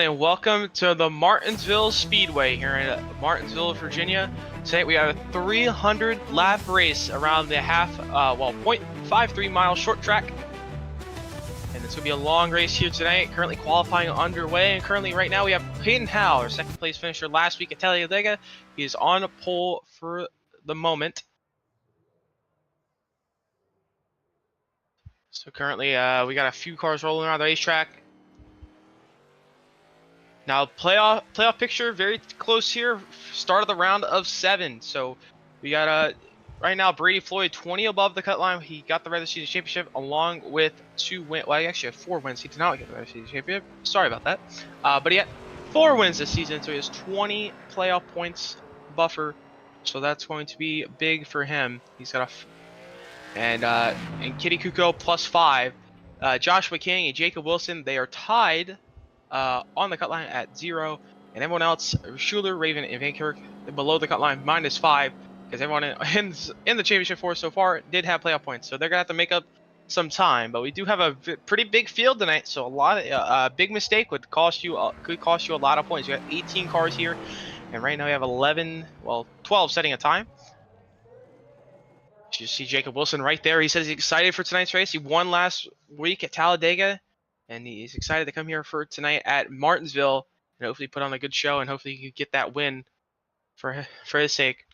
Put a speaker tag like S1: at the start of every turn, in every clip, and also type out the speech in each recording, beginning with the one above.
S1: and welcome to the Martinsville Speedway here in Martinsville, Virginia. Today we have a 300 lap race around the 0.53 mile short track. And it's going to be a long race here tonight. Currently qualifying underway, and currently right now we have Peyton Howell, our second place finisher last week at Talladega. He is on a pole for the moment. So currently we got a few cars rolling around the racetrack. Now, playoff picture very close here. Start of the round of 7. So we got right now Brady Floyd 20 above the cut line. He got the regular season championship along with 2 wins. Well, he actually had 4 wins. He did not get the regular season championship. Sorry about that. But he had 4 wins this season, so he has 20 playoff points buffer. So that's going to be big for him. He's got and Kitty Kuko +5. Joshua King and Jacob Wilson, they are tied on the cut line at 0, and everyone else, Schuler, Raven, and Van Kirk, below the cut line -5, because everyone in the championship four so far did have playoff points, so they're gonna have to make up some time. But we do have a pretty big field tonight, so a lot of big mistake could cost you a lot of points. You got 18 cars here, and right now we have 12 setting a time. You see Jacob Wilson right there. He says he's excited for tonight's race. He won last week at Talladega, and he's excited to come here for tonight at Martinsville and hopefully put on a good show, and hopefully he can get that win for his sake.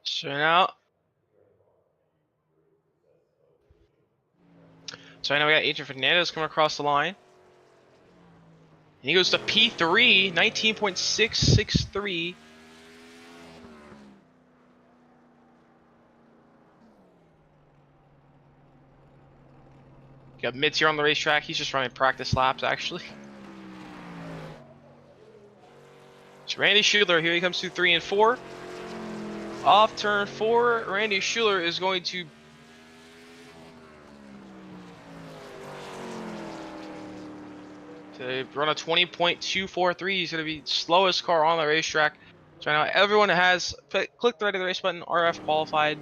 S1: So now we got Adrian Fernandez coming across the line. And he goes to P3, 19.663. Got Mitz here on the racetrack. He's just running practice laps, actually. So Randy Schuler, here he comes to 3 and 4. Off turn 4, Randy Schuler is going to run a 20.243. He's going to be slowest car on the racetrack. So now everyone has clicked the right of the race button, RF qualified.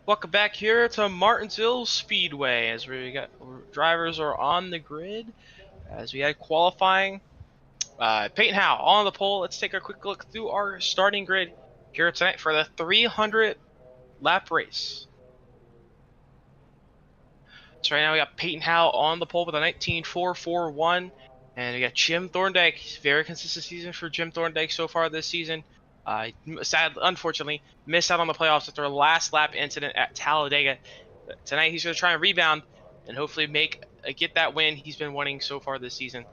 S1: Welcome back here to Martinsville Speedway as drivers are on the grid as we had qualifying. Peyton Howe on the pole. Let's take a quick look through our starting grid here tonight for the 300 lap race. So right now we got Peyton Howe on the pole with a 19.441, and we got Jim Thorndike. Very consistent season for Jim Thorndike so far this season. Unfortunately, missed out on the playoffs after a last lap incident at Talladega. Tonight he's going to try and rebound and hopefully get that win he's been wanting so far this season.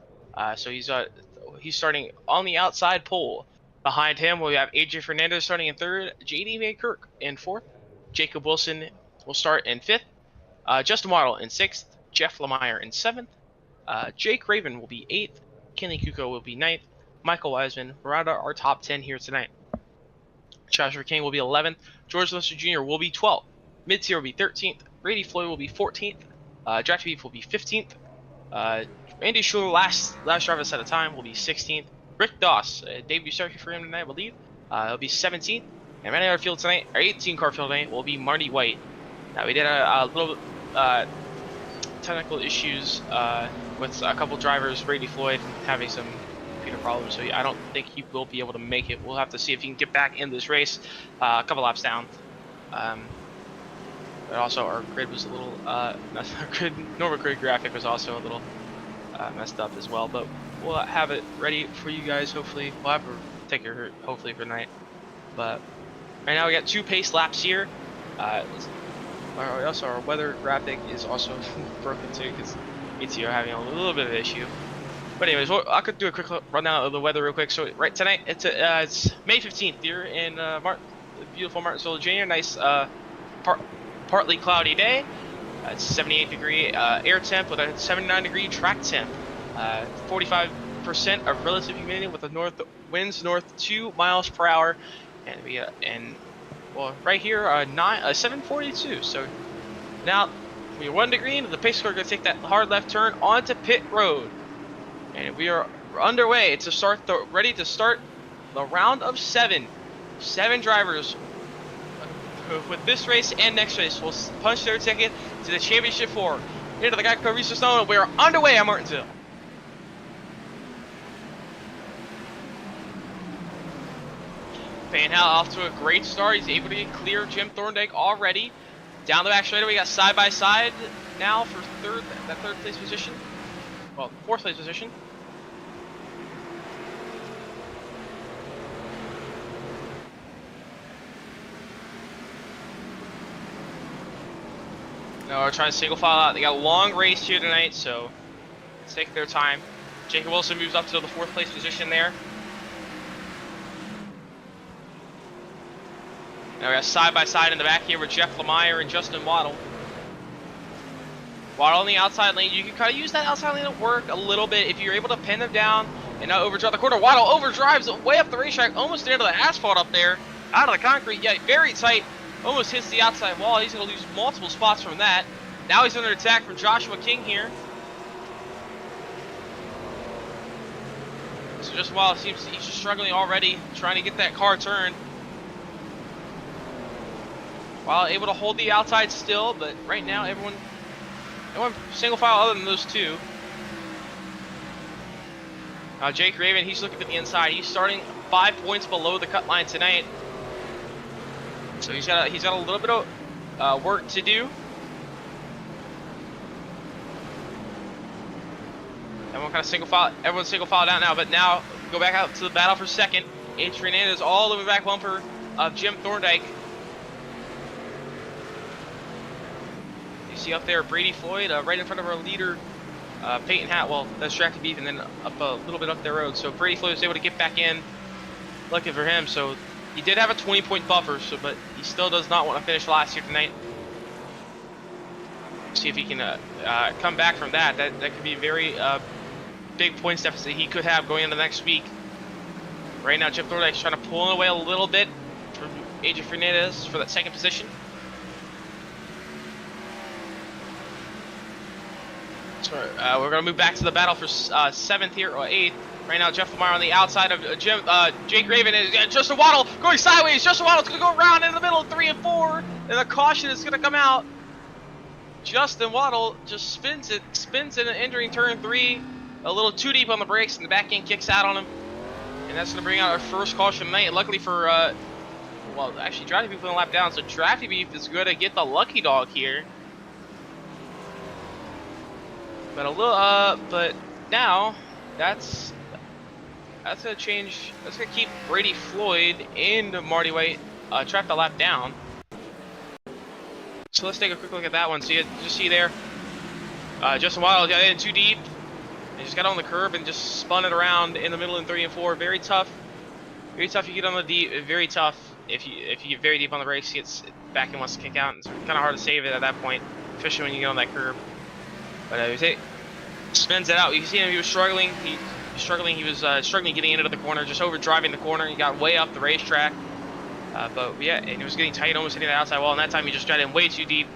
S1: So he's starting on the outside pole. Behind him we have AJ Fernandez starting in third, JD Van Kirk in fourth, Jacob Wilson will start in fifth, Justin Waddle in sixth, Jeff Lemire in seventh, Jake Raven will be eighth, Kenny Kuko will be ninth, Michael Wiseman round out our top 10 here tonight. Joshua King will be 11th, George Lester Jr. will be 12th, Mid-Tier will be 13th, Brady Floyd will be 14th, Draft Beef will be 15th, Andy Schuler, last driver set of time, will be 16th, Rick Doss, debut start for him tonight, I believe, he'll be 17th, and running our field tonight, our 18-car field tonight, will be Marty White. Now we did a little technical issues with a couple drivers, Brady Floyd having some computer problems, so I don't think he will be able to make it. We'll have to see if he can get back in this race a couple laps down. But also our grid was a little, normal grid graphic was also a little messed up as well, but we'll have it ready for you guys. Hopefully we'll have a ticker hopefully for tonight. But right now we got 2 pace laps here. Also our weather graphic is also broken too because ETO having a little bit of an issue. But anyways, I could do a quick rundown of the weather real quick. So right tonight it's May 15th here in beautiful Martinsville, Virginia. Nice partly cloudy day. It's 78 degree air temp with a 79 degree track temp. 45% of relative humidity with the winds north 2 miles per hour, and well, right here, 742. So now we're 1 degree into the pace car. Going to take that hard left turn onto pit road, and we are underway to start ready to start the round of 7. 7 drivers with this race and next race will punch their ticket to the championship 4 into the Geico Research Zone. And we are underway at Martinsville. Peyton Howe off to a great start. He's able to get clear of Jim Thorndike already. Down the back straight, we got side by side now for that third place position. Well, 4th place position. Now we're trying to single file out. They got a long race here tonight, so let's take their time. Jacob Wilson moves up to the 4th place position there. Now we got side by side in the back here with Jeff Lemire and Justin Waddle. Waddle on the outside lane. You can kind of use that outside lane to work a little bit if you're able to pin them down and not overdrive the corner. Waddle overdrives way up the racetrack, almost near to the asphalt up there, out of the concrete. Yeah, very tight. Almost hits the outside wall. He's going to lose multiple spots from that. Now he's under attack from Joshua King here. So just while it seems he's just struggling already, trying to get that car turned. While able to hold the outside still, but right now everyone single file other than those 2. Jake Raven, he's looking to the inside. He's starting 5 points below the cut line tonight, so he's got a little bit of work to do. Everyone's single file down now, but now go back out to the battle for second. AJ Fernandez all the way back bumper of Jim Thorndike. You see up there Brady Floyd right in front of our leader, Peyton Howe. Well, that's Draft Beef, and then up a little bit up the road. So Brady Floyd was able to get back in. Lucky for him. So he did have a 20-point buffer, but he still does not want to finish last here tonight. See if he can come back from that. That could be a very big points deficit he could have going into next week. Right now, Jim Thorndike's trying to pull away a little bit from AJ Fernandez for that 2nd position. So, we're going to move back to the battle for 7th here, or 8th. Right now, Jeff Lemire on the outside of Jake Raven. Is Justin Waddle going sideways. Justin Waddle's going to go around in the middle of 3 and 4. and the caution is going to come out. Justin Waddle just spins in and entering turn 3, a little too deep on the brakes, and the back end kicks out on him. And that's going to bring out our first caution of the night. Luckily for, well, actually, Drafty Beef putting a lap down, so Drafty Beef is going to get the lucky dog here. But a little, but now, that's going to change. That's going to keep Brady Floyd and Marty White trapped a lap down. So let's take a quick look at that one. So you just see there, Justin Waddle got in too deep. And just got on the curb and just spun it around in the middle in 3 and 4. Very tough. Very tough. You get on the deep. Very tough. If you get very deep on the brakes, he gets back and wants to kick out. It's kind of hard to save it at that point, especially when you get on that curb. But he spins it out. You can see him. He was struggling. He was struggling getting into the corner, just over driving the corner. He got way up the racetrack. But yeah, and he was getting tight, almost hitting the outside wall. And that time he just got in way too deep,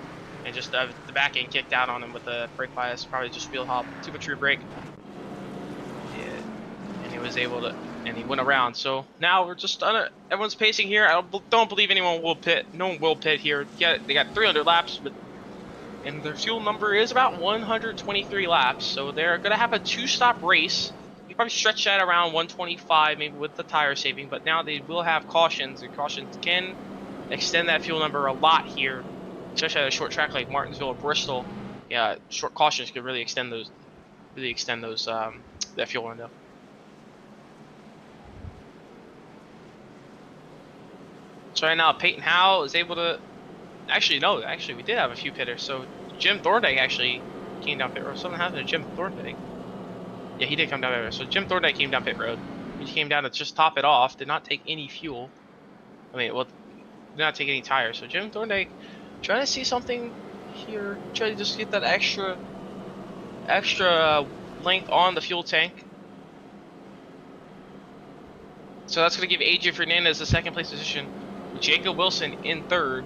S1: and just the back end kicked out on him with the brake bias. Probably just wheel hop, too much rear brake. Yeah, and he was able to, and he went around. So now we're just on it. Everyone's pacing here. I don't believe anyone will pit. No one will pit here. Yeah, they got 300 laps, and their fuel number is about 123 laps. So they're gonna have a 2-stop race. You probably stretch that around 125, maybe with the tire saving, but now they will have cautions, and cautions can extend that fuel number a lot here, especially at a short track like Martinsville or Bristol. Yeah, short cautions could really extend those, that fuel window. So right now, Peyton Howe is able to, actually we did have a few pitters. So Jim Thorndike actually came down pit road. Something happened to Jim Thorndike. Yeah, he did come down pit road. So Jim Thorndike came down pit road. He came down to just top it off. Did not take any fuel. I mean, well, did not take any tires. So Jim Thorndike trying to see something here. Try to just get that extra length on the fuel tank. So that's going to give AJ Fernandez the 2nd place position. Jacob Wilson in 3rd.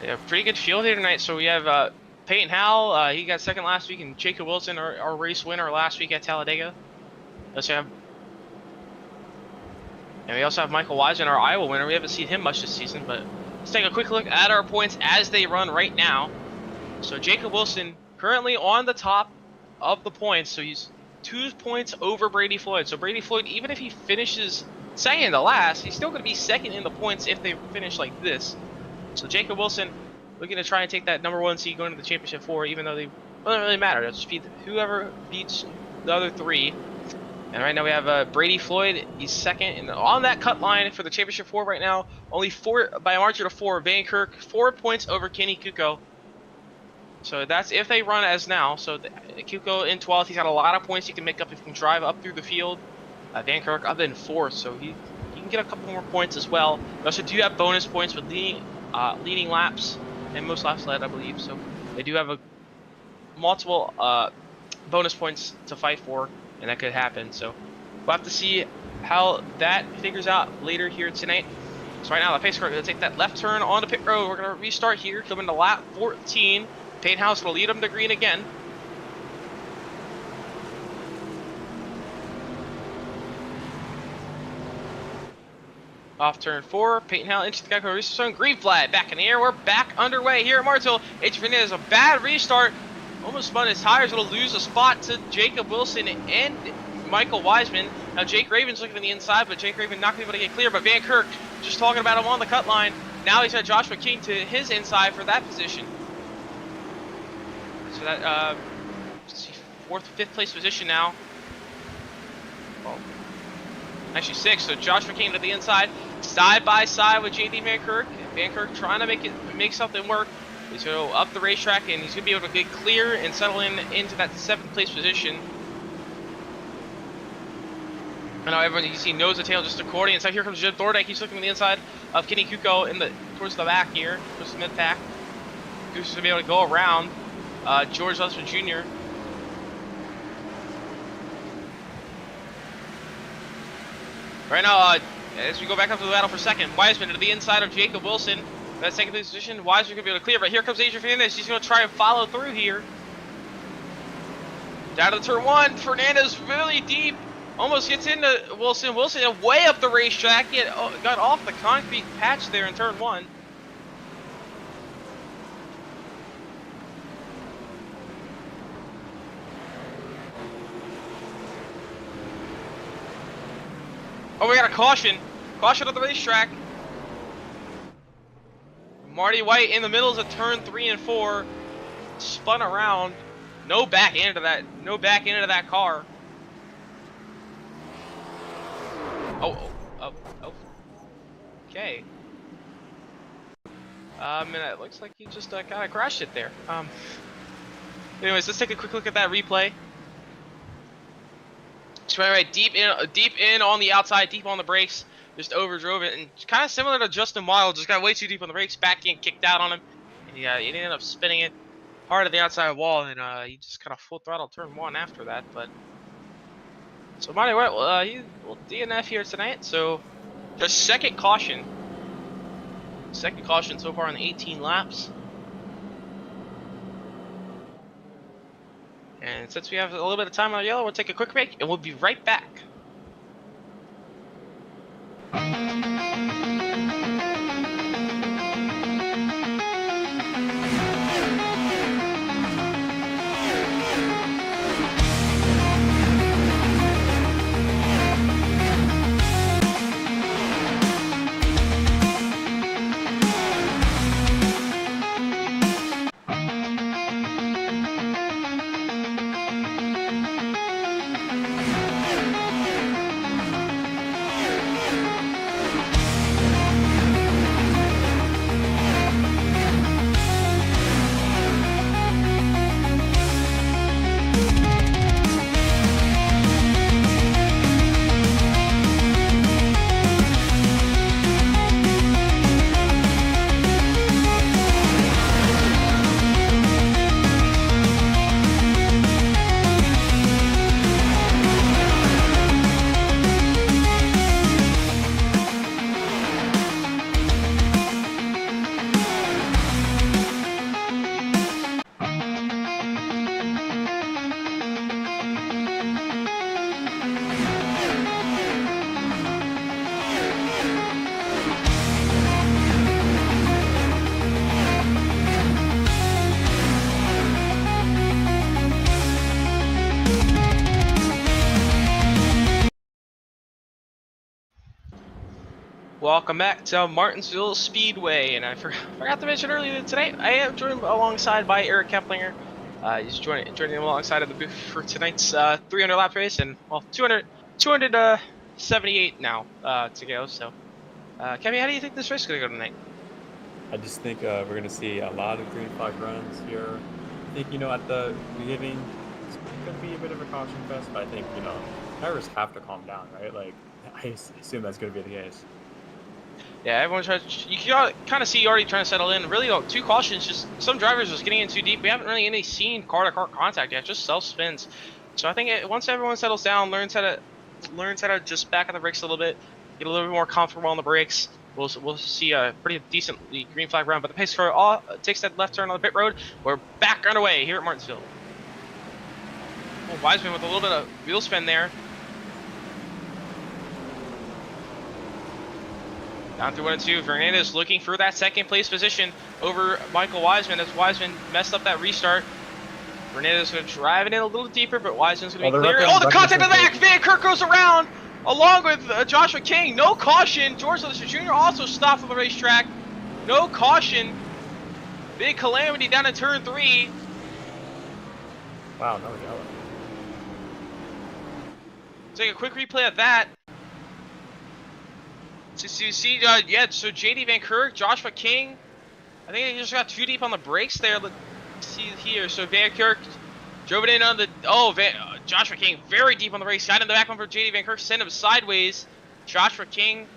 S1: Yeah, pretty good field here tonight. So we have Peyton Howell, he got 2nd last week, and Jacob Wilson, our race winner last week at Talladega. And we also have Michael Wiseman, our Iowa winner. We haven't seen him much this season, but let's take a quick look at our points as they run right now. So Jacob Wilson currently on the top of the points, so he's 2 points over Brady Floyd. So Brady Floyd, even if he finishes 2nd to last, he's still going to be 2nd in the points if they finish like this. So Jacob Wilson looking to try and take that #1 seed going to the championship 4, even though they doesn't really matter. It'll just be whoever beats the other 3. And right now we have Brady Floyd. He's 2nd, and on that cut line for the championship 4 right now, only 4 by a margin of 4. Van Kirk 4 points over Kenny Kuko. So that's if they run as now. So Kuko in 12th. He's got a lot of points he can make up if he can drive up through the field. Van Kirk up in 4th, so he can get a couple more points as well. We also do have bonus points with leading laps and most laps led, I believe. So they do have multiple bonus points to fight for, and that could happen. So we'll have to see how that figures out later here tonight. So right now the pace car going to take that left turn onto pit road. We're going to restart here, coming to lap 14. Peyton House going to lead them to green again. Off turn 4, Peyton Howe into the Geico restart zone. Green flag back in the air. We're back underway here at Martinsville. AJ Fernandez, a bad restart. Almost spun his tires. Going to lose a spot to Jacob Wilson and Michael Wiseman. Now Jake Raven's looking on the inside, but Jake Raven not going to be able to get clear. But Van Kirk just talking about him on the cut line. Now he's got Joshua King to his inside for that position. So that, let's see, 4th, 5th place position now. Well, actually 6th. So Joshua King to the inside, side by side with JD Van Kirk. Van Kirk trying to make something work. He's going to go up the racetrack, and he's going to be able to get clear and settle into that 7th place position. I know everyone you can see knows the tail just according. And so here comes Jim Thorndike. He's looking on the inside of Kenny Kuko towards the back here, towards the mid pack. Goose is going to be able to go around George Lusman Jr. Right now, as we go back up to the battle for 2nd, Wiseman to the inside of Jacob Wilson. That 2nd place position, Wiseman going to be able to clear, but here comes Adrian Fernandez. He's going to try and follow through here. Down to the turn 1, Fernandez really deep. Almost gets into Wilson. Wilson way up the racetrack. He got off the concrete patch there in turn 1. Oh, we got a caution. Caution at the racetrack. Marty White in the middle of turn 3 and 4. Spun around. No back into that. No back into that car. Oh. Okay. And it looks like he just kind of crashed it there. Anyways, let's take a quick look at that replay. Just went right deep in on the outside, deep on the brakes. Just overdrove it, and kind of similar to Justin Wild, just got way too deep on the brakes, back in, kicked out on him, and he ended up spinning it hard at the outside wall, and he just kind of full throttle turn 1 after that. But so Marty White, he will DNF here tonight. So just second caution so far in 18 laps. And since we have a little bit of time on yellow, we'll take a quick break, and we'll be right back. Welcome back to Martinsville Speedway, and I forgot to mention earlier that today I am joined alongside by Eric Keplinger. He's joining him alongside of the booth for tonight's 300 lap race, and well, 278 now to go. So, Kevin, how do you think this race is going to go tonight?
S2: I just think we're going to see a lot of green flag runs here. I think, at the beginning, it's going to be a bit of a caution fest, but I think, drivers have to calm down, right? Like, I assume that's going to be the case.
S1: Yeah, everyone's trying. You can kind of see you already trying to settle in. Really, though, 2 cautions. Just some drivers just getting in too deep. We haven't really seen car-to-car contact yet. Just self spins. So I think once everyone settles down, learns how to just back on the brakes a little bit, get a little bit more comfortable on the brakes, we'll see a pretty decently green flag run. But the pace car takes that left turn on the pit road. We're back underway here at Martinsville. Oh, Wiseman with a little bit of wheel spin there. Down through 1 and 2, Fernandez looking for that second place position over Michael Wiseman as Wiseman messed up that restart. Fernandez going to drive it in a little deeper, but Wiseman's going to be clear. Oh, the contact in the back! Van Kirk goes around along with Joshua King. No caution. George Lister Jr. also stopped on the racetrack. No caution. Big calamity down in turn 3.
S2: Wow, no yellow.
S1: Take a quick replay of that. So you see, so JD Van Kirk, Joshua King, I think he just got too deep on the brakes there. Let's see here. So Van Kirk drove it in on the, Joshua King very deep on the brakes. Got in the back one for JD Van Kirk, sent him sideways. Joshua King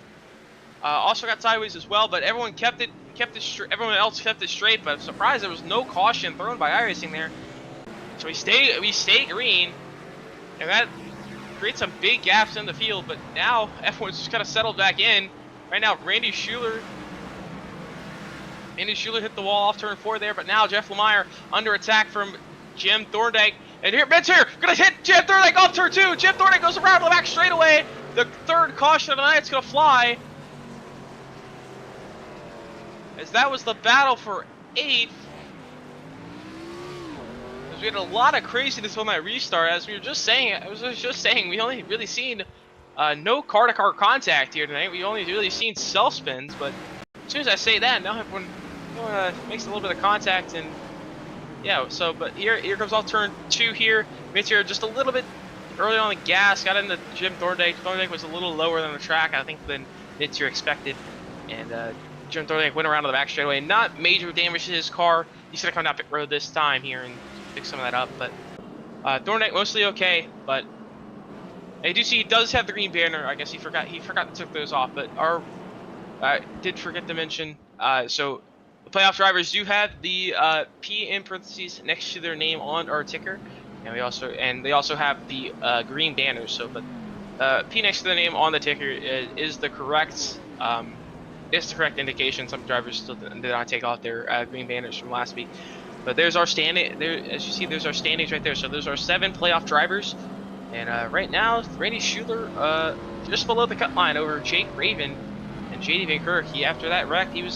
S1: also got sideways as well, but everyone kept it straight. Everyone else kept it straight, but I'm surprised there was no caution thrown by iRacing there. So we stay green, and that creates some big gaps in the field, but now everyone's just kind of settled back in. Right now, Randy Schuler hit the wall off turn 4 there, but now Jeff Lemire under attack from Jim Thorndike. And here, Mintz here, gonna hit Jim Thornick off turn 2. Jim Thornick goes around to the back straightaway. The third caution of the night is gonna fly. As that was the battle for 8th. As we had a lot of craziness on that restart. As we were just saying, we only really seen no car-to-car contact here tonight. We only really seen self-spins, but as soon as I say that, now everyone makes a little bit of contact, and yeah, so, but here comes off turn 2 here. Mintz just a little bit early on the gas, got into Jim Thorndike. Thorndike was a little lower than the track, I think, than Mintz expected, and Jim Thorndike went around to the back straightaway. Not major damage to his car. He's gonna come down pit road this time here and fix some of that up, but Thorndike mostly okay, but I do see he does have the green banner. I guess he forgot to take those off, but I did forget to mention, so the playoff drivers do have the P in parentheses next to their name on our ticker, and they also have the green banners. So, but P next to the name on the ticker is the correct indication. Some drivers still did not take off their green banners from last week. But there's our standing. There, as you see, there's our standings right there. So there's our 7 playoff drivers, and right now Randy Schuler just below the cut line over Jake Raven and JD Van Kirk. After that wreck, he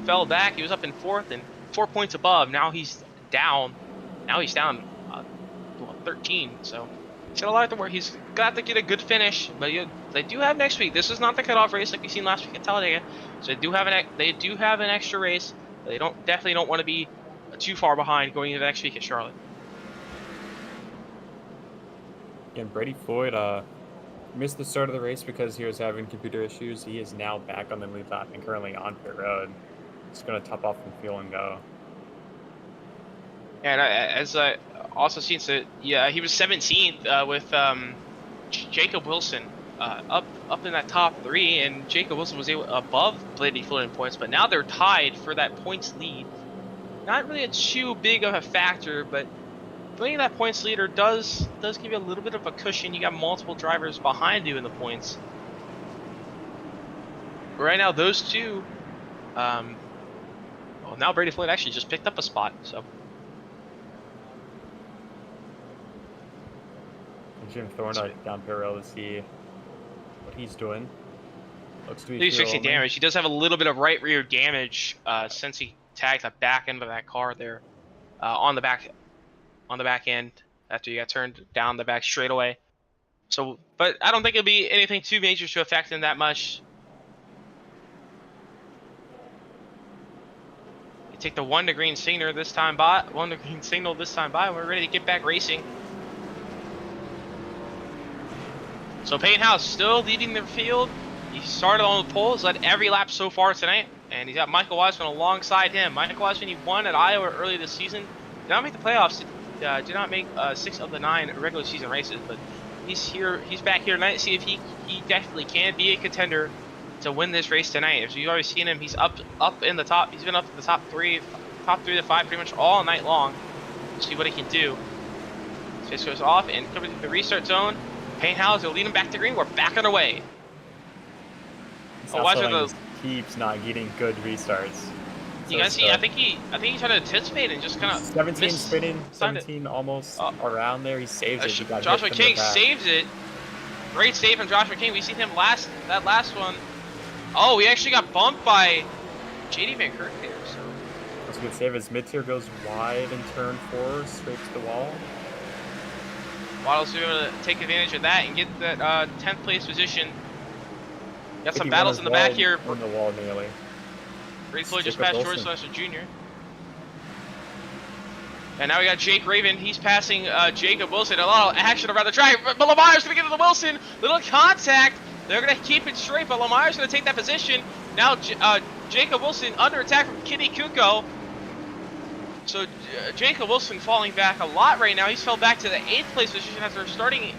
S1: fell back. He was up in 4th and 4 points above. Now he's down. 13. So he's got a lot to work. He's got to get a good finish. But they do have next week. This is not the cutoff race like we seen last week at Talladega. So they do have an extra race. They definitely don't want to be too far behind going into next week at Charlotte.
S2: And Brady Floyd missed the start of the race because he was having computer issues. He is now back on the lead lap and currently on pit road. He's going to top off from fuel and go.
S1: And as I also seen, so yeah, he was 17th with Jacob Wilson up in that top 3, and Jacob Wilson was above Brady Floyd in points, but now they're tied for that points lead. Not really too big of a factor, but winning that points leader does give you a little bit of a cushion. You got multiple drivers behind you in the points. Right now, those two. Well, now Brady Floyd actually just picked up a spot. So.
S2: And Jim Thorndike down pit road to see what he's doing. Looks to be
S1: he's fixing damage. He does have a little bit of right rear damage since he tagged the back end of that car there on the back end after you got turned down the back straightaway. So, but I don't think it'll be anything too major to affect him that much. You take the 1 to green signal this time by. We're ready to get back racing. So Peyton House still leading the field. He started on the pole. He's led every lap so far tonight. And he's got Michael Wiseman alongside him. Michael Wiseman, he won at Iowa early this season. Did not make the playoffs. Did not make 6 of the 9 regular season races. But he's here. He's back here tonight to see if he definitely can be a contender to win this race tonight. As you've already seen him, he's up in the top. He's been up in the top 3 to 5 pretty much all night long. See what he can do. So this goes off and coming to the restart zone. Payne Howes will lead him back to green. We're back on our way.
S2: Keeps not getting good restarts.
S1: You guys see, I think he tried to anticipate and just kind of
S2: 17 spinning, 17 almost around there. He saves it.
S1: Joshua King saves it. Great save from Joshua King. We seen him that last one. Oh, he actually got bumped by JD Van Kirk there. So
S2: that's a good save. As mid-tier goes wide in turn 4, straight to the wall.
S1: Waddle's able to take advantage of that and get that 10th place position. Got some battles in the back here.
S2: On the wall nearly.
S1: Brady Floyd just passed George Lester Jr. And now we got Jake Raven. He's passing Jacob Wilson. A lot of action around the track. But Lamar's going to get to the Wilson. Little contact. They're going to keep it straight, but Lamar's going to take that position. Now Jacob Wilson under attack from Kitty Kuko. So Jacob Wilson falling back a lot right now. He's fell back to the 8th place position after restarting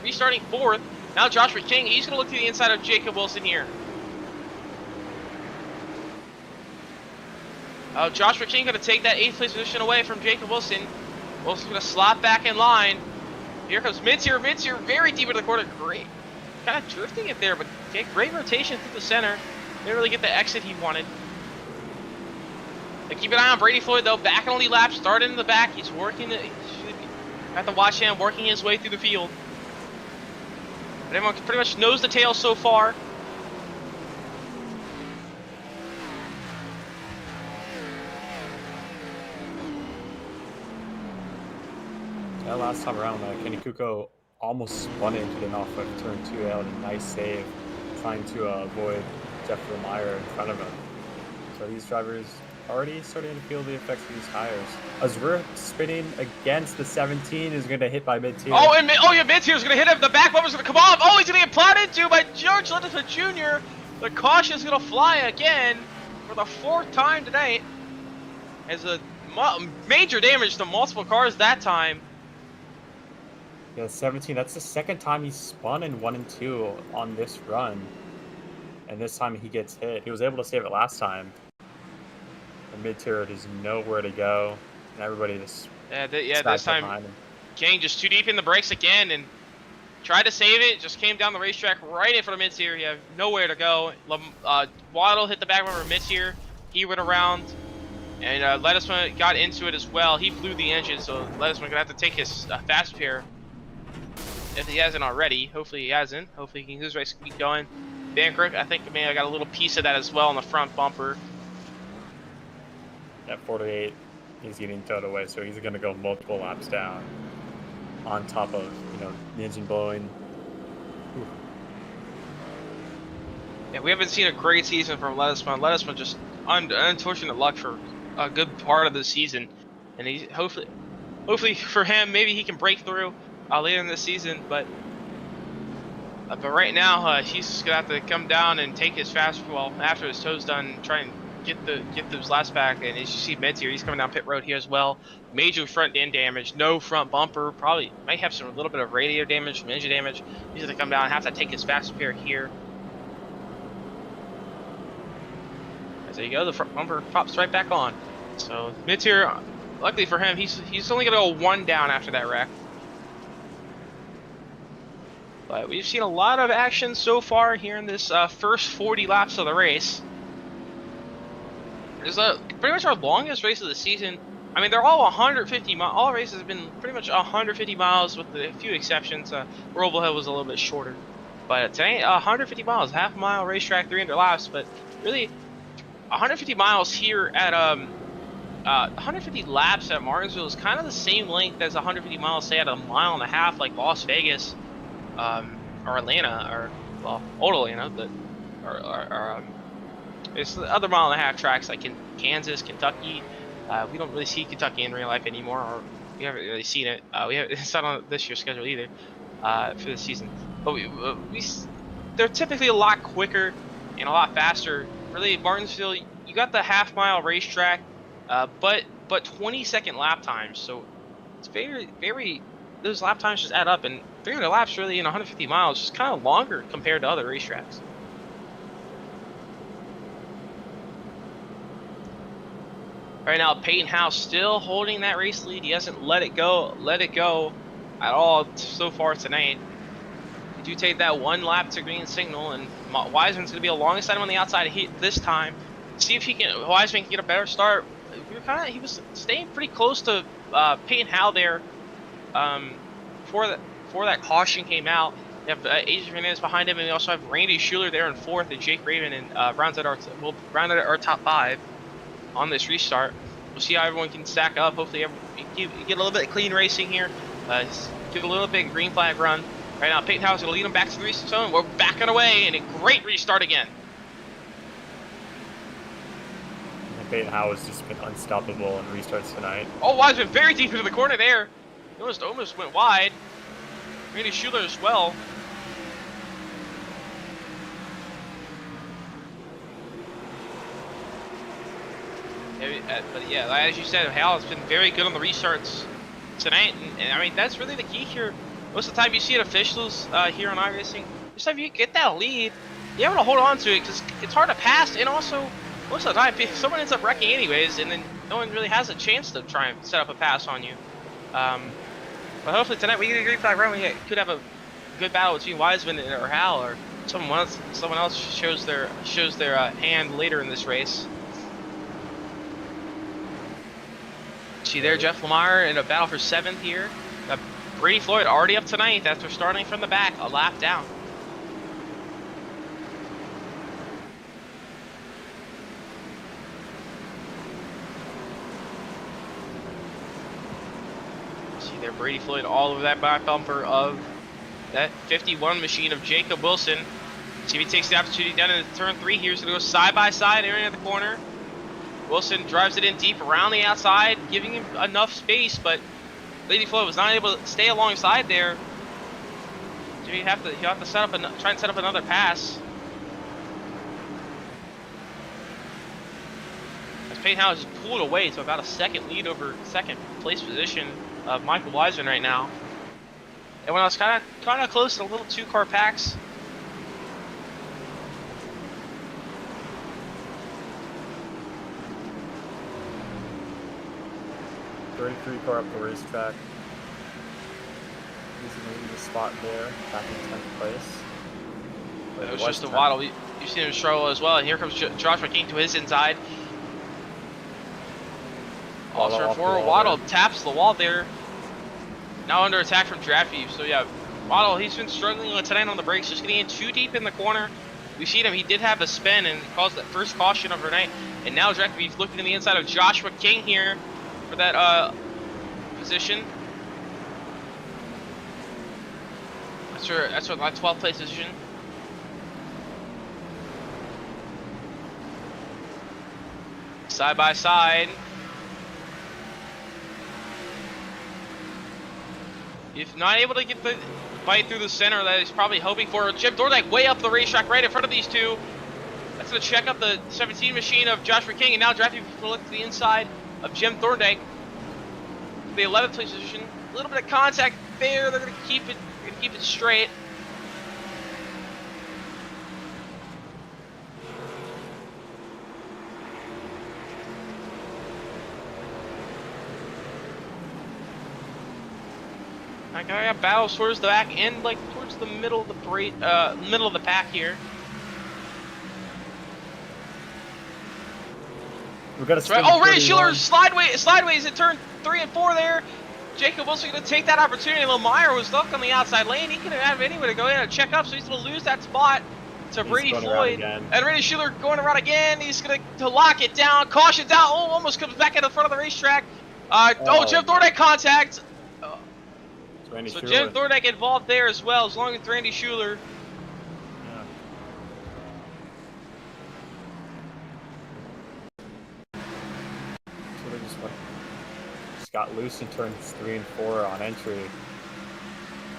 S1: 4th. Now Joshua King, he's going to look to the inside of Jacob Wilson here. Joshua King going to take that 8th place position away from Jacob Wilson. Wilson's going to slot back in line. Here comes Mintz here, very deep into the corner. Great. Kind of drifting it there, but great rotation through the center. Didn't really get the exit he wanted. Keep an eye on Brady Floyd though, back on the lead lap, started in the back. He's working. Got the watch hand working his way through the field. But everyone pretty much knows the tail so far.
S2: Yeah, last time around, Kenny Kuko almost spun into the off of turn 2. He had a nice save, trying to avoid Jeff Lemire in front of him. So these drivers already starting to feel the effects of these tires. As we're spinning against the 17 is going to hit by mid-tier.
S1: Oh, and yeah, mid-tier is going to hit him. The back bumper is going to come off. Oh, he's going to get plowed into by George Littleton Jr. The caution is going to fly again for the 4th time tonight. As a major damage to multiple cars that time.
S2: Yeah, 17, that's the 2nd time he's spun in 1 and 2 on this run. And this time he gets hit. He was able to save it last time. The mid-tier is nowhere to go. And everybody just
S1: this time King just too deep in the brakes again and tried to save it. Just came down the racetrack right in front of mid-tier. He had nowhere to go. Waddle hit the back bumper mid-tier. He went around. And Ledesma got into it as well. He blew the engine, so Ledesma going to have to take his fast pair. If he hasn't already. Hopefully he hasn't. Hopefully he can his race keep going. Bancroft, I think maybe I got a little piece of that as well on the front bumper.
S2: At 48, he's getting towed away, so he's going to go multiple laps down. On top of, the engine blowing. Ooh.
S1: Yeah, we haven't seen a great season from Ledesma. Ledesma just unfortunate luck for a good part of the season. And he's hopefully for him, maybe he can break through later in the season, but right now he's gonna have to come down and take his after his toe's done, try and get those laps back. And as you see mid-tier, he's coming down pit road here as well. Major front end damage, no front bumper, probably might have a little bit of radio damage, some engine damage. He's gonna come down and have to take his fast pair here. As there you go, the front bumper pops right back on. So mid-tier, luckily for him, he's only gonna go 1 down after that wreck. But we've seen a lot of action so far here in this first 40 laps of the race. It's pretty much our longest race of the season. I mean, they're all 150 miles. All races have been pretty much 150 miles with a few exceptions. Roval Hill was a little bit shorter. But today, 150 miles, half-mile racetrack, 300 laps. But really, 150 miles here at 150 laps at Martinsville is kind of the same length as 150 miles, say, at a mile and a half, like Las Vegas. Or Atlanta, or old Atlanta, but there's the other mile and a half tracks like in Kansas, Kentucky. We don't really see Kentucky in real life anymore, or we haven't really seen it. It's not on this year's schedule either for the season. But they're typically a lot quicker and a lot faster. Really, Martinsville, you got the half-mile racetrack, but 20-second lap times. So it's very those lap times just add up, and 300 laps really in 150 miles is kind of longer compared to other racetracks. Right now, Peyton House still holding that race lead. He hasn't let it go at all so far tonight. We do take that 1 lap to green signal, and Wiseman's going to be alongside him on the outside this time. See if Wiseman can get a better start. He was staying pretty close to Peyton Howe there. Before that caution came out. We have Adrian Hernandez behind him, and we also have Randy Schuler there in 4th, and Jake Raven, and rounded our top 5 on this restart. We'll see how everyone can stack up. Hopefully, get a little bit of clean racing here. Get a little bit of green flag run. Right now, Peyton Howe is going to lead them back to the restart zone. We're backing away, and a great restart again.
S2: Peyton Howe has just been unstoppable in restarts tonight.
S1: Oh, Wiseman very deep into the corner there. Almost went wide. Randy Schuler as well. But yeah, as you said, Hal has been very good on the restarts tonight, and I mean that's really the key here. Most of the time you see it officials here on iRacing. This time you get that lead, you have to hold on to it because it's hard to pass, and also most of the time someone ends up wrecking anyways, and then no one really has a chance to try and set up a pass on you. But hopefully tonight we get a green flag run. We could have a good battle between Wiseman or Hal, or someone else shows their hand later in this race. See there, Jeff Lemire in a battle for 7th here. Brady Floyd already up to 9th after starting from the back, a lap down. See there, Brady Floyd all over that back bumper of that 51 machine of Jacob Wilson. See if he takes the opportunity down into turn 3 here. He's going to go side by side, entering at the corner. Wilson drives it in deep around the outside, giving him enough space, but Brady Floyd was not able to stay alongside there. So he'll have to set up try and set up another pass. As Peyton Howe just pulled away to about a second lead over second place position of Michael Wiseman right now. And when I was kind of close to the little 2-car packs.
S2: '33 car up the racetrack. He's in the lead spot there, back in 10th place.
S1: It was just a waddle. You've seen him struggle as well. And here comes Joshua King to his inside. Also, forward Waddle taps the wall there. Now under attack from Draft View. So yeah, Waddle, he's been struggling tonight on the brakes, just getting in too deep in the corner. We've seen him, he did have a spin and caused that first caution overnight. And now Draft View's looking to the inside of Joshua King here for that position. That's for my 12th place position. Side by side. If not able to get the bite through the center that he's probably hoping for, Jim Thorndike way up the racetrack right in front of these two. That's going to check up the 17 machine of Joshua King, and now Draft View will look to the inside of Jim Thorndike. The 11th place position. A little bit of contact there. They're going to keep it straight. I got battles towards the back end, like towards the middle of the middle of the pack here.
S2: We've got to.
S1: Right. Oh, Randy Schiller slideways at turn 3 and 4 there. Jacob Wilson going to take that opportunity. Lemire was stuck on the outside lane. He couldn't have anyone to go in and check up, so he's going to lose that spot to Brady Floyd. And Randy Schiller going around again. He's going to lock it down. Caution down. Oh, almost comes back in the front of the racetrack. Jim Thorndike contact. So Jim Thorndike involved there as well, as long as Randy Schuler.
S2: Yeah. So they just got loose in turns 3 and 4 on entry.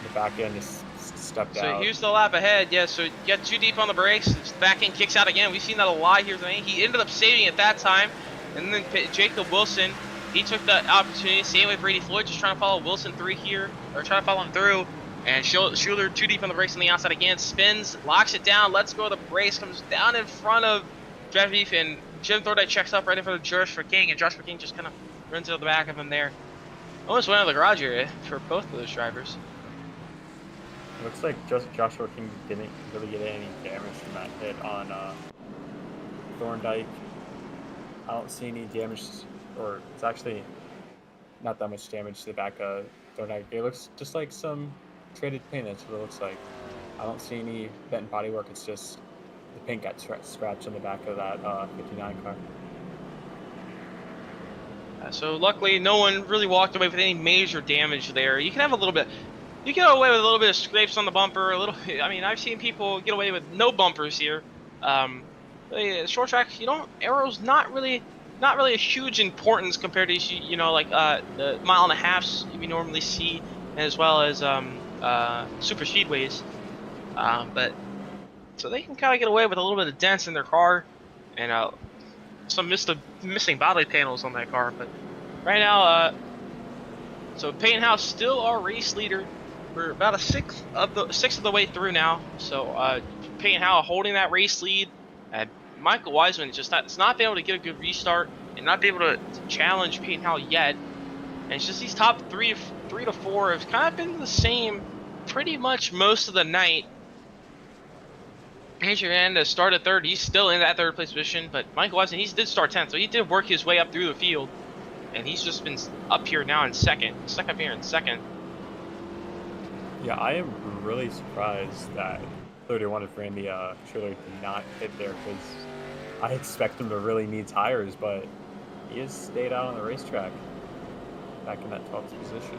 S2: The back end just stepped out.
S1: So here's the lap ahead. Yeah, so you got too deep on the brakes. The back end kicks out again. We've seen that a lot here tonight. He ended up saving it that time. And then Jacob Wilson, he took the opportunity. Same with Brady Floyd, just trying to follow Wilson through here, or trying to follow him through. And Schuler too deep on the brakes on the outside again. Spins, locks it down, lets go of the brakes, comes down in front of Draft and Jim Thorndike checks up right in front of Joshua King, and Joshua King just kind of runs into the back of him there. Almost went out of the garage area for both of those drivers.
S2: It looks like Joshua King didn't really get any damage from that hit on Thorndike. I don't see any damage, or it's actually not that much damage to the back of Thorndike. It looks just like some traded paint. That's what it looks like. I don't see any bent bodywork. It's just the paint got scratched on the back of that 59 car.
S1: So luckily, no one really walked away with any major damage there. You can have a little bit. You get away with a little bit of scrapes on the bumper. A little. I mean, I've seen people get away with no bumpers here. Short track, arrow's not really a huge importance compared to like the mile and a halfs we normally see, as well as super speedways. But so they can kind of get away with a little bit of dents in their car, and some missing body panels on that car. But right now, so Peyton House still our race leader. We're about a sixth of the way through now. So Peyton House holding that race lead, and Michael Wiseman just not been able to get a good restart and not be able to challenge Peyton Howe yet. And it's just these top three to four have kind of been the same pretty much most of the night. Andrew Hernandez started third. He's still in that third place position, but Michael Wiseman, he did start 10th, so he did work his way up through the field. And he's just been up here now in second, stuck up here in second.
S2: Yeah, I am really surprised that 31 of Randy Trailer did not hit there because I expect him to really need tires, but he has stayed out on the racetrack back in that 12th position.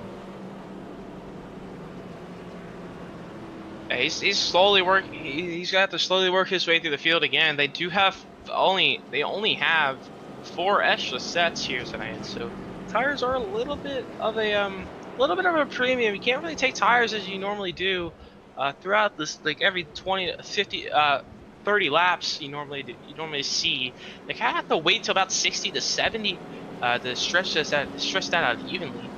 S1: Yeah, he's slowly work. He's gonna have to slowly work his way through the field again. They only have 4 extra sets here tonight, so tires are a little bit of a premium. You can't really take tires as you normally do throughout this, like every 20 50 30 laps you normally see. They kind of have to wait till about 60 to 70 to stretch that out evenly.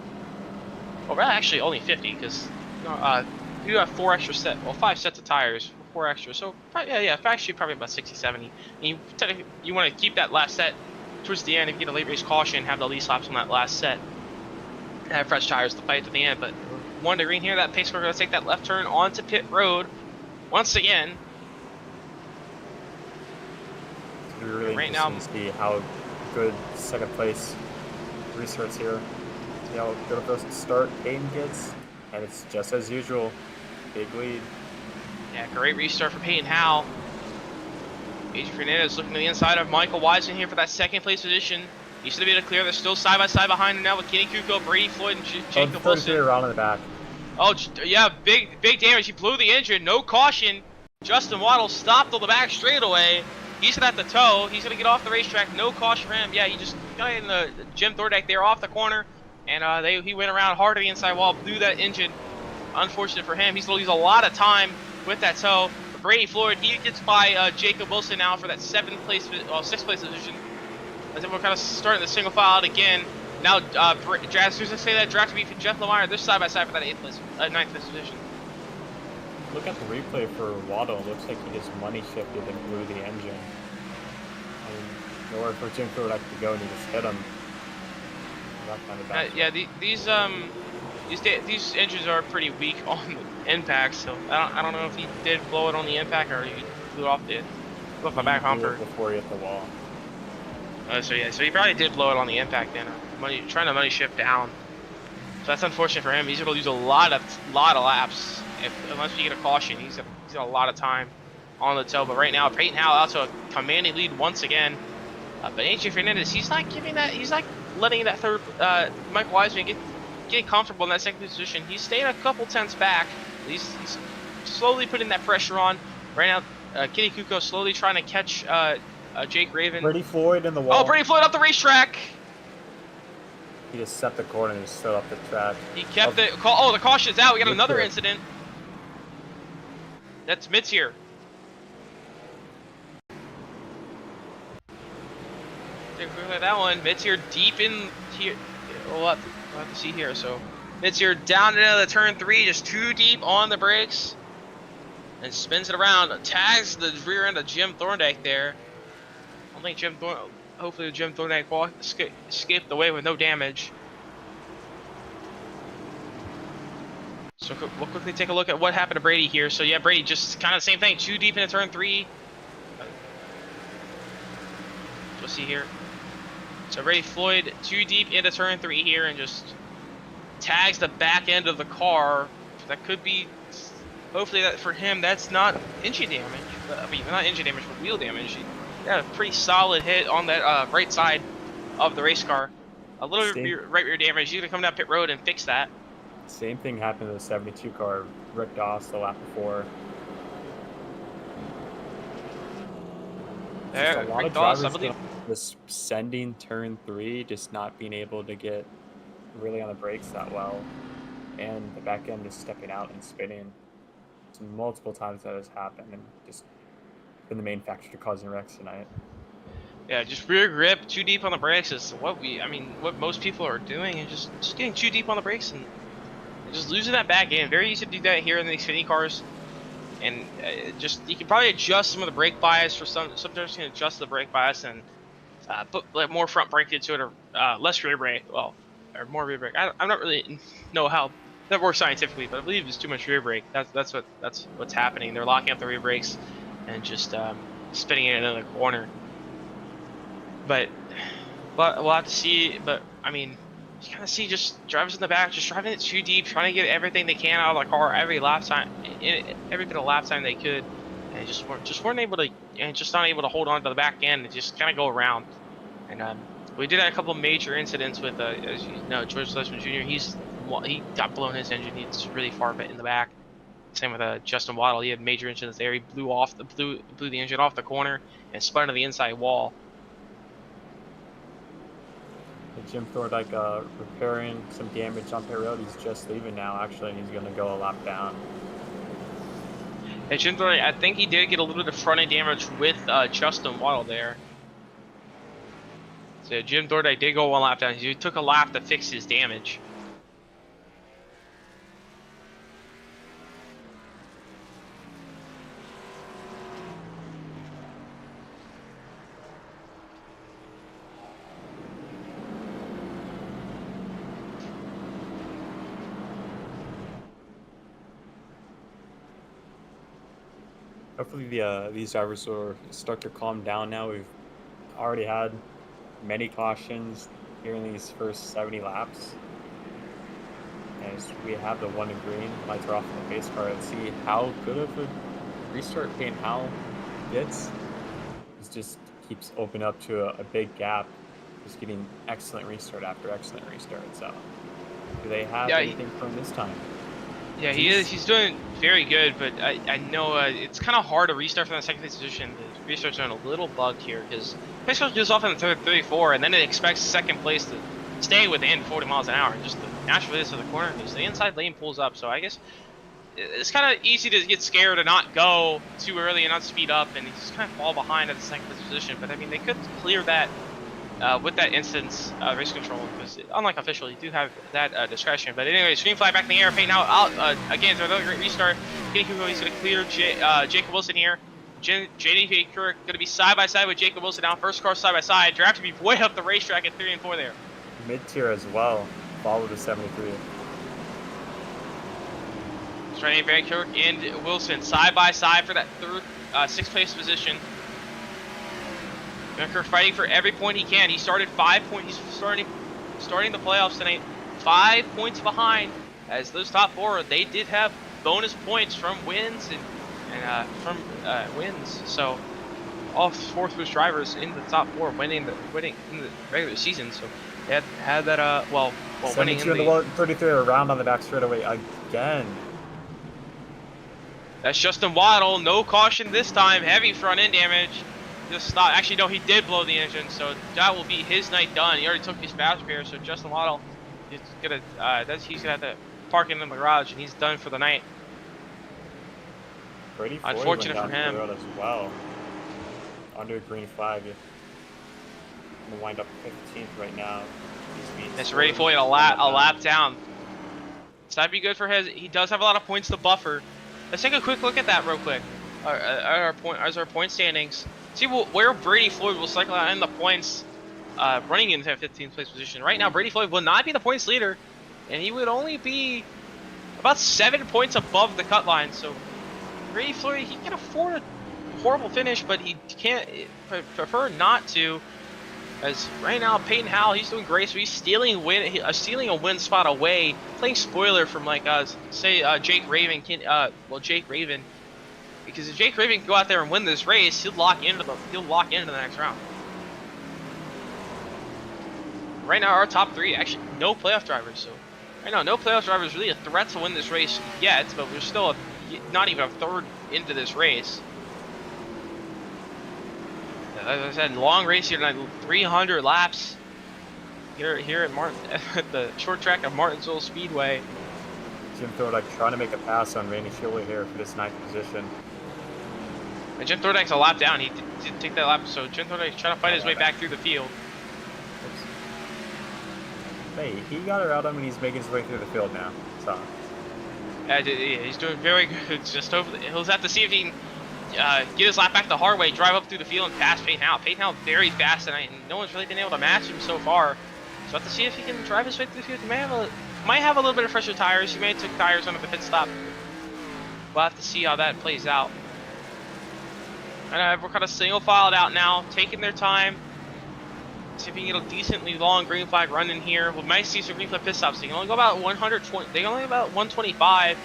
S1: Well, actually only 50 because you have 5 sets of tires, 4 extra. So yeah, actually probably about 60, 70. And you want to keep that last set towards the end. If you get a late race caution, have the least laps on that last set, and have fresh tires to fight to the end. But 1 to green here, that pace car going to take that left turn onto pit road once again.
S2: It's really
S1: right
S2: interesting
S1: now,
S2: to see how good second place restarts here. See how good of a start Payton gets, and it's just as usual, big lead.
S1: yeah, great restart for Peyton Howe. Adrian Fernandez looking to the inside of Michael Wiseman here for that second place position. He should be able to clear. They're still side by side behind him now with Kenny Kuko, Brady Floyd, and Jacob Wilson.
S2: Around in the back.
S1: Oh, yeah, big damage. He blew the engine. No caution. Justin Waddle stopped on the back straightaway. He's gonna have to tow. He's gonna get off the racetrack. No caution for him. Yeah, he just got in the Jim Thorndike there off the corner, and he went around hard to the inside wall, blew that engine. Unfortunate for him. He's gonna lose a lot of time with that tow. Brady Floyd, he gets by Jacob Wilson now for that 6th place position. As then we're kind of starting the single file out again. Now, as soon as I say that, draft to be for Jeff Lemire. They're side by side for that 9th place position.
S2: Look at the replay for Waddle. It looks like he just money shifted and blew the engine. And nowhere for Jim Thorndike to go, and he just hit him. That kind of bad.
S1: Yeah, these engines are pretty weak on the impact, so I don't know if he did blow it on the impact or he blew off the back bumper
S2: before he hit the wall.
S1: So he probably did blow it on the impact then, trying to money shift down. So that's unfortunate for him. He's gonna lose a lot of laps unless we get a caution. He's got a lot of time on the tow. But right now, Peyton Howe out to a commanding lead once again. But AJ Fernandez, he's not letting that third Michael Wiseman getting comfortable in that second position. He's staying a couple tenths back. He's slowly putting that pressure on. Right now, Kenny Kuko slowly trying to catch Jake Raven.
S2: Brady Floyd in the wall.
S1: Oh, Brady Floyd up the racetrack.
S2: He just set the corner and just stood up the track.
S1: He kept the caution's out. We got another incident. That's mid-tier. Take a quick look at that one. Mid-tier deep in here. We'll have to see here. So mid-tier down into the turn 3, just too deep on the brakes, and spins it around. Tags the rear end of Jim Thorndike there. I don't think hopefully Jim Thorndike escaped away with no damage. So we'll quickly take a look at what happened to Brady here. So yeah, Brady just kind of the same thing, too deep into turn 3. We'll see here. So Brady Floyd too deep into turn 3 here and just tags the back end of the car. That could be, hopefully that for him, that's not engine damage. I mean, not engine damage, but wheel damage. He got a pretty solid hit on that right side of the race car. A little right rear damage. He's gonna come down pit road and fix that.
S2: Same thing happened to the 72 car, Rick Doss, the lap before.
S1: There,
S2: a lot
S1: Rick
S2: of
S1: Doss,
S2: drivers
S1: I believe.
S2: This sending turn 3, just not being able to get really on the brakes that well, and the back end just stepping out and spinning. So multiple times that has happened, and just been the main factor to causing wrecks tonight.
S1: Yeah, just rear grip, too deep on the brakes is what most people are doing, is just getting too deep on the brakes and just losing that back end. Very easy to do that here in the Xfinity cars, and you can probably adjust some of the brake bias for sometimes you can adjust the brake bias and put like more front brake into it, or less rear brake, or more rear brake. I'm not really know how that works scientifically, but I believe it's too much rear brake. That's what's happening. They're locking up the rear brakes and just spinning it into the corner. But we'll have to see. But I mean, you kind of see just drivers in the back just driving it too deep, trying to get everything they can out of the car every lap time, every bit of lap time they could, and just weren't able to, and just not able to hold on to the back end and just kind of go around. And we did have a couple of major incidents with, as you know, George Leishman Jr. He got blown his engine. He's really far bit in the back. Same with Justin Waddle. He had major incidents there. He blew the engine off the corner and spun into the inside wall.
S2: And Jim Thorndike repairing some damage on pit road. He's just leaving now, actually, and he's going to go a lap down.
S1: And Jim Thorndike, I think he did get a little bit of front end damage with Justin Waddle there. So Jim Thorndike did go one lap down. He took a lap to fix his damage.
S2: Hopefully these drivers will start to calm down now. We've already had many cautions here in these first 70 laps. As we have the one in green, lights are off on the pace car. Let's see how good of a restart Payne Howell gets. It just keeps opening up to a big gap. Just getting excellent restart after excellent restart. So, do they have anything from this time?
S1: Yeah, he is. He's doing very good, but I know it's kind of hard to restart from the second place position. The restarts are in a little bugged here because pace car goes off in the third 34, and then it expects second place to stay within 40 miles an hour. And just the natural radius of the corner, because the inside lane pulls up. So I guess it's kind of easy to get scared and not go too early and not speed up, and just kind of fall behind at the second place position. But I mean, they could clear that with that instance race control, because unlike official, you do have that discretion. But anyways, green flag back in the air. Payne now out again. So another great restart. He's going to clear Jacob Wilson here. JD Baker going to be side by side with Jacob Wilson now. First car side by side. Draft to be way up the racetrack at 3 and 4 there.
S2: Mid-tier as well. Follow the 73.
S1: Starting Baker and Wilson side by side for that third, 6th place position. Baker fighting for every point he can. He started 5 points. He's starting the playoffs tonight 5 points behind. As those top 4, they did have bonus points from wins and from wins. So all 4 of those drivers in the top 4 winning in the regular season. So they had that winning in
S2: the 33 around on the back straightaway again.
S1: That's Justin Waddle. No caution this time. Heavy front end damage. Just stop. Actually, no, he did blow the engine, so that will be his night done. He already took his badge repair, so Justin Waddle is gonna he's gonna have to park in the garage, and he's done for the night.
S2: Brady
S1: unfortunate for him.
S2: As well. Under a green flag. I'm gonna wind up 15th right now.
S1: It's Brady Floyd a lap down. So that'd be good for his. He does have a lot of points to buffer. Let's take a quick look at that real quick. Our point standings. See where Brady Floyd will cycle out in the points, running into 15th place position. Right now, Brady Floyd will not be the points leader, and he would only be about 7 points above the cut line. So Brady Floyd, he can afford a horrible finish, but he can't prefer not to. As right now, Payne Howell, he's doing great, so he's stealing a win spot away, playing spoiler from Jake Raven. Jake Raven. Because if Jake Raven can go out there and win this race, he'll lock into the next round. Right now, our top 3 actually no playoff drivers. So right now, no playoff drivers really a threat to win this race yet. But we're still not even a third into this race. As I said, long race here tonight, 300 laps here at the short track of Martinsville Speedway.
S2: Jim Thorndike trying to make a pass on Randy Schiller here for this 9th position.
S1: And Jim Thorndike's a lap down. He did take that lap, so Jim Thorndike's trying to fight his way back through the field.
S2: Hey, he got around him and he's making his way through the field now. So.
S1: Yeah, he's doing very good. Just he'll have to see if he can get his lap back the hard way, drive up through the field and pass Payne Howell. Payne Howell very fast tonight, and no one's really been able to match him so far. So we'll have to see if he can drive his way through the field. He might have a little bit of fresher tires. He may have took tires under the pit stop. We'll have to see how that plays out. And we're kind of single filed out now, taking their time. See if he can get a decently long green flag run in here. We might see some green flag pit stops. They can only go about 120. They can only go about 125.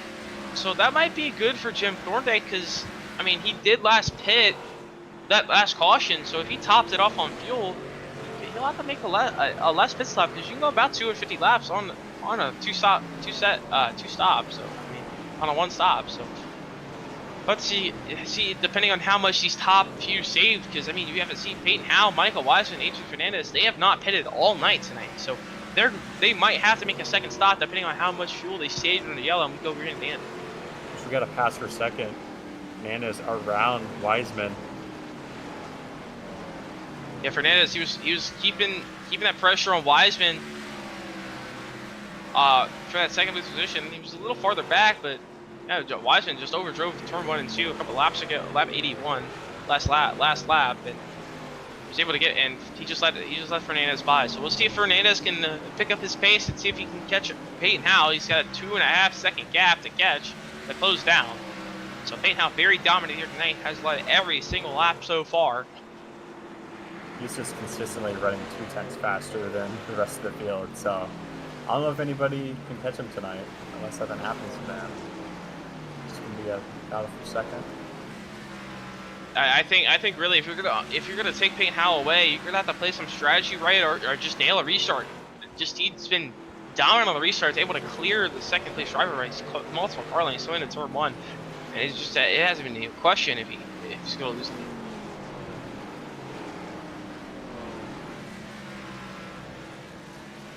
S1: So that might be good for Jim Thorndike because, I mean, he did last pit, that last caution. So if he tops it off on fuel, he'll have to make a less pit stop because you can go about 250 laps on a two stop. So I mean, on a one stop. So let's see depending on how much these top few saved, because I mean you haven't seen Peyton Howe, Michael Wiseman, Adrian Fernandez. They have not pitted all night tonight, so they might have to make a second stop depending on how much fuel they saved in the yellow and we go green at the end.
S2: We got a pass for second. Fernandez around Wiseman.
S1: Yeah, Fernandez, he was keeping that pressure on Wiseman for that second place position. He was a little farther back, but yeah, Wiseman just overdrove turn 1 and 2 a couple laps ago, lap 81, last lap, and he was able to get, and he just let Fernandez by. So we'll see if Fernandez can pick up his pace and see if he can catch Peyton Howe. He's got a 2.5 second gap to catch to close down. So Peyton Howe very dominant here tonight, has led every single lap so far.
S2: He's just consistently running 2/10 faster than the rest of the field. So I don't know if anybody can catch him tonight unless something happens to them. It's gonna be a battle for second.
S1: I think really if you're gonna take Peyton Howe away, you're gonna have to play some strategy right, or just nail a restart. He's been dominant on the restarts, able to clear the second place driver race, multiple car lanes, so into turn 1, and it's just it hasn't been a question if he's gonna lose the lead.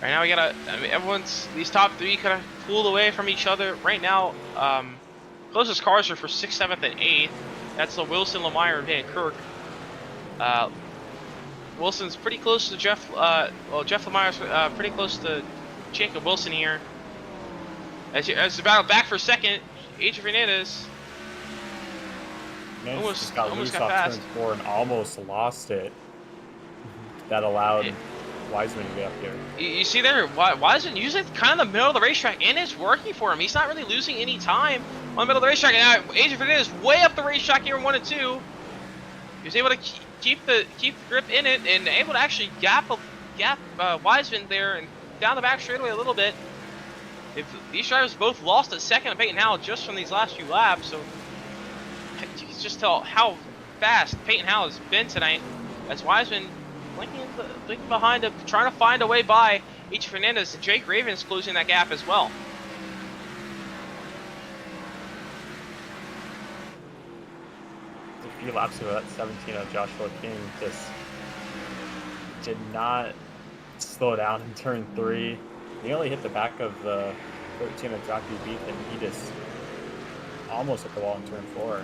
S1: Right now we gotta, I mean, these top 3 kind of pulled away from each other. Right now, closest cars are for 6th, 7th, and 8th. That's the Wilson, Lemire, and Van Kirk. Wilson's pretty close to Jeff, Jeff Lemire's pretty close to Jacob Wilson here. As the battle back for second, Adrian Fernandez.
S2: Almost got past. Turn 4 and almost lost it. That allowed Wiseman to get up here.
S1: You see there, Wiseman using kind of the middle of the racetrack, and it's working for him. He's not really losing any time on the middle of the racetrack. And now Adrian Fernandez way up the racetrack here in 1 and 2. He was able to keep the grip in it and able to actually gap Wiseman there and down the back straightaway a little bit. If these drivers both lost a second of Peyton Howe just from these last few laps, so you can just tell how fast Peyton Howe has been tonight as Wiseman blinking behind him, trying to find a way by Adrian Fernandez, and Jake Raven's closing that gap as well.
S2: A few laps ago, that 17 of Joshua King just did not slow down in turn 3. He only hit the back of the 13 of Jockey Beat, and he just almost hit the wall in turn 4.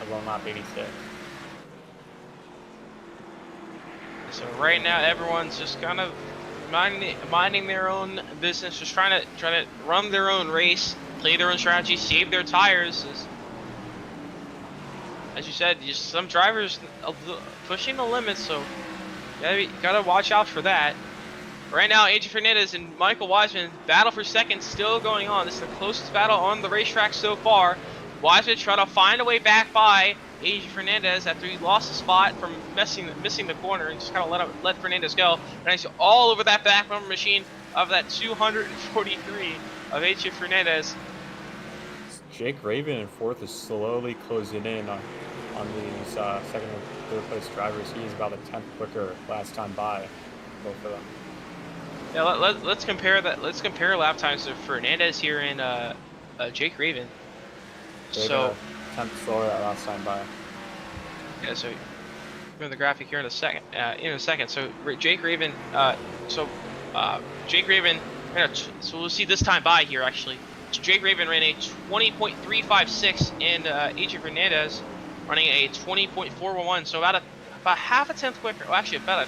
S2: Alone lap 86.
S1: So right now, everyone's just kind of minding their own business, just trying to run their own race, play their own strategy, save their tires. As you said, just some drivers pushing the limits, so gotta watch out for that. Right now, Adrian Fernandez and Michael Wiseman battle for second still going on. This is the closest battle on the racetrack so far. Wiseman trying to find a way back by Adrian Fernandez after he lost the spot from missing the corner and just kind of let Fernandez go. Fernandez all over that back bumper machine of that 243 of Adrian Fernandez.
S2: Jake Raven in 4th is slowly closing in on these second and third place drivers. He is about a 10th quicker last time by, both of them.
S1: Yeah, let's compare that. Let's compare lap times of Fernandez here and Jake Raven. So
S2: 10th slower that last time by.
S1: Yeah, so go to the graphic here in a second. So Jake Raven. Jake Raven. So we'll see this time by here actually. So Jake Raven ran a 20.356 and Adrian Fernandez running a 20.411. So about half a tenth quicker. Well, actually about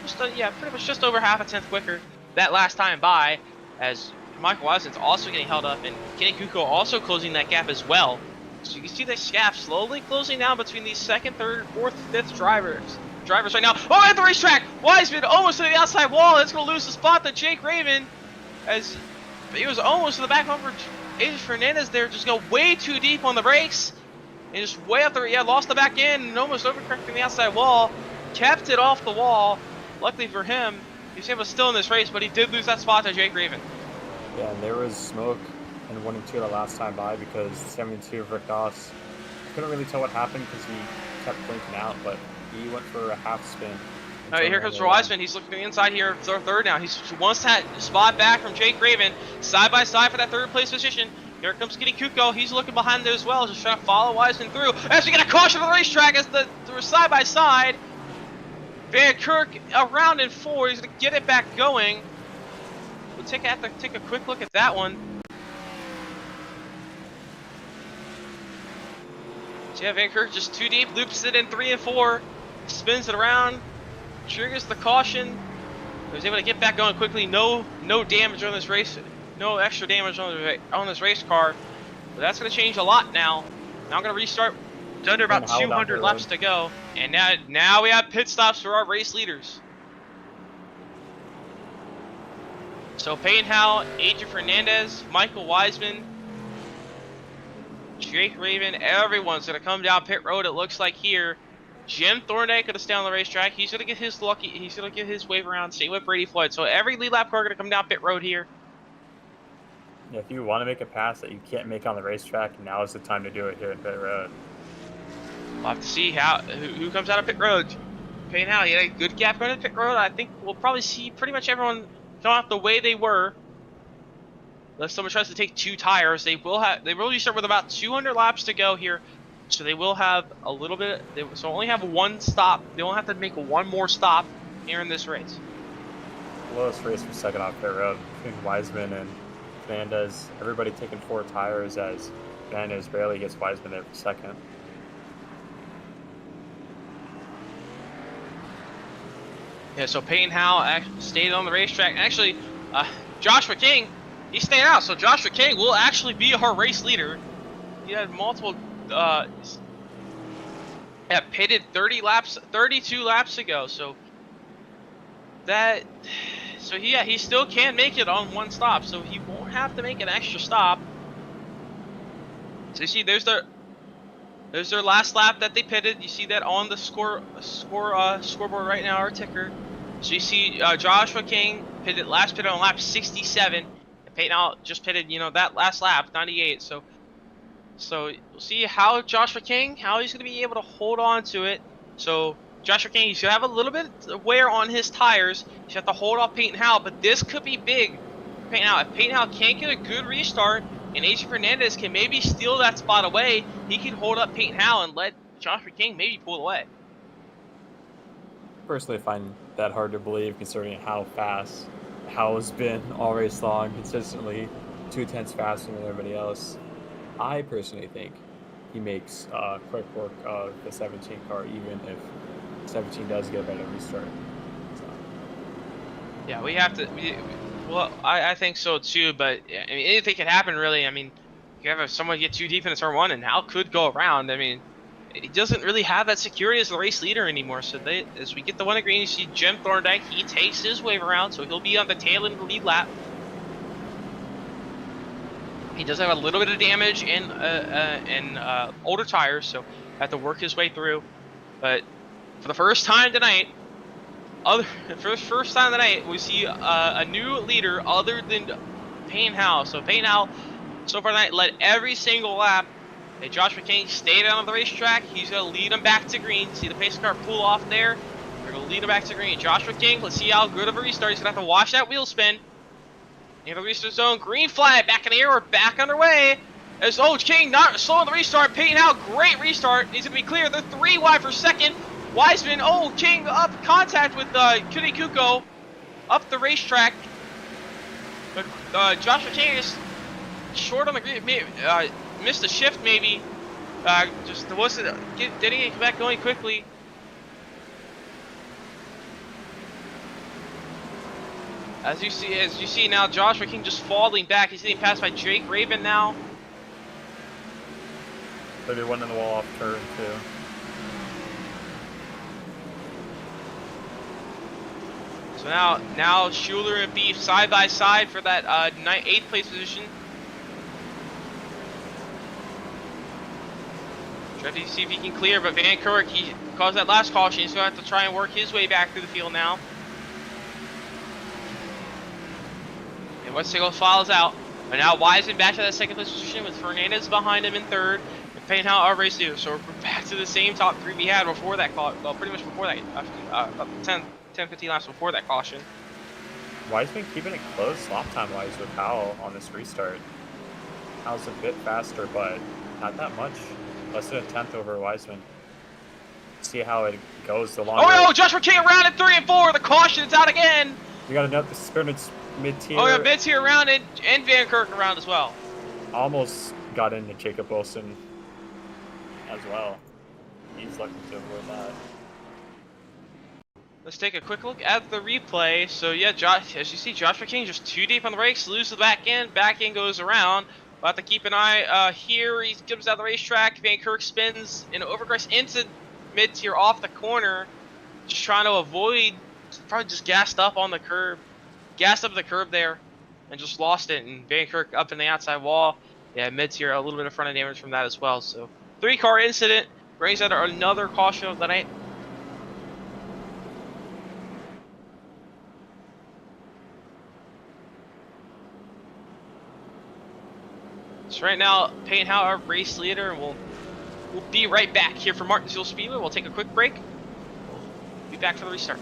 S1: pretty much just over half a tenth quicker that last time by, as Michael Wiseman's also getting held up, and Kenny Kuko also closing that gap as well. So you can see this gap slowly closing down between these second, third, fourth, fifth drivers right now. Oh, at the racetrack, Wiseman almost to the outside wall. That's going to lose the spot to Jake Raven, as he was almost to the back bumper. Adrian Fernandez there just go way too deep on the brakes. and just way up there. Yeah, lost the back end and almost overcorrecting the outside wall. Kept it off the wall. Luckily for him, he was able to still in this race, but he did lose that spot to Jake Raven.
S2: Yeah, and there was smoke in 1 and 2 the last time by because 72 of Rick Doss couldn't really tell what happened because he kept blinking out, but he went for a half spin.
S1: All right, here comes Wiseman. He's looking to the inside here. Third now. He wants that spot back from Jake Raven. Side by side for that third place position. Here comes Kitty Kuko. He's looking behind there as well, just trying to follow Wiseman through. As we get a caution on the racetrack as the side by side. Van Kirk around in 4. He's going to get it back going. We'll have to take a quick look at that one. So yeah, Van Kirk just too deep, loops it in 3 and 4, spins it around, triggers the caution. He was able to get back going quickly. No damage on this race, no extra damage on this race car. But that's going to change a lot now. Now I'm going to restart. It's under about 200 laps to go, and now we have pit stops for our race leaders. So Peyton Howell, Adrian Fernandez, Michael Wiseman, Jake Raven, everyone's going to come down pit road, it looks like here. Jim Thorndike going to stay on the racetrack. He's going to get his he's going to get his wave around, same with Brady Floyd. So every lead lap car going to come down pit road here.
S2: Yeah, if you want to make a pass that you can't make on the racetrack, now is the time to do it here at pit road.
S1: We'll have to see who comes out of pit road. Peyton Howell, he had a good gap going to pit road. I think we'll probably see pretty much everyone come out the way they were. Unless someone tries to take 2 tires, they will start with about 200 laps to go here, so they will have a little bit. So only have 1 stop. They won't have to make 1 more stop here in this race.
S2: Lowest race for second off pit road between Wiseman and Fernandez. Everybody taking 4 tires as Fernandez barely gets Wiseman there for second.
S1: Yeah, so Peyton Howell actually stayed on the racetrack. Actually, Joshua King, he stayed out. So Joshua King will actually be our race leader. He had multiple, pitted 32 laps ago. So he still can make it on 1 stop. So he won't have to make an extra stop. So you see, there's their last lap that they pitted. You see that on the scoreboard right now, our ticker. So you see Joshua King last pitted on lap 67, and Peyton Howell just pitted, that last lap, 98. So we'll see how Joshua King, how he's going to be able to hold on to it. So Joshua King, he's going to have a little bit of wear on his tires. He's going to have to hold off Peyton Howell, but this could be big for Peyton Howell. If Peyton Howell can't get a good restart, and Adrian Fernandez can maybe steal that spot away, he can hold up Peyton Howell and let Joshua King maybe pull away.
S2: Personally, I find that hard to believe considering how fast Howell's been all race long, consistently 2 tenths faster than everybody else. I personally think he makes quick work of the 17 car, even if 17 does get a better restart. So.
S1: Yeah, we have to. Well, I think so too, but I mean, anything can happen, really. I mean, you have someone get too deep into turn 1, and Hal could go around. I mean, he doesn't really have that security as the race leader anymore. So as we get the 1 green, you see Jim Thorndike. He takes his wave around, so he'll be on the tail end of the lead lap. He does have a little bit of damage in older tires, so have to work his way through. But for the first time tonight, we see a new leader other than Peyton Howell. So Peyton Howell, so far tonight, led every single lap. And Joshua King stayed out on the racetrack. He's going to lead him back to green. See the pace car pull off there. They're going to lead him back to green. Joshua King, let's see how good of a restart. He's going to have to watch that wheel spin. In the restart zone, green flag, back in the air, we're back underway. As King not slow on the restart. Peyton Howell, great restart. He's going to be clear. They're 3 wide for second. Wiseman, King up contact with Kitty Kuko up the racetrack. But Joshua King is short on the green, missed a shift maybe. Didn't get back going quickly. As you see now, Joshua King just falling back. He's getting passed by Jake Raven now.
S2: Maybe 1 in the wall off turn 2.
S1: So now Schuler and Beef side by side for that 8th place position. Try to see if he can clear, but Van Kirk, he caused that last caution. He's going to have to try and work his way back through the field now. And what single files out. But now Wiseman back to that second place position with Fernandez behind him in third. And Payne our race leader. So we're back to the same top three we had before that call. Well, pretty much before that, about 10, 15 laps before that caution.
S2: Wiseman keeping it close lap time wise with Howell on this restart. Howell's a bit faster, but not that much. Less than a tenth over Wiseman. See how it goes the longer.
S1: Oh no, Joshua King around in 3 and 4. The caution is out again.
S2: You got another skirmish mid-tier.
S1: Oh yeah, mid-tier around and Van Kirk around as well.
S2: Almost got into Jacob Wilson as well. He's looking to avoid that.
S1: Let's take a quick look at the replay. So yeah, as you see, Joshua King just too deep on the brakes, loses the back end goes around. We'll have to keep an eye here. He comes out the racetrack. Van Kirk spins in overgrace into mid-tier off the corner, just trying to avoid, probably just gassed up on the curb. Gassed up the curb there and just lost it, and Van Kirk up in the outside wall. Yeah, mid-tier, a little bit of front end damage from that as well. So 3-car incident brings out another caution of the night. So right now, Payne Howe, our race leader, and we'll be right back here for Martinsville Speedway. We'll take a quick break. We'll be back for the restart.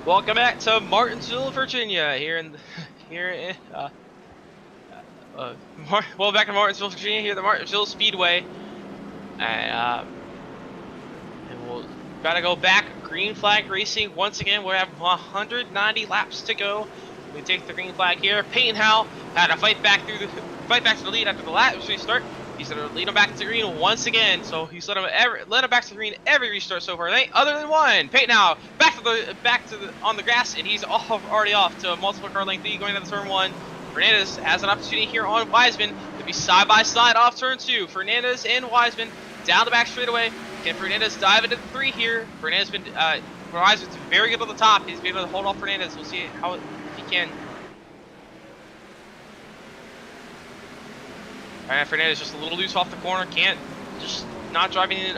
S1: Welcome back to Martinsville, Virginia. Well, back to Martinsville, Virginia. Here at the Martinsville Speedway, and we'll gotta go back. Green flag racing once again. We have 190 laps to go. We take the green flag here. Payne Howe had to fight back to the lead after the last restart. He's gonna lead him back to the green once again. So he's led him back to the green every restart so far, other than one. Payne Howe back to the on the grass, and he's already off to a multiple car length lead going into turn 1. Fernandez has an opportunity here on Wiseman to be side by side off turn 2. Fernandez and Wiseman down the back straightaway. Can Fernandez dive into the 3 here? Wiseman's been very good on the top. He's been able to hold off Fernandez. We'll see if he can. Alright, Fernandez just a little loose off the corner. Just not driving in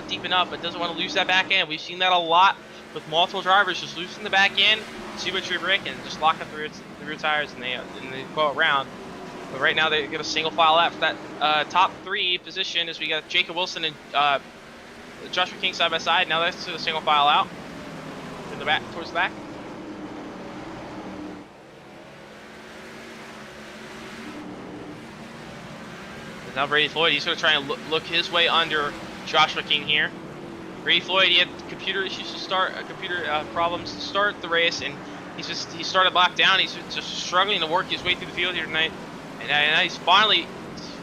S1: deep enough, but doesn't want to lose that back end. We've seen that a lot with multiple drivers, just losing the back end, too much rear brake, and just locking up the rear tires, and they go around. But right now they get a single file out for that top 3 position, as we got Jacob Wilson and Joshua King side by side. Now that's a single file out in the back, towards the back. Now Brady Floyd, he's going to try and look his way under Joshua King here. Brady Floyd, he had computer issues to start, computer problems to start the race, and he started lap down. He's just struggling to work his way through the field here tonight, and now he's finally,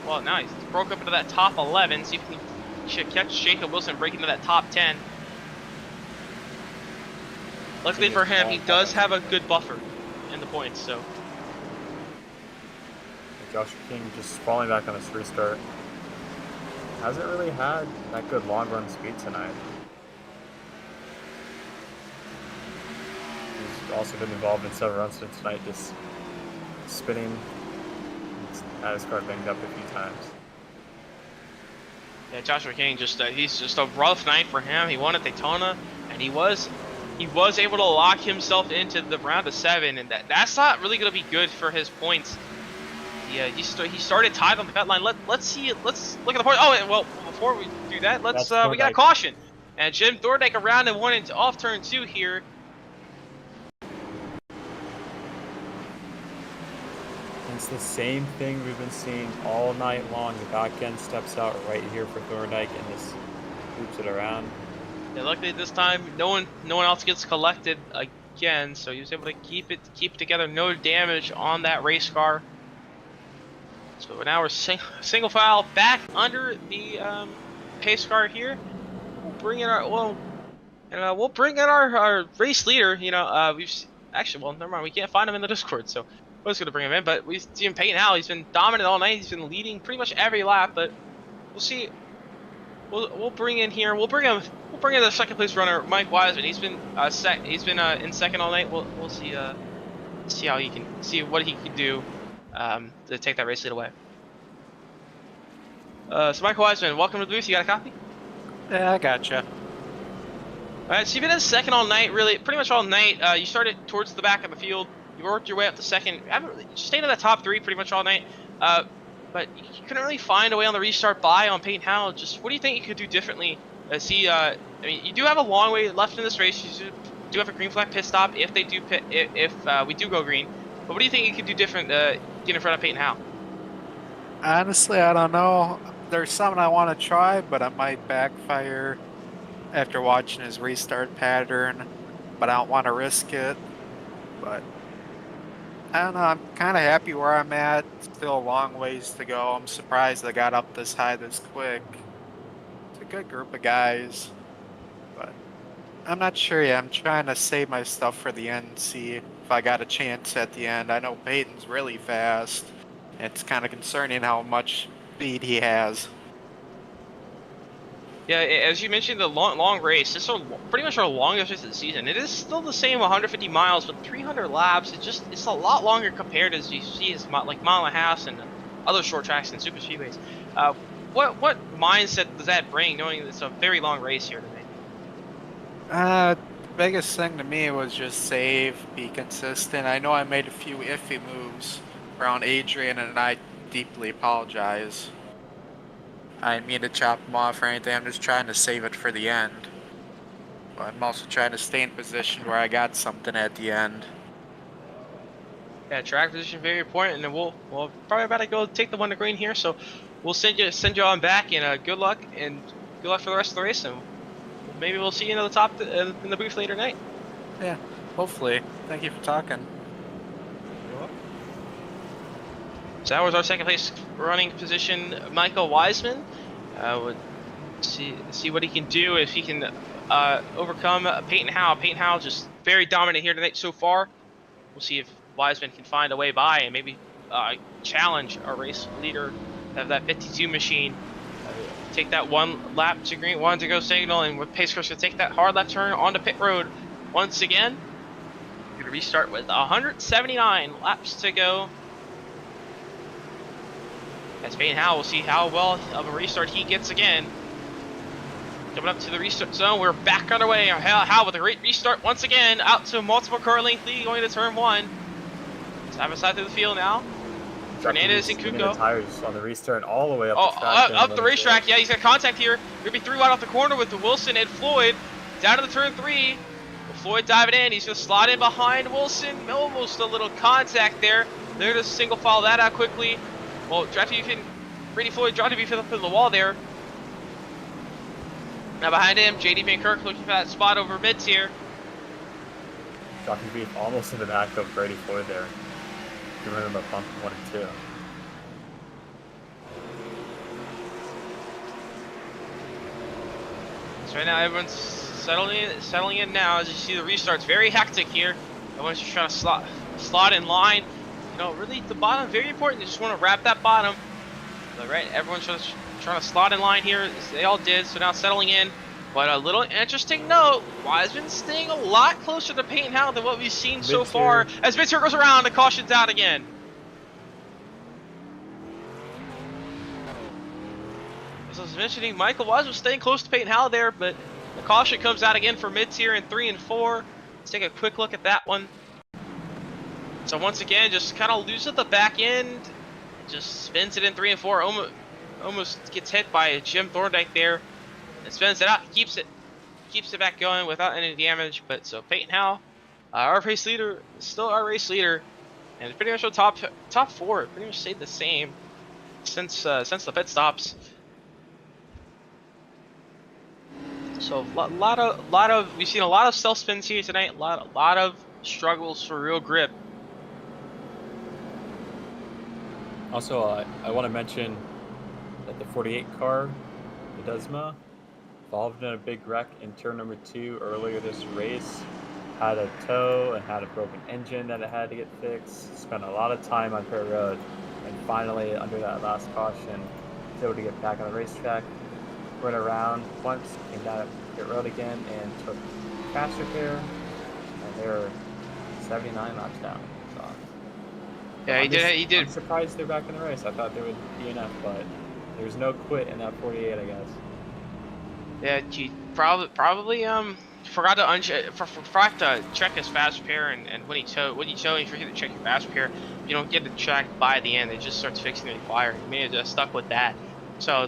S1: well, now he's broke up into that top 11. See if he can catch Jacob Wilson breaking into that top 10. Luckily for him, he does have a good buffer in the points, so.
S2: Joshua King just falling back on his restart. Hasn't really had that good long run speed tonight. He's also been involved in several runs tonight, just spinning. He's had his car banged up a few times.
S1: Yeah, Joshua King he's just a rough night for him. He won at Daytona, and he was able to lock himself into the round of 7, and that's not really going to be good for his points. Yeah, he started tied on the cut line. Let's look at the point. Oh, well, before we do that, we got a caution, and Jim Thorndike around and 1 into off turn 2 here.
S2: It's the same thing we've been seeing all night long. The back end steps out right here for Thorndike and just loops it around.
S1: Yeah, luckily this time no one else gets collected again, so he was able to keep it together. No damage on that race car. So now we're single file back under the pace car here. We'll bring in our race leader. You know, never mind. We can't find him in the Discord, so I was gonna bring him in. But we see him Peyton Howell. He's been dominant all night. He's been leading pretty much every lap. But we'll see. We'll bring in here. We'll bring in the second place runner, Mike Wiseman. He's been in second all night. We'll see how he can what he can do. To take that race lead away. So Michael Wiseman, welcome to the booth. You got a copy?
S3: Yeah, I gotcha.
S1: Alright, so you've been in second all night, really, pretty much all night. You started towards the back of the field. You worked your way up to second. You stayed in the top 3 pretty much all night. But you couldn't really find a way on the restart by on Peyton Howell. Just what do you think you could do differently? I mean, you do have a long way left in this race. You do have a green flag pit stop if they do pit, if we do go green. But what do you think you could do different get in front of Peyton Howell?
S3: Honestly, I don't know. There's something I want to try, but it might backfire after watching his restart pattern. But I don't want to risk it. But I don't know. I'm kind of happy where I'm at. Still a long ways to go. I'm surprised I got up this high this quick. It's a good group of guys. But I'm not sure yet. I'm trying to save my stuff for the end, see if I got a chance at the end. I know Peyton's really fast. It's kind of concerning how much speed he has.
S1: Yeah, as you mentioned, the long race. This is pretty much our longest race of the season. It is still the same 150 miles, but 300 laps. It's a lot longer compared as you see as like mile and a half and other short tracks and super speedways. What mindset does that bring, knowing it's a very long race here today?
S3: The biggest thing to me was just save, be consistent. I know I made a few iffy moves around Adrian, and I deeply apologize. I didn't mean to chop him off or anything. I'm just trying to save it for the end. But I'm also trying to stay in position where I got something at the end.
S1: Yeah, track position very important, and we'll probably about to go take the 1 to green here. So we'll send you on back, and good luck for the rest of the race, and maybe we'll see you in the top in the booth later tonight.
S3: Yeah, hopefully. Thank you for talking.
S1: So that was our second place running position, Michael Wiseman. We'll see what he can do, if he can overcome Peyton Howell. Peyton Howell just very dominant here tonight so far. We'll see if Wiseman can find a way by and maybe challenge our race leader, have that 52 machine. Take that 1 lap to green, 1 to go signal, and with pace cars to take that hard left turn onto pit road once again. We're gonna restart with 179 laps to go. As Peyton Howell, we'll see how well of a restart he gets again. Coming up to the restart zone, we're back underway. Howell with a great restart once again, out to a multiple car length lead going to turn 1. Side by side through the field now. Fernandez and Kuko.
S2: Tires on the restart all the way up the track.
S1: Up the racetrack. Yeah, he's got contact here. Gonna be 3 wide off the corner with Wilson and Floyd. Down to the turn 3. Floyd diving in. He's gonna slide in behind Wilson. Almost a little contact there. They're gonna single file that out quickly. Well, Brady Floyd dropped to be for the wall there. Now behind him, JD Van Kirk looking for that spot over mid-tier.
S2: Jockey Beef almost in the back of Brady Floyd there. Giving him a bump 1 and 2.
S1: So right now everyone's settling in now. As you see the restart's very hectic here. Everyone's just trying to slot in line. You know, really the bottom, very important. You just want to wrap that bottom. But, right, everyone's just trying to slot in line here, as they all did. So now settling in. But a little interesting note, Wiseman staying a lot closer to Peyton Howell than what we've seen so far. As mid-tier goes around, the caution's out again. As I was mentioning, Michael Wiseman was staying close to Peyton Howell there, but the caution comes out again for mid-tier in 3 and 4. Let's take a quick look at that one. So once again, just kind of loses the back end, just spins it in 3 and 4. Almost gets hit by Jim Thorndike there. And spins it out, keeps it back going without any damage. But so Peyton Howell, our race leader, still our race leader, and pretty much the top 4 pretty much stayed the same since the pit stops. So we've seen a lot of self spins here tonight. A lot of struggles for real grip.
S2: Also, I want to mention that the 48 car, the Desma, involved in a big wreck in turn number 2 earlier this race. Had a tow and had a broken engine that it had to get fixed. Spent a lot of time on pit road, and finally, under that last caution, was able to get back on the racetrack. Went around once, came down pit road again, and took fast repair. And they were 79 laps down. So,
S1: yeah, he did.
S2: I'm surprised they're back in the race. I thought they would DNF, but there's no quit in that 48, I guess. Yeah,
S1: he probably forgot to check his fast repair, and when he towed, you forget to check your fast repair, you don't get the track by the end. It just starts fixing the wire. He may have just stuck with that. So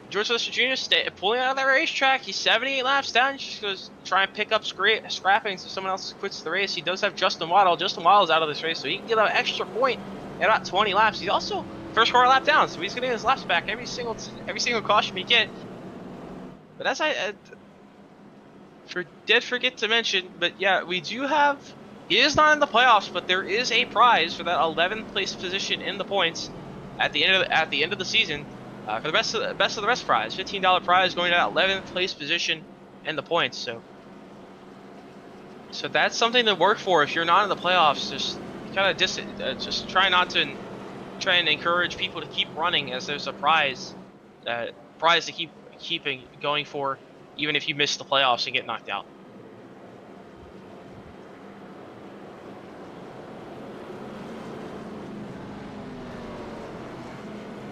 S1: George Lester Jr. pulling out of that racetrack. He's 78 laps down. He just goes try and pick up scrapping so someone else quits the race. He does have Justin Waddle. Justin Waddle's out of this race, so he can get an extra point at about 20 laps. He's also first car lap down, so he's gonna get his laps back every single caution he get. But as I did forget to mention, but yeah, we do have. He is not in the playoffs, but there is a prize for that 11th place position in the points at the end of the season. For the best of the rest prize, $15 prize going to that 11th place position in the points. So that's something to work for if you're not in the playoffs. Just kind of just try and encourage people to keep running, as there's a prize to keeping going for, even if you miss the playoffs and get knocked out.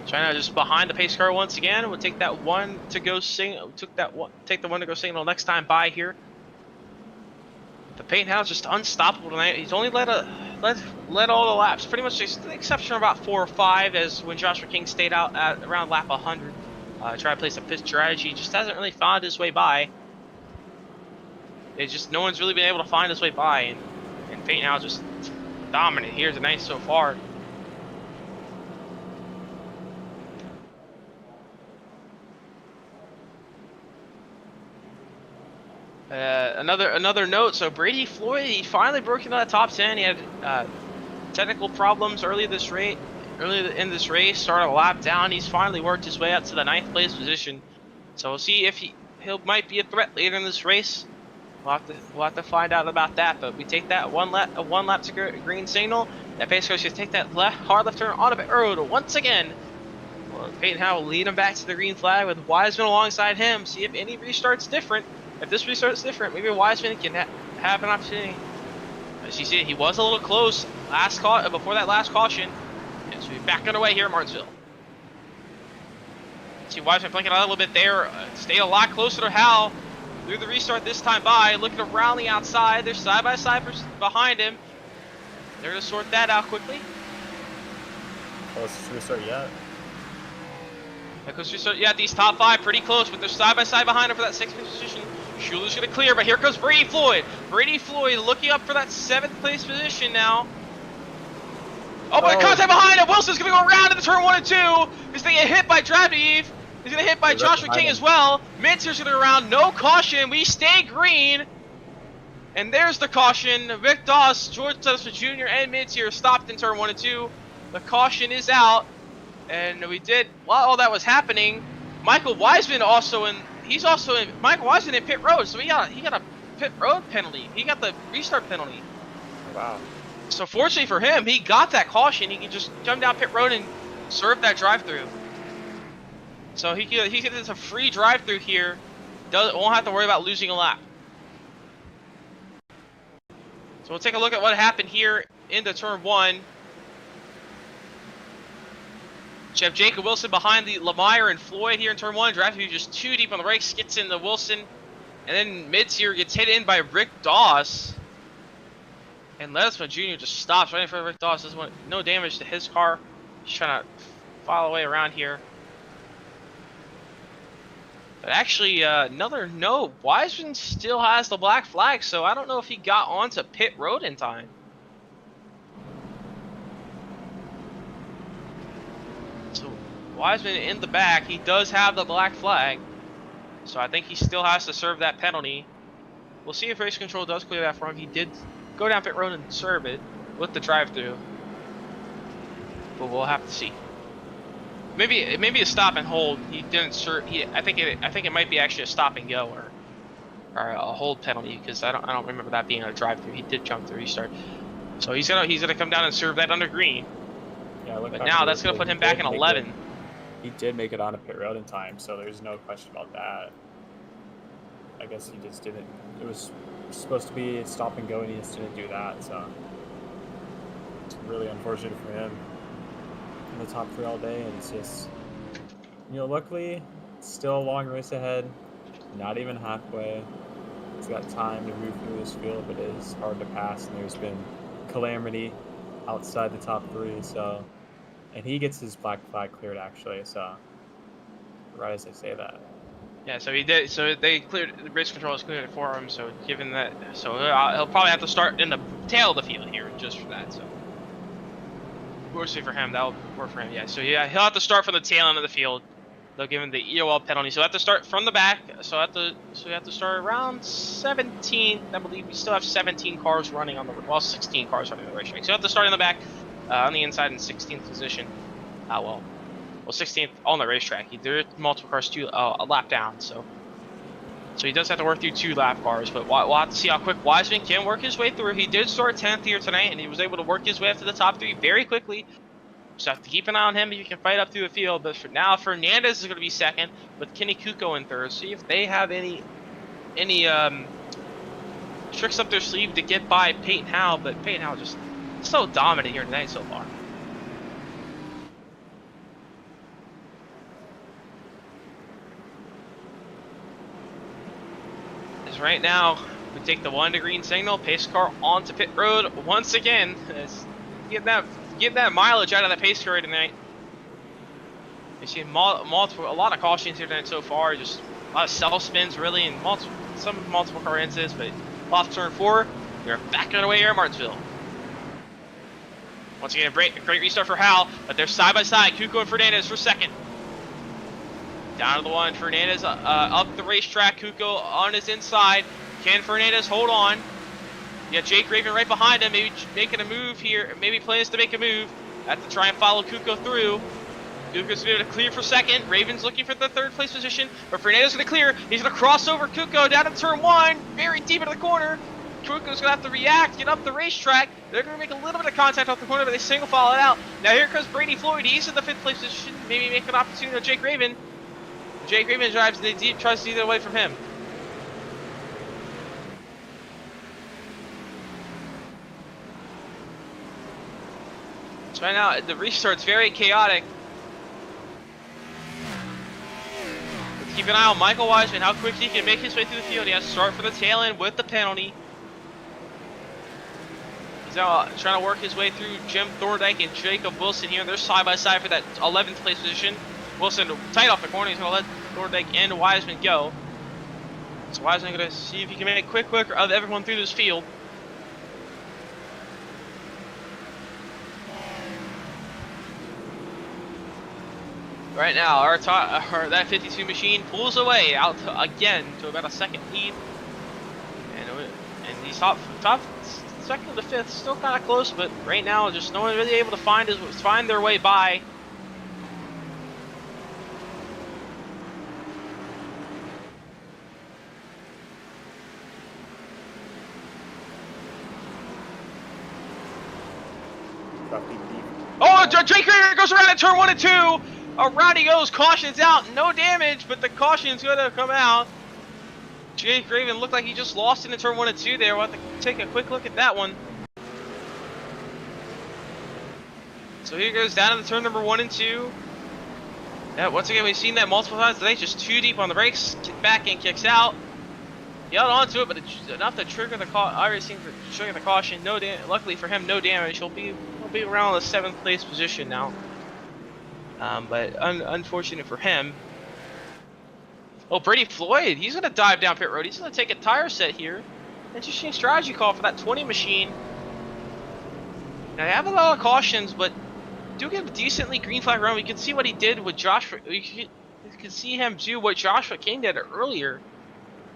S1: China just behind the pace car once again. We'll take that one to go signal. Take the one to go signal next time by here. The Peyton Howell's just unstoppable tonight. He's only led all the laps, pretty much just the exception of about 4 or 5, as when Joshua King stayed out at around lap 100. Try to play some pit strategy. Just hasn't really found his way by. No one's really been able to find his way by, and Peyton Howell just dominant here tonight so far. Another note. So Brady Floyd, he finally broke into that top 10. He had technical problems early in this race. Started a lap down. He's finally worked his way up to the 9th place position. So we'll see if he might be a threat later in this race. We'll have to find out about that. But we take that one lap to green signal. That pace car should take that hard left turn onto the road once again. Well, Peyton Howell will lead him back to the green flag with Wiseman alongside him. See if any restart's different. If this restart's different, maybe Wiseman can have an opportunity. As you see, he was a little close before that last caution. And so he's back underway here at Martinsville. See Wiseman blinking out a little bit there. Stayed a lot closer to Howell. Through the restart this time by. Looking around the outside. They're side by side behind him. They're going to sort that out quickly.
S2: Closest restart yet.
S1: Yeah, these top 5 pretty close, but they're side by side behind him for that 6th position. Schuler's going to clear, but here comes Brady Floyd. Brady Floyd looking up for that 7th place position now. Oh, but contact behind him. Wilson's going to go around in the turn 1 and 2. He's going to get hit by Drabneve. He's gonna hit by
S2: Right
S1: Joshua
S2: behind
S1: King
S2: him.
S1: as well. Mintier's gonna go around, no caution. We stay green. And there's the caution. Rick Doss, George Sutherland Jr., and Mintier stopped in turn 1 and 2. The caution is out. And we did, while all that was happening, Michael Wiseman also in, Michael Wiseman in pit road. So he got a pit road penalty. He got the restart penalty.
S2: Wow.
S1: So fortunately for him, he got that caution. He can just jump down pit road and serve that drive-through. So he gets a free drive-through here. Won't have to worry about losing a lap. So we'll take a look at what happened here into turn 1. You have Jacob Wilson behind the Lemire and Floyd here in turn 1. Drive-through just too deep on the brakes, gets into Wilson. And then mid-tier gets hit in by Rick Doss. And Ledesma Jr. just stops right in front of Rick Doss. Doesn't want no damage to his car. He's trying to follow away around here. But actually, another note, Wiseman still has the black flag, so I don't know if he got onto pit road in time. So Wiseman in the back, he does have the black flag, so I think he still has to serve that penalty. We'll see if race control does clear that for him. He did go down pit road and serve it with the drive-through, but we'll have to see. Maybe a stop and hold. He didn't serve. I think it might be actually a stop and go or a hold penalty, because I don't remember that being a drive-through. He did jump through restart, so he's gonna come down and serve that under green.
S2: Yeah,
S1: But now that's gonna put him back in 11.
S2: He did make it on a pit road in time, so there's no question about that. I guess he just didn't. It was supposed to be stop and go, and he just didn't do that. So it's really unfortunate for him. In the top 3 all day, and it's just, luckily, still a long race ahead. Not even halfway. He's got time to move through this field, but it is hard to pass, and there's been calamity outside the top 3. So, and he gets his black flag cleared actually. So, right as I say that.
S1: Yeah, so he did. So they cleared, the race controllers cleared it for him. So given that, so he'll probably have to start in the tail of the field here just for that. So fortunately for him, that'll work for him. Yeah. So yeah, he'll have to start from the tail end of the field. They'll give him the EOL penalty. So he'll have to start from the back. So we have to start around 17th. I believe we still have 17 cars running on the, well, 16 cars running on the racetrack. So he'll have to start in the back, on the inside in 16th position. Well, 16th on the racetrack. There are multiple cars a lap down, so he does have to work through 2 lap cars, but we'll have to see how quick Wiseman can work his way through. He did start 10th here tonight, and he was able to work his way up to the top 3 very quickly. So have to keep an eye on him if you can fight up through the field. But for now, Fernandez is going to be 2nd, with Kenny Kuko in 3rd. See if they have any tricks up their sleeve to get by Peyton Howe, but Peyton Howe just so dominant here tonight so far. Right now, we take the 1 to green signal, pace car onto pit road once again. Get that mileage out of the pace car tonight. You see a lot of cautions here tonight so far, just a lot of self spins really, and some multiple car incidents. But off turn 4, we're back on the way here at Martinsville. Once again, a great restart for Hal, but they're side by side. Kuko and Fernandez for 2nd. Down to the 1, Fernandez up the racetrack, Kuko on his inside. Can Fernandez hold on? You got Jake Raven right behind him, maybe making a move here, maybe plans to make a move. Have to try and follow Kuko through. Kuko's going to clear for 2nd. Raven's looking for the 3rd place position, but Fernandez is going to clear. He's going to cross over Kuko down to turn 1, very deep into the corner. Kuko's going to have to react, get up the racetrack. They're going to make a little bit of contact off the corner, but they single file it out. Now here comes Brady Floyd. He's in the 5th place position, maybe make an opportunity with Jake Raven. Jake Raven drives the deep, tries to get away from him. So right now, the restart's very chaotic. Let's keep an eye on Michael Wiseman, how quickly he can make his way through the field. He has to start for the tail end with the penalty. He's now trying to work his way through Jim Thorndike and Jacob Wilson here. They're side by side for that 11th place position. Wilson tight off the corner. He's going to let Thorndike and Wiseman go. So Wiseman going to see if he can make a quick work of everyone through this field. Right now, our that 52 machine pulls away out again to about a second lead, and these top second to fifth still kind of close, but right now just no one really able to find their way by. Oh, Jake Raven goes around in turn 1 and 2. Around he goes, caution's out, no damage, but the caution's gonna come out. Jake Raven looked like he just lost into turn 1 and 2 there. We'll have to take a quick look at that one. So here goes down to the turn number 1 and 2. Yeah, once again, we've seen that multiple times today, just too deep on the brakes, back and kicks out. He held onto it, but it's enough to trigger the trigger the caution. Luckily for him, no damage. He'll be around the 7th place position now. But unfortunate for him. Oh, Brady Floyd, he's gonna dive down pit road. He's gonna take a tire set here. Interesting strategy call for that 20 machine. Now they have a lot of cautions, but do get a decently green flag run. We can see what he did with Joshua. You can see him do what Joshua King did earlier.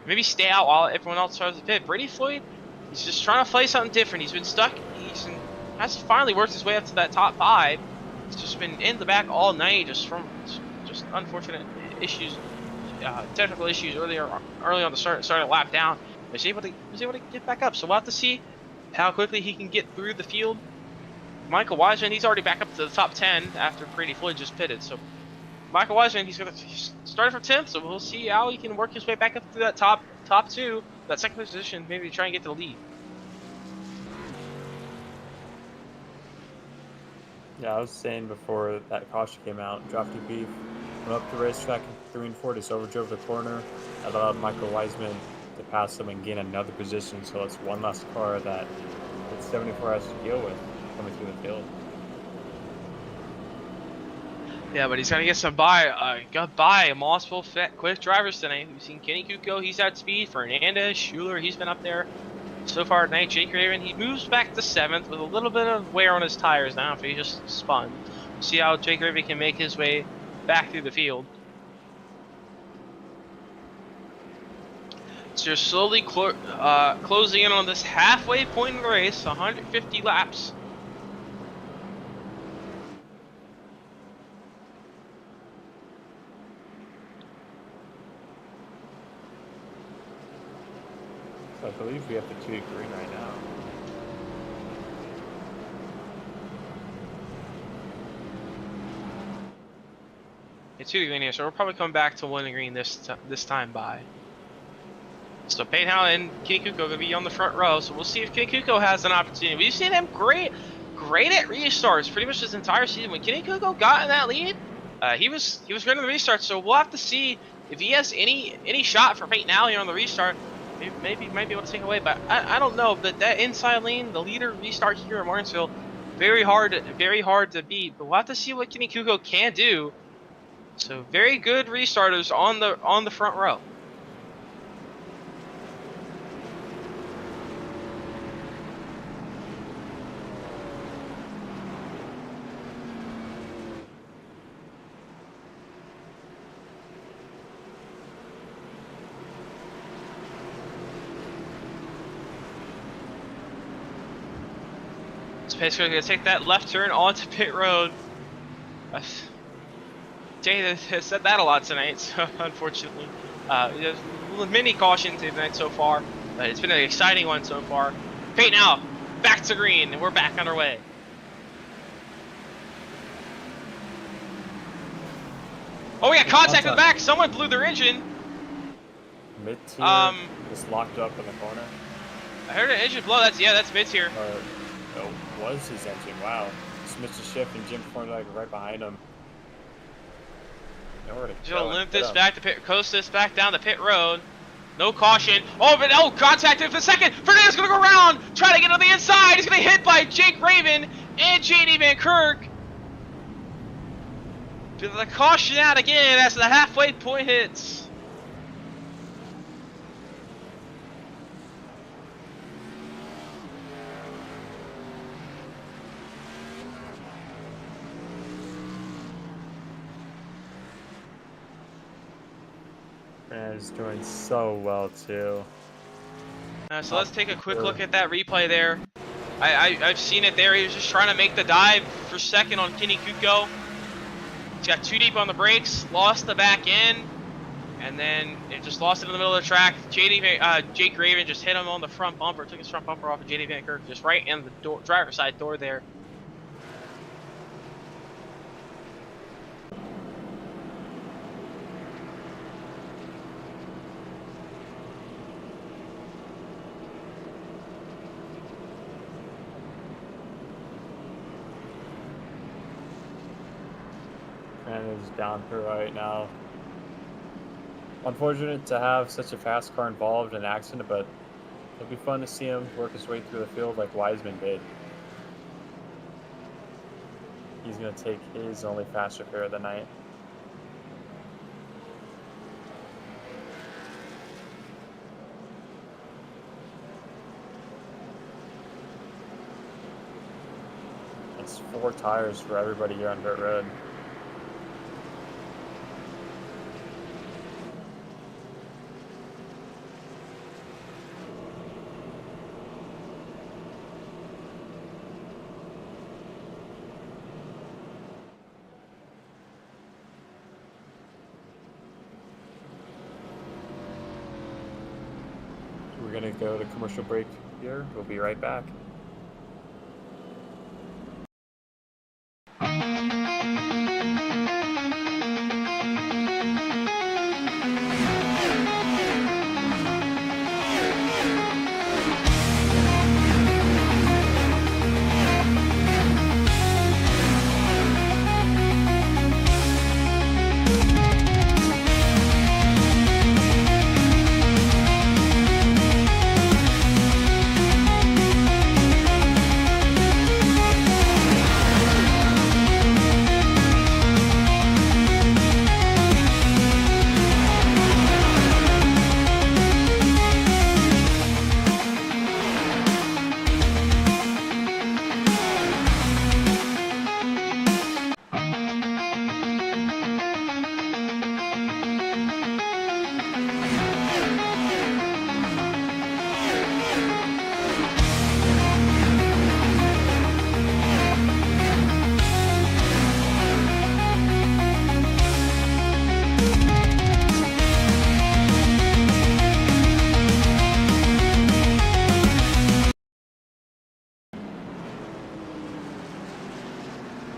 S1: Maybe stay out while everyone else starts to pit. Brady Floyd, he's just trying to play something different. He's been stuck. Has finally worked his way up to that top 5. He's just been in the back all night, just unfortunate issues, technical issues early on the started lap down. But he was able to get back up. So we'll have to see how quickly he can get through the field. Michael Wiseman, he's already back up to the top 10 after Brady Floyd just pitted. So Michael Wiseman, he's started from 10th, so we'll see how he can work his way back up to that top 2, that second position, maybe try and get to the lead.
S2: Yeah, I was saying before that caution came out, Drafty Beef went up the racetrack in 3 and 4, just overdrove the corner. That allowed Michael Wiseman to pass him and gain another position, so it's one less car that 74 has to deal with coming through the field.
S1: Yeah, but he's got to get some by Mossville quick drivers tonight. We've seen Kenny Kuko, he's at speed. Fernandez, Schuler, he's been up there so far tonight. Jake Raven, he moves back to 7th with a little bit of wear on his tires now after he just spun. See how Jake Raven can make his way back through the field. So you're slowly closing in on this halfway point in the race, 150 laps.
S2: I believe we have the 2 green right now.
S1: It's 2 green here, so we'll probably come back to 1 green this time by. So Payne Howell and Kenny Kuko gonna be on the front row, so we'll see if Kenny Kuko has an opportunity. We've seen him great at restarts pretty much his entire season. When Kenny Kuko got in that lead, he was great in the restart. So we'll have to see if he has any shot for Payne Howell here on the restart. Maybe might be able to take away, but I don't know. But that inside lane, the leader restart here in Martinsville, very hard to beat. But we'll have to see what Kenny Kuko can do. So very good restarters on the front row. Basically going to take that left turn onto pit road. Jay has said that a lot tonight, so unfortunately. There's many cautions tonight so far, but it's been an exciting one so far. Payne now, back to green, and we're back underway. Oh, we got contact in the back. Someone blew their engine.
S2: Mid-tier just locked up in the corner.
S1: I heard an engine blow. That's mid-tier.
S2: No, was his engine. Wow. Just missed a shift and Jim Thorndike right behind him. Nowhere to
S1: He's gonna limp this back to pit, coast this back down the pit road. No caution. Oh, but no contact in the second. Fernandez gonna go around, try to get on the inside. He's gonna hit by Jake Raven and JD Van Kirk. To the caution out again as the halfway point hits.
S2: Fernandez is doing so well too.
S1: So let's take a quick look at that replay there. I've seen it there. He was just trying to make the dive for second on Kenny Kuko. He's got too deep on the brakes, lost the back end, and then it just lost it in the middle of the track. Jake Raven just hit him on the front bumper, took his front bumper off of JD Van Kirk, just right in the door, driver's side door there.
S2: And is down for right now. Unfortunate to have such a fast car involved in an accident, but it'll be fun to see him work his way through the field like Wiseman did. He's going to take his only fast repair of the night. It's 4 tires for everybody here on dirt road. We're going to go to commercial break here. We'll be right back.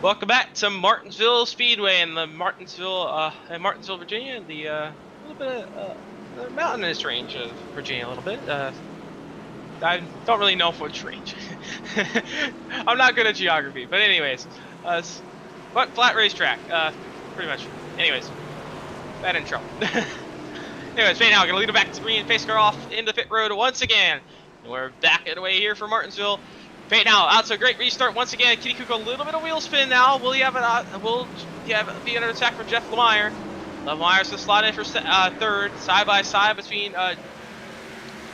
S1: Welcome back to Martinsville Speedway in Martinsville, Virginia, the little bit of the mountainous range of Virginia, a little bit. I don't really know which range. I'm not good at geography, but anyways, but flat racetrack, pretty much. Anyways, bad intro. Anyways, right now, gonna lead it back to green, face car off into pit road once again. And we're back away here for Martinsville. Right now, out to a great restart once again. Kitty Kuko, a little bit of wheel spin now. Will he have be under attack from Jeff Lemire? Lemire's gonna slot in for third, side by side between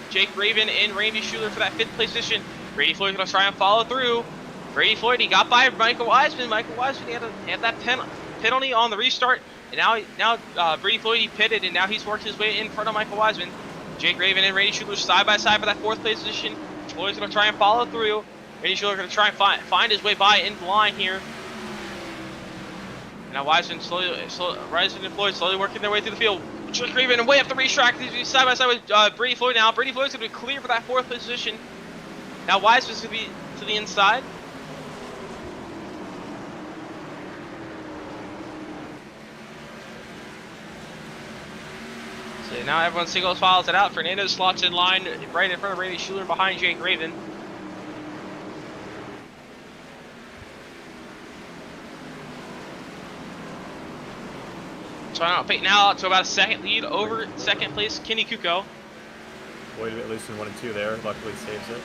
S1: Jake Raven and Randy Schuler for that 5th place position. Brady Floyd gonna try and follow through. Brady Floyd, he got by Michael Wiseman. Michael Wiseman, he had that penalty on the restart, and now Brady Floyd, he pitted, and now he's worked his way in front of Michael Wiseman. Jake Raven and Randy Schuler side by side for that 4th place position. Floyd's gonna try and follow through. Randy Schuler going to try and find his way by in the line here. And now Wiseman Wiseman and Floyd slowly working their way through the field. Jake Raven way up the racetrack. He's side by side with Brady Floyd now. Brady Floyd's going to be clear for that 4th place position. Now Wiseman's going to be to the inside. So now everyone single files it out. Fernando slots in line right in front of Randy Schuler behind Jake Raven. So now to about a second lead over 2nd place Kenny Kuko.
S2: Floyd at least in 1 and 2 there. Luckily saves it.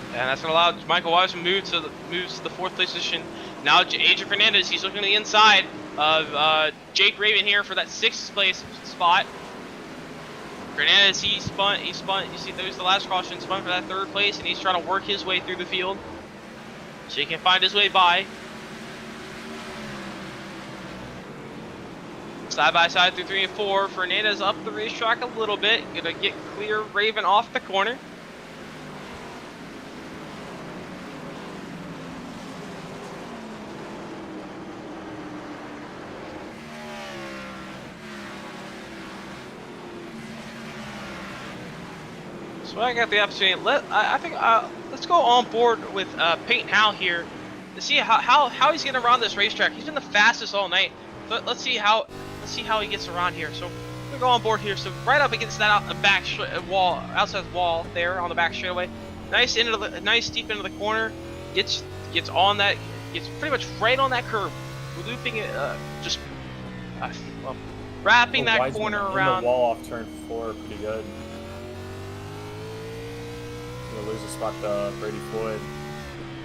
S1: And that's going to allow Michael Wiseman moves to the 4th place position. Now Adrian Fernandez, he's looking to the inside of Jake Raven here for that 6th place spot. Fernandez, he spun, you see there's the last caution, spun for that 3rd place, and he's trying to work his way through the field so he can find his way by. Side by side through 3 and 4. Fernandez up the racetrack a little bit. Gonna get clear Raven off the corner. So I got the opportunity. I think let's go on board with Peyton Howe here to see how he's gonna run this racetrack. He's been the fastest all night. But let's see how he gets around here. So we're gonna go on board here. So right up against that wall, outside wall there on the back straightaway. Nice deep into the corner. Gets on that. Gets pretty much right on that curve. We're looping it. Wrapping that corner around.
S2: The wall off turn 4, pretty good. Gonna lose a spot to Brady Floyd.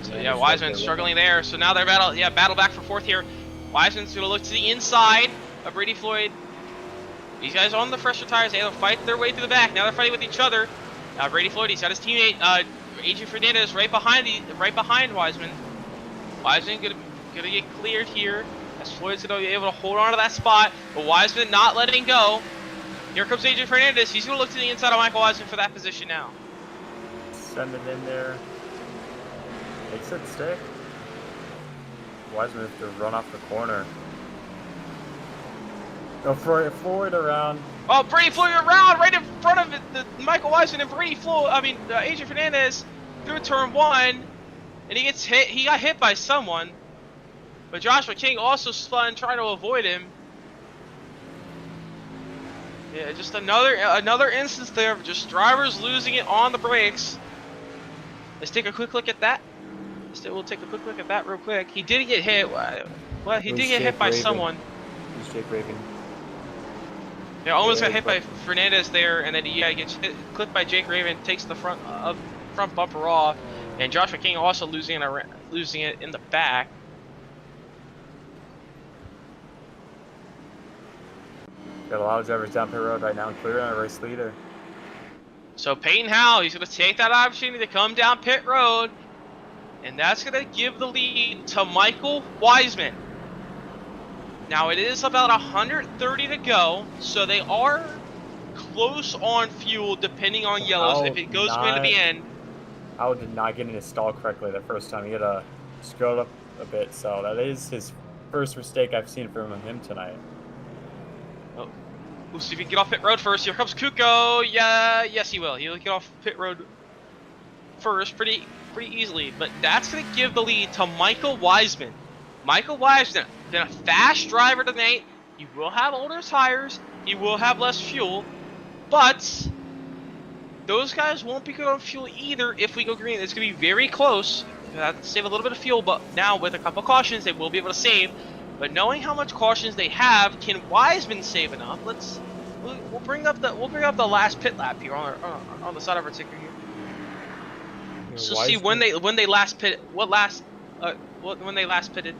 S1: So yeah, Wiseman struggling there. So now they're battle back for 4th here. Wiseman's gonna look to the inside of Brady Floyd. These guys on the fresher tires, they don't fight their way through the back. Now they're fighting with each other. Brady Floyd, he's got his teammate Adrian Fernandez right behind Wiseman. Wiseman gonna get cleared here. As Floyd's gonna be able to hold on to that spot, but Wiseman not letting go. Here comes Adrian Fernandez. He's gonna look to the inside of Michael Wiseman for that position now.
S2: Send it in there. Makes it stick. Wiseman has to run off the corner. Go forward around.
S1: Oh, Brady Floyd around right in front of it, Michael Wiseman and Adrian Fernandez through turn 1, and he gets hit. He got hit by someone, but Joshua King also spun trying to avoid him. Yeah, just another instance there of just drivers losing it on the brakes. Let's take a quick look at that. We'll take a quick look at that real quick. He did get hit. Well, he did get hit by someone.
S2: It was Jake Raven.
S1: Yeah, almost got hit by Fernandez there, and then he gets clipped by Jake Raven, takes the front bumper off, and Joshua King also losing it in the back.
S2: Got a lot of drivers down pit road right now, including our race leader.
S1: So Peyton Howe, he's going to take that opportunity to come down pit road, and that's going to give the lead to Michael Wiseman. Now it is about 130 to go, so they are close on fuel depending on yellows. If it goes into the end.
S2: Howell did not get in his stall correctly the first time. He had to scroll up a bit, so that is his first mistake I've seen from him tonight.
S1: Oh. We'll see if he can get off pit road first. Here comes Kuko. Yeah, yes he will. He'll get off pit road first pretty easily, but that's going to give the lead to Michael Wiseman. Michael Wiseman, been a fast driver tonight. He will have older tires. He will have less fuel, but those guys won't be good on fuel either if we go green. It's going to be very close. We'll have to save a little bit of fuel, but now with a couple cautions, they will be able to save. But knowing how much cautions they have, can Wiseman save enough? We'll bring up the last pit lap here on the side of our ticker here. So see when they last pitted. When they last pitted.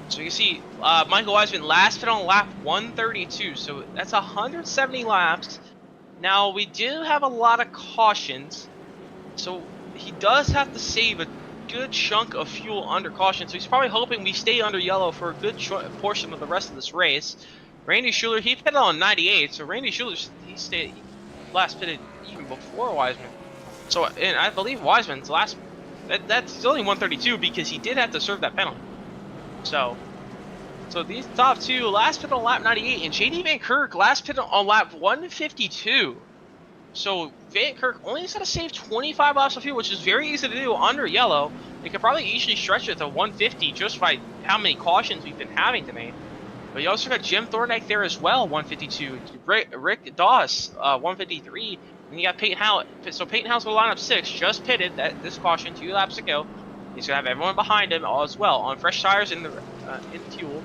S1: So you can see Michael Wiseman last pit on lap 132. So that's 170 laps. Now we do have a lot of cautions, so he does have to save a good chunk of fuel under caution. So he's probably hoping we stay under yellow for a good portion of the rest of this race. Randy Schuler, he pitted on 98. So Randy Schuler, he last pitted even before Wiseman. So, and I believe Wiseman's last, that's only 132 because he did have to serve that penalty. So these top two last pit on lap 98, and JD Van Kirk last pit on lap 152. So Van Kirk only has to save 25 laps of fuel, which is very easy to do under yellow. They could probably easily stretch it to 150 just by how many cautions we've been having tonight. But you also got Jim Thornack there as well, 152. Rick Doss, 153. And you got Peyton Howe. So Peyton Howe's going to line up 6, just pitted this caution 2 laps ago. He's going to have everyone behind him as well on fresh tires in fuel.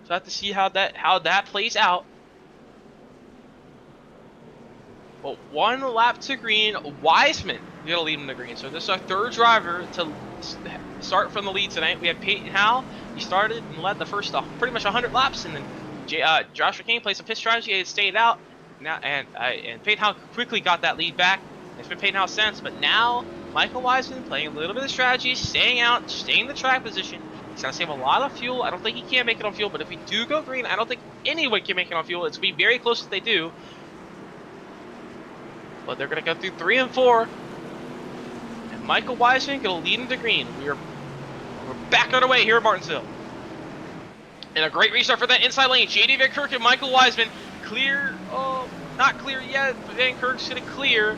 S1: So I have to see how that plays out. But 1 lap to green, Wiseman going to lead him to green. So this is our 3rd driver to start from the lead tonight. We have Peyton Howe. He started and led the first pretty much 100 laps, and then Joshua King played some pit strategy and stayed out. Now and Peyton Howe quickly got that lead back. It's been Peyton Howe since, but now Michael Wiseman playing a little bit of strategy, staying out, staying in the track position. He's gonna save a lot of fuel. I don't think he can make it on fuel, but if we do go green, I don't think anyone can make it on fuel. It's gonna be very close if they do. But they're gonna go through 3 and 4. And Michael Wiseman gonna lead into green. We're back on our way here at Martinsville. And a great restart for that inside lane. JD Van Kirk and Michael Wiseman clear. Oh, not clear yet, but Van Kirk's gonna clear.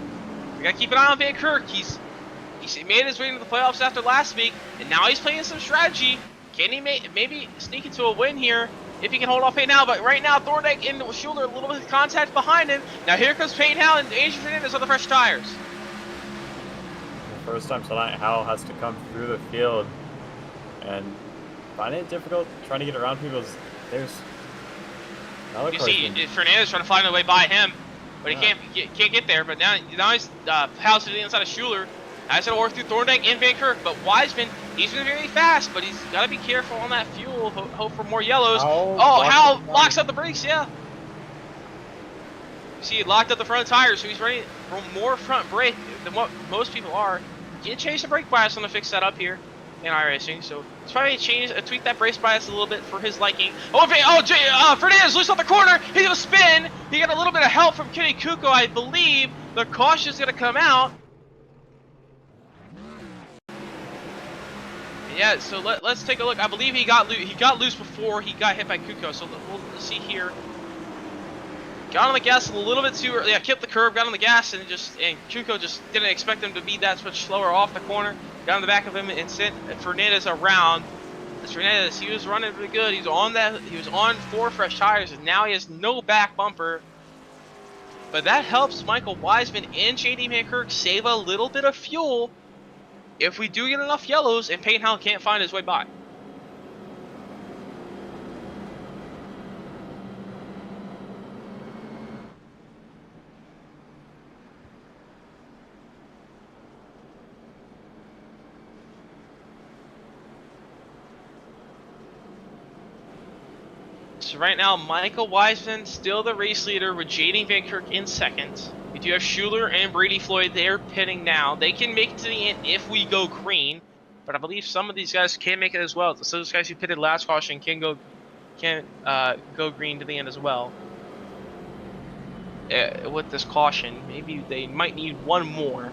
S1: We gotta keep an eye on Van Kirk. He made his way into the playoffs after last week, and now he's playing some strategy. Can he maybe sneak into a win here if he can hold off Payne Howell? But right now, Thorndike and Schuler, a little bit of contact behind him. Now here comes Payne Howell and Adrian Fernandez on the fresh tires.
S2: The first time tonight, Howell has to come through the field, and finding it difficult trying to get around people's. There's another
S1: You see Fernandez trying to find a way by him, but he can't get there. But now he's Howell's to the inside of Schuler. Has to work through Thorndike and Van Kirk, but Wiseman, he's been very fast, but he's got to be careful on that fuel. Hope for more yellows. Howell locks up the brakes, yeah. You see, he locked up the front tires, so he's ready for more front brake than what most people are. He can change the brake bias on the fixed setup here in iRacing, so he's probably tweak that brake bias a little bit for his liking. Fernandez loose off the corner. He's gonna spin. He got a little bit of help from Kenny Kuko, I believe. The caution's gonna come out. Yeah, so let's take a look. I believe he got loose before he got hit by Kuko. So we'll see here. Got on the gas a little bit too early. Yeah, kept the curb, got on the gas, and Kuko just didn't expect him to be that much slower off the corner. Got on the back of him and sent Fernandez around. Fernandez, he was running pretty good. He was on 4 fresh tires, and now he has no back bumper. But that helps Michael Wiseman and JD Van Kirk save a little bit of fuel if we do get enough yellows and Payne Howell can't find his way by. So right now, Michael Wiseman still the race leader with JD Van Kirk in second. We do have Schuler and Brady Floyd. They're pitting now. They can make it to the end if we go green, but I believe some of these guys can make it as well. So those guys who pitted last caution can go green to the end as well. With this caution, maybe they might need one more.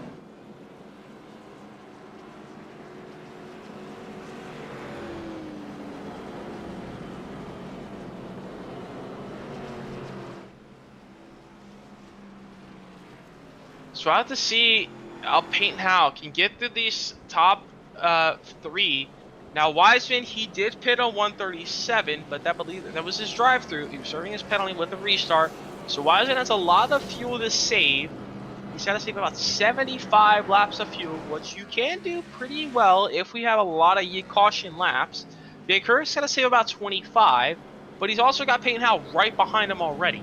S1: So I have to see how Payne Howell can get through these top 3. Now Wiseman, he did pit on 137, but that was his drive-through. He was serving his penalty with a restart. So Wiseman has a lot of fuel to save. He's got to save about 75 laps of fuel, which you can do pretty well if we have a lot of caution laps. Van Kirk's got to save about 25, but he's also got Payne Howell right behind him already.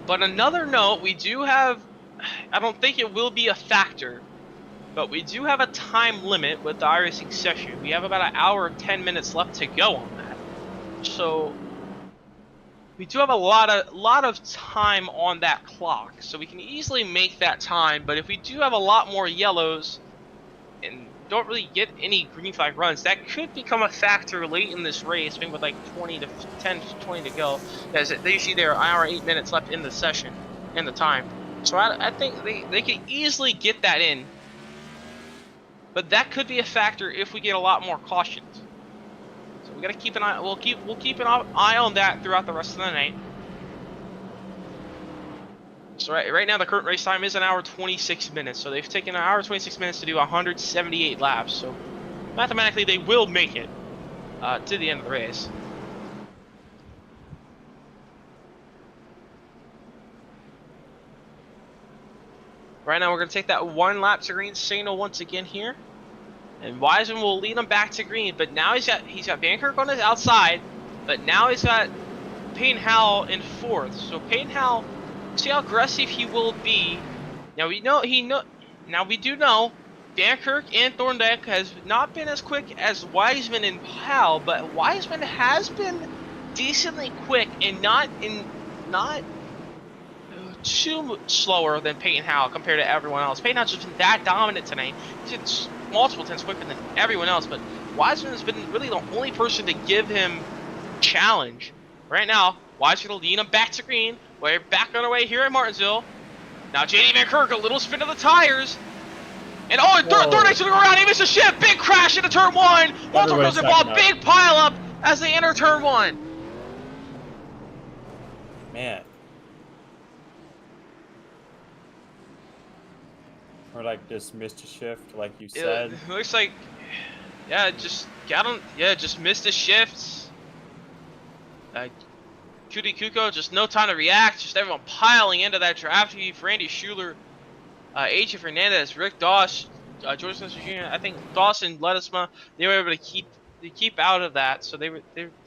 S1: But another note, we do have, I don't think it will be a factor, but we do have a time limit with the iRacing session. We have about an hour and 10 minutes left to go on that. So we do have a lot of time on that clock, so we can easily make that time. But if we do have a lot more yellows and don't really get any green flag runs, that could become a factor late in this race, maybe with like 10 to 20 to go. As they see there are an hour 8 minutes left in the session, in the time. So I think they could easily get that in. But that could be a factor if we get a lot more cautions. So we gotta keep an eye. We'll keep an eye on that throughout the rest of the night. So right now the current race time is an hour 26 minutes. So they've taken an hour 26 minutes to do 178 laps. So mathematically they will make it to the end of the race. Right now we're going to take that 1 lap to green signal once again here. And Wiseman will lead him back to green, but now he's got Van Kirk on his outside, but now he's got Payne Howell in 4th. So Payne Howell, see how aggressive he will be. Now we do know Van Kirk and Thorndike has not been as quick as Wiseman and Howell, but Wiseman has been decently quick and not too slower than Peyton Howe compared to everyone else. Peyton Howe's just been that dominant tonight. He's been multiple tenths quicker than everyone else, but Wiseman has been really the only person to give him challenge. Right now, Wiseman will lead him back to green. We're back on our way here at Martinsville. Now JD Van Kirk, a little spin of the tires. And third race to go around, he missed a shift. Big crash into turn 1. Walter goes involved, big pile up as they enter turn 1.
S2: Man. Or like just missed a shift, like you said.
S1: It looks like, yeah, just got him. Yeah, just missed a shift. Cootie Kuko, just no time to react. Just everyone piling into that draft. Randy Schuler, AJ Fernandez, Rick Doss, George Spencer Jr. I think Dawson, Ledesma, they were able to keep out of that, so they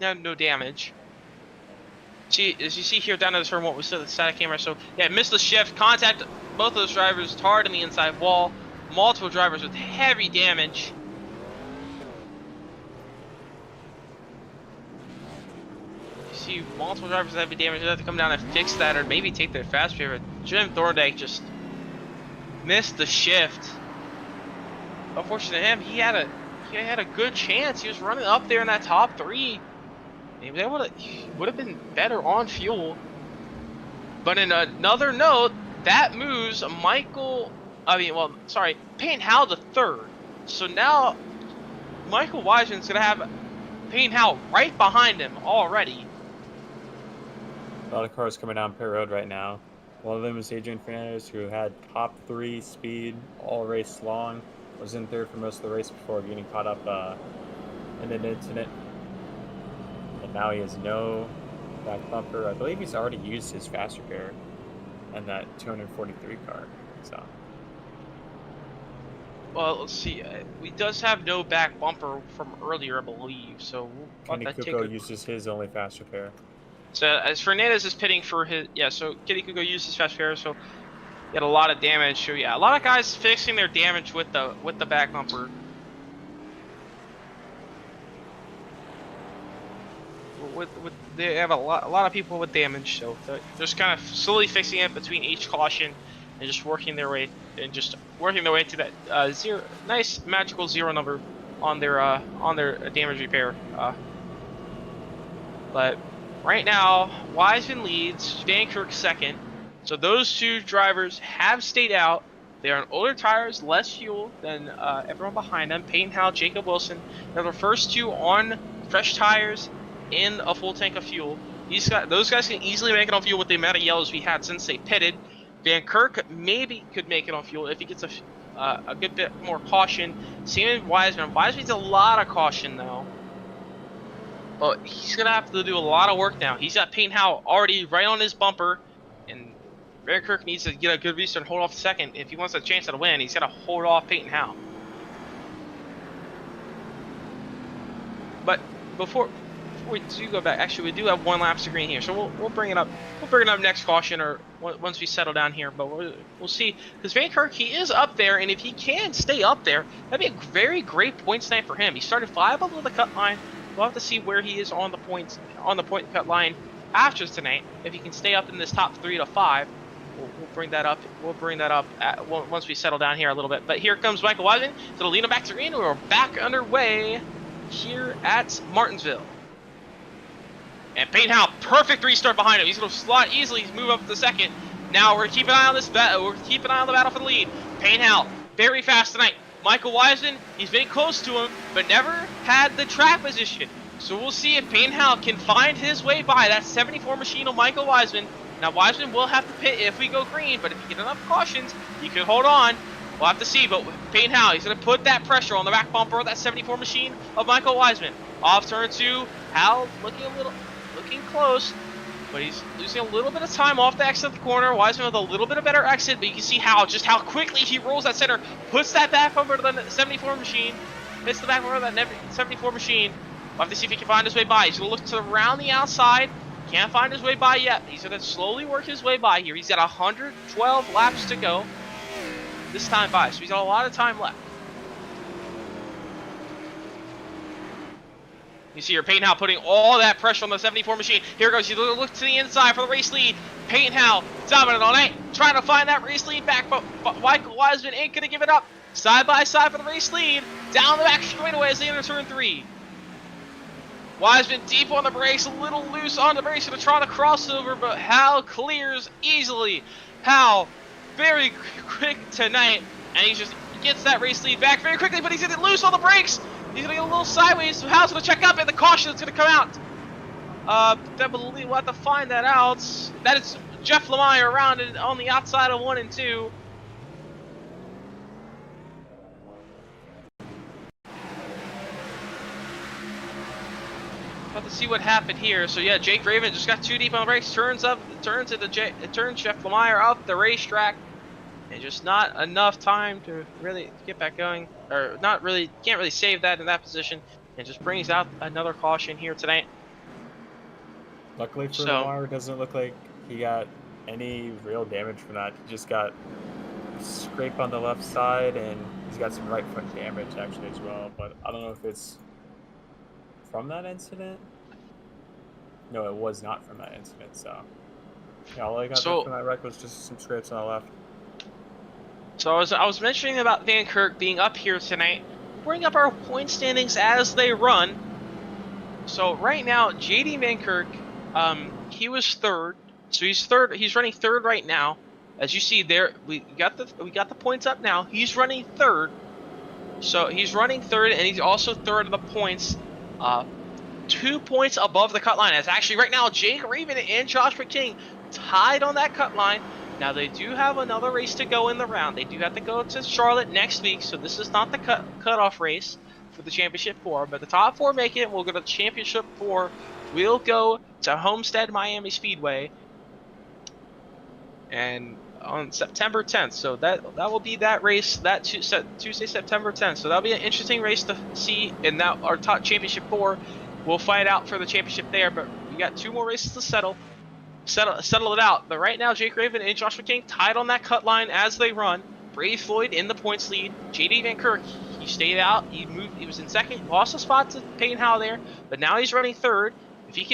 S1: had no damage. See, as you see here down at the turn 1, we saw the static camera. So yeah, missed the shift, contact both of those drivers, hard on the inside wall. Multiple drivers with heavy damage. You see multiple drivers with heavy damage. They have to come down and fix that, or maybe take their fast pair. But Jim Thorndike just missed the shift. Unfortunately to him, he had a good chance. He was running up there in that top 3. He would have been better on fuel. But in another note, that moves Payne Howe to 3rd. So now Michael Wiseman's going to have Payne Howe right behind him already.
S2: A lot of cars coming down pit road right now. One of them is Adrian Fernandez, who had top 3 speed all race long. Was in 3rd for most of the race before getting caught up in an incident. And now he has no back bumper. I believe he's already used his fast repair in that 243 car. So.
S1: Well, let's see. He does have no back bumper from earlier, I believe. So
S2: Kenny Kuko uses his only fast repair.
S1: So as Fernandez is pitting for his, so Kenny Kuko used his fast repair. So he had a lot of damage. So yeah, a lot of guys fixing their damage with the back bumper. They have a lot of people with damage, so they're just kind of slowly fixing it between each caution and just working their way to that nice magical 0 number on their damage repair. But right now, Wiseman leads, Van Kirk 2nd. So those 2 drivers have stayed out. They are on older tires, less fuel than everyone behind them. Peyton Howe, Jacob Wilson. They're the first 2 on fresh tires in a full tank of fuel. Those guys can easily make it on fuel with the amount of yellows we had since they pitted. Van Kirk maybe could make it on fuel if he gets a good bit more caution. Same with Wiseman. Wiseman needs a lot of caution though. But he's gonna have to do a lot of work now. He's got Payne Howe already right on his bumper, and Van Kirk needs to get a good restart and hold off 2nd. If he wants a chance at a win, he's got to hold off Peyton Howe. But before we do go back, actually we do have 1 lap to green here, so we'll bring it up. We'll bring it up next caution or once we settle down here. But we'll see, because Van Kirk, he is up there, and if he can stay up there, that'd be a very great points night for him. He started 5 below the cut line. We'll have to see where he is on the point cut line after tonight. If he can stay up in this top 3 to 5, we'll bring that up. We'll bring that up once we settle down here a little bit. But here comes Michael Wiseman. So lead him back to green. We're back underway here at Martinsville. And Payne Howe, perfect restart behind him. He's going to slot easily, move up to 2nd. Now we're keeping an eye on this battle. We're keeping an eye on the battle for the lead. Payne Howe, very fast tonight. Michael Wiseman, he's been close to him, but never had the track position. So we'll see if Payne Howe can find his way by that 74 machine of Michael Wiseman. Now Wiseman will have to pit if we go green, but if he get enough cautions, he could hold on. We'll have to see, but Payne Howe, he's going to put that pressure on the back bumper of that 74 machine of Michael Wiseman. Off turn 2, Howe looking close, but he's losing a little bit of time off the exit of the corner. Wiseman with a little bit of better exit, but you can see how quickly he rolls that center, puts that back bumper to the 74 machine, hits the back bumper of that 74 machine. We'll have to see if he can find his way by. He's going to look to around the outside. Can't find his way by yet. He's going to slowly work his way by here. He's got 112 laps to go this time by, so he's got a lot of time left. You see here, Peyton Howe putting all that pressure on the 74 machine. Here goes, you look to the inside for the race lead. Peyton Howe, dominant all night, trying to find that race lead back, but Michael Wiseman ain't going to give it up. Side by side for the race lead, down the back straightaway as they enter turn 3. Wiseman deep on the brakes, a little loose on the brakes, going to try to crossover, but Howe clears easily. Howe, very quick tonight, and he just gets that race lead back very quickly, but he's getting loose on the brakes. He's going to get a little sideways, so Howe's going to check up, and the caution is going to come out. I believe we'll have to find that out. That is Jeff Lemire around it on the outside of 1 and 2. About to see what happened here. So yeah, Jake Raven just got too deep on the brakes, turns Jeff Lemire up the racetrack, and just not enough time to really get back going, or not really, can't really save that in that position, and just brings out another caution here tonight.
S2: Luckily for Lemire, it doesn't look like he got any real damage from that. He just got a scrape on the left side, and he's got some right foot damage actually as well, but I don't know if it's from that incident. No, it was not from that incident, so yeah, all I got from that wreck was just some scrapes on the left.
S1: So I was mentioning about Van Kirk being up here tonight. Bring up our point standings as they run. So right now, JD Van Kirk, he was third. So he's third. He's running third right now. As you see there, we got the points up now. He's running third. So he's running third, and he's also third of the points. 2 points above the cut line. As actually right now, Jake Raven and Joshua King tied on that cut line. Now they do have another race to go in the round. They do have to go to Charlotte next week, so this is not the cutoff race for the Championship 4. But the top 4 make it. We'll go to Championship 4. We'll go to Homestead Miami Speedway, and on September 10th. So that will be that race, that Tuesday, September 10th. So that'll be an interesting race to see. And that our top Championship 4, we'll fight out for the championship there. But we got 2 more races to settle it out. But right now, Jake Raven and Joshua King tied on that cut line as they run. Brady Floyd in the points lead. JD Van Kirk, he stayed out. He moved. He was in second. Lost a spot to Peyton Howe there, but now he's running third. If he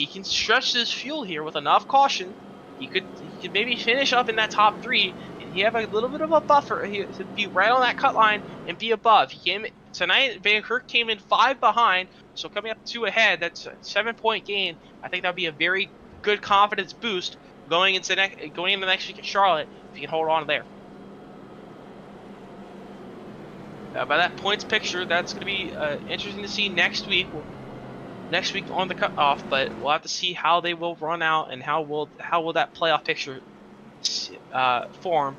S1: can stretch his fuel here with enough caution, he could maybe finish up in that top 3, and he have a little bit of a buffer. He to be right on that cut line and be above. He came tonight. Van Kirk came in 5 behind, so coming up 2 ahead. That's a 7-point gain. I think that'd be a very good confidence boost going into next week at Charlotte if you can hold on there. By that points picture, that's going to be interesting to see next week. Next week on the cutoff, but we'll have to see how they will run out and how will that playoff picture form.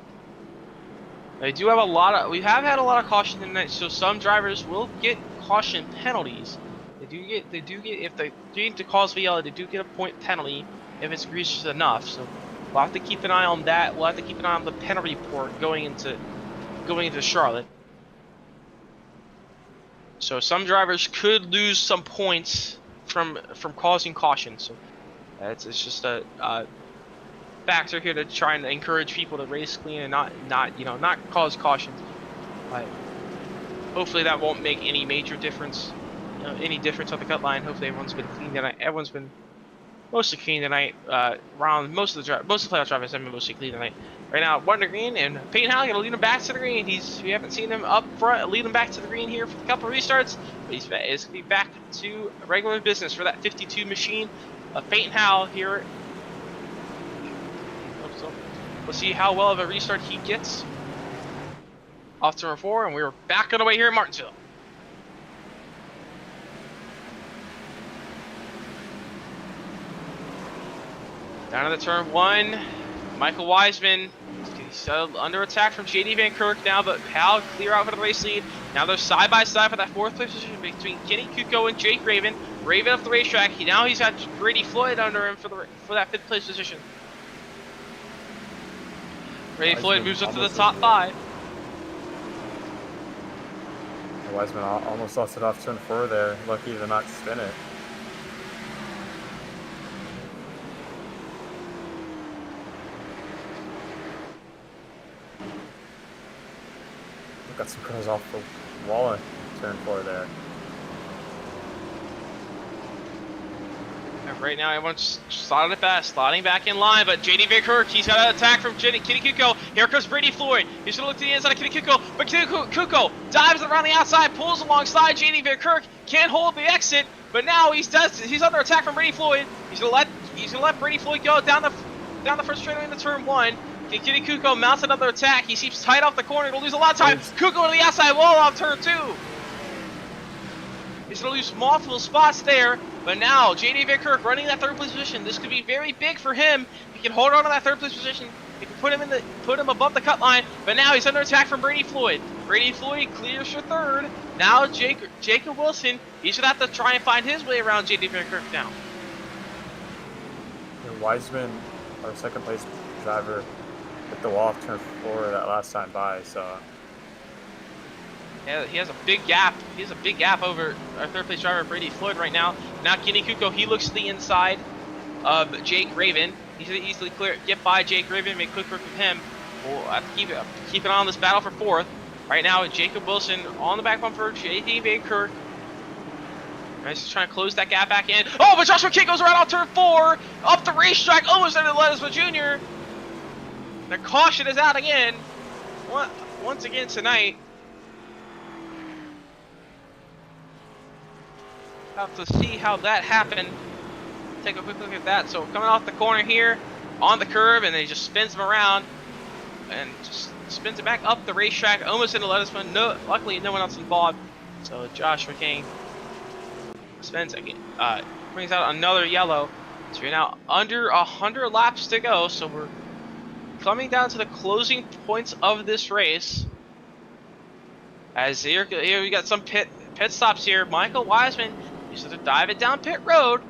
S1: We have had a lot of caution tonight, so some drivers will get caution penalties. They do get if they need to cause VL, they do get a point penalty if it's egregious enough. So we'll have to keep an eye on that. We'll have to keep an eye on the penalty report going into Charlotte. So some drivers could lose some points from causing caution. So it's just a factor here to try and encourage people to race clean and not cause cautions. But hopefully that won't make any major difference, any difference on the cut line. Hopefully everyone's been clean tonight. Everyone's been mostly clean tonight. Most of the playoff drivers have been mostly clean tonight. Right now, one to green, and Peyton Howe gonna lead him back to the green. We haven't seen him up front lead him back to the green here for a couple of restarts, but he's gonna be back to regular business for that 52 machine. Peyton Howe here. So we'll see how well of a restart he gets off turn 4, and we're back on the way here in Martinsville. Down to the turn 1, Michael Wiseman. He's under attack from JD Van Kirk now, but Howe clear out for the race lead. Now they're side by side for that 4th place position between Kenny Kuko and Jake Raven. Raven up the racetrack. He's got Brady Floyd under him for that 5th place position. Brady Floyd moves up to the top 5.
S2: Wiseman almost lost it off turn 4 there. Lucky to not spin it. Got some cars off the wall in turn 4 there.
S1: And right now, everyone's slotted it back, slotting back in line, but JD Van Kirk, he's got an attack from Kitty Kuko. Here comes Brady Floyd. He's gonna look to the inside of Kitty Kuko, but Kitty Kuko dives around the outside, pulls alongside JD Van Kirk, can't hold the exit, but now he's under attack from Brady Floyd. He's gonna let Brady Floyd go down the first straightaway into turn 1. Kitty Kuko mounts another attack. He seems tight off the corner, gonna lose a lot of time. Kuko to the outside wall off turn 2. He's going to lose multiple spots there, but now JD Van Kirk running that third place position. This could be very big for him. He can hold on to that third place position. He can put him above the cut line, but now he's under attack from Brady Floyd. Brady Floyd clears for third. Now Jacob Wilson, he's going to have to try and find his way around JD Van Kirk now.
S2: And Wiseman, our second place driver, hit the wall off turn 4 that last time by, so.
S1: Yeah, he has a big gap. He has a big gap over our third place driver Brady Floyd right now. Now Kenny Kuko, he looks to the inside of Jake Raven. He's gonna easily get by Jake Raven, make quick work with him. We'll have to keep an eye on this battle for 4th. Right now, Jacob Wilson on the back bumper, JD Van Kirk. Nice, he's trying to close that gap back in. Oh, but Joshua Kidd goes around on turn 4, up the racetrack, almost under Ledesma Jr. The caution is out again. Once again tonight. Have to see how that happened. Take a quick look at that. So coming off the corner here, on the curve, and then he just spins him around, and just spins it back up the racetrack, almost into Ledesma. No, luckily no one else involved. So Josh McCain spins again, brings out another yellow. So you're now under 100 laps to go. So we're coming down to the closing points of this race. As here we got some pit stops here. Michael Wiseman. He's going to dive it down pit road,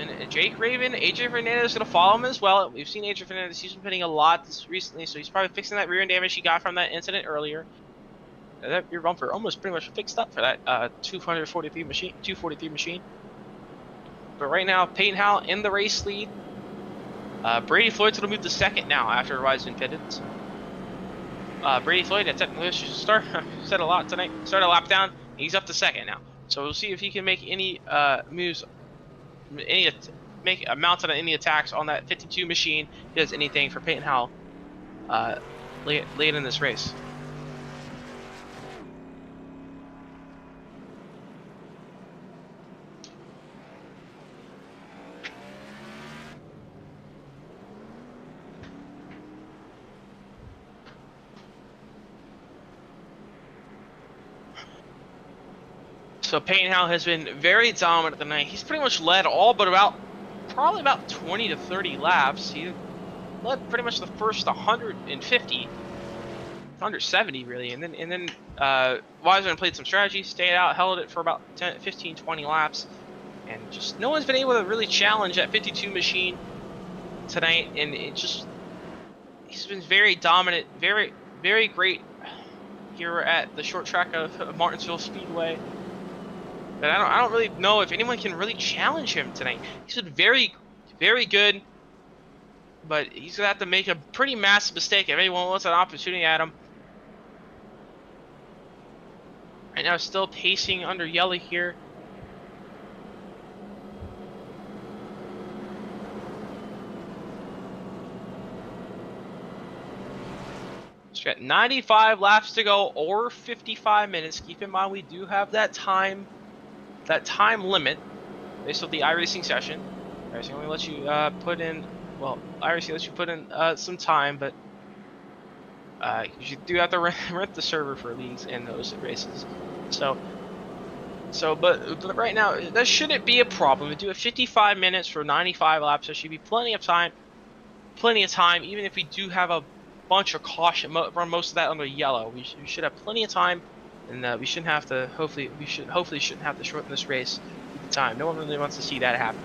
S1: and Jake Raven, AJ Fernandez is going to follow him as well. We've seen AJ Fernandez, he's been pitting a lot recently, so he's probably fixing that rear end damage he got from that incident earlier. That rear bumper almost pretty much fixed up for that 243 machine. But right now, Peyton Howell in the race lead. Brady Floyd's going to move to second now after Wiseman pitted. Brady Floyd had technical issues to start. Said a lot tonight. Started a lap down. He's up to second now. So we'll see if he can make any moves, mount on any attacks on that 52 machine. He does anything for Peyton Howell late in this race. So Peyton Howell has been very dominant tonight. He's pretty much led all but probably about 20 to 30 laps. He led pretty much the first 150, 170 really, and then Wiseman played some strategy, stayed out, held it for about 10, 15, 20 laps, and just no one's been able to really challenge that 52 machine tonight. And he's been very dominant, very very great here at the short track of Martinsville Speedway. But I don't really know if anyone can really challenge him tonight. He's been very, very good, but he's gonna have to make a pretty massive mistake if anyone wants an opportunity at him. Right now, still pacing under yellow here. He's got 95 laps to go, or 55 minutes. Keep in mind, we do have that time limit based on the iRacing session. iRacing only lets you put in, well, iRacing lets you put in some time, but you do have to rent the server for leagues and those races. But right now, that shouldn't be a problem. We do have 55 minutes for 95 laps. There should be plenty of time, even if we do have a bunch of caution, run most of that under yellow. We should have plenty of time. And we shouldn't have to. Hopefully shouldn't have to shorten this race with the time. No one really wants to see that happen.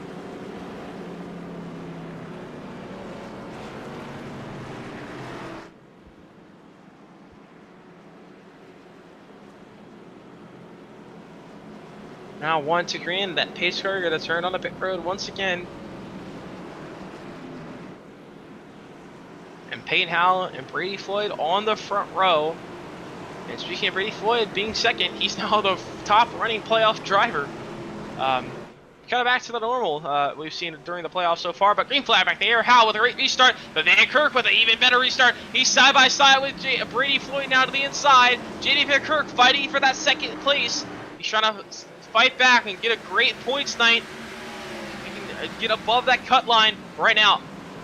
S1: Now 1 to green. That pace car gonna turn on the pit road once again. And Peyton Howell and Brady Floyd on the front row. And speaking of Brady Floyd being second, he's now the top running playoff driver. kind of back to the normal we've seen during the playoffs so far. But green flag back there. Howell with a great restart. But Van Kirk with an even better restart. He's side by side with Brady Floyd now to the inside. JD Van Kirk fighting for that second place. He's trying to fight back and get a great points night. He can get above that cut line right now.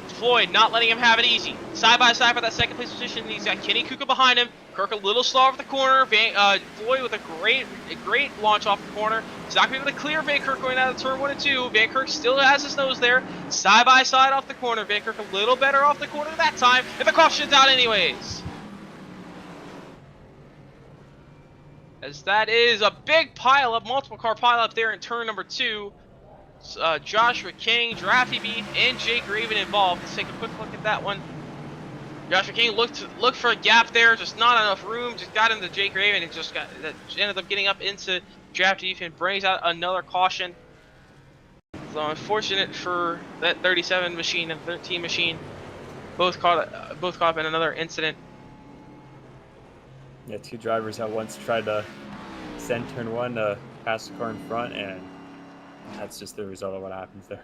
S1: Floyd not letting him have it easy. Side by side for that second place position. He's got Kenny Kuka behind him. Kirk a little slow off the corner. Floyd with a great launch off the corner. He's not going to be able to clear Van Kirk going out of turn 1 and 2. Van Kirk still has his nose there. Side by side off the corner. Van Kirk a little better off the corner that time. And the caution's out anyways. As that is a big pile up, multiple car pile up there in turn number 2. Joshua King, Drafty Beef, and Jake Raven involved. Let's take a quick look at that one. Joshua King looked for a gap there, just not enough room. Just got into Jake Raven and ended up getting up into Drafty Beef and brings out another caution. So unfortunate for that 37 machine and 13 machine, both caught up in another incident.
S2: Yeah, two drivers have once tried to send turn 1 to pass the car in front, and that's just the result of what happens there.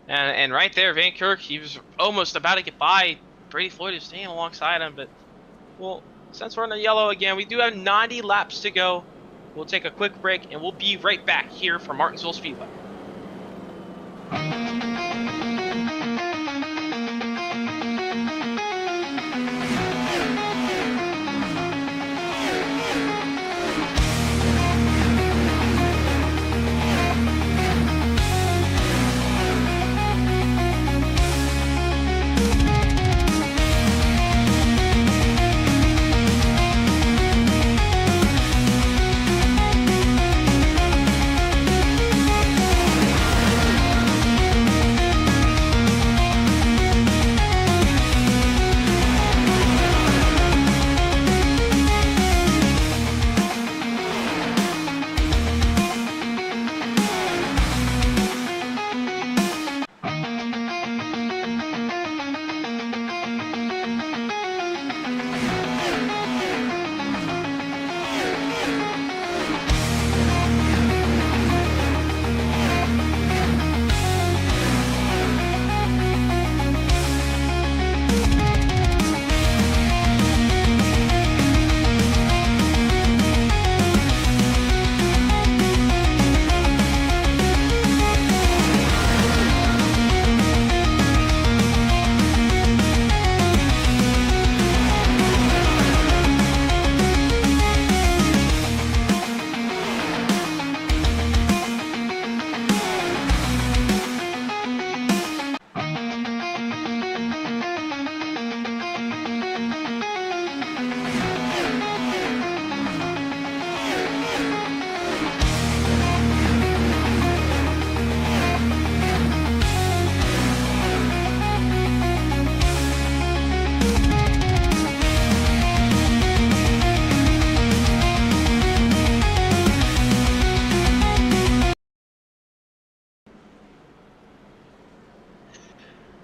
S1: And right there, Van Kirk, he was almost about to get by. Brady Floyd is staying alongside him, but well, since we're in the yellow again, we do have 90 laps to go. We'll take a quick break, and we'll be right back here for Martinsville Speedway.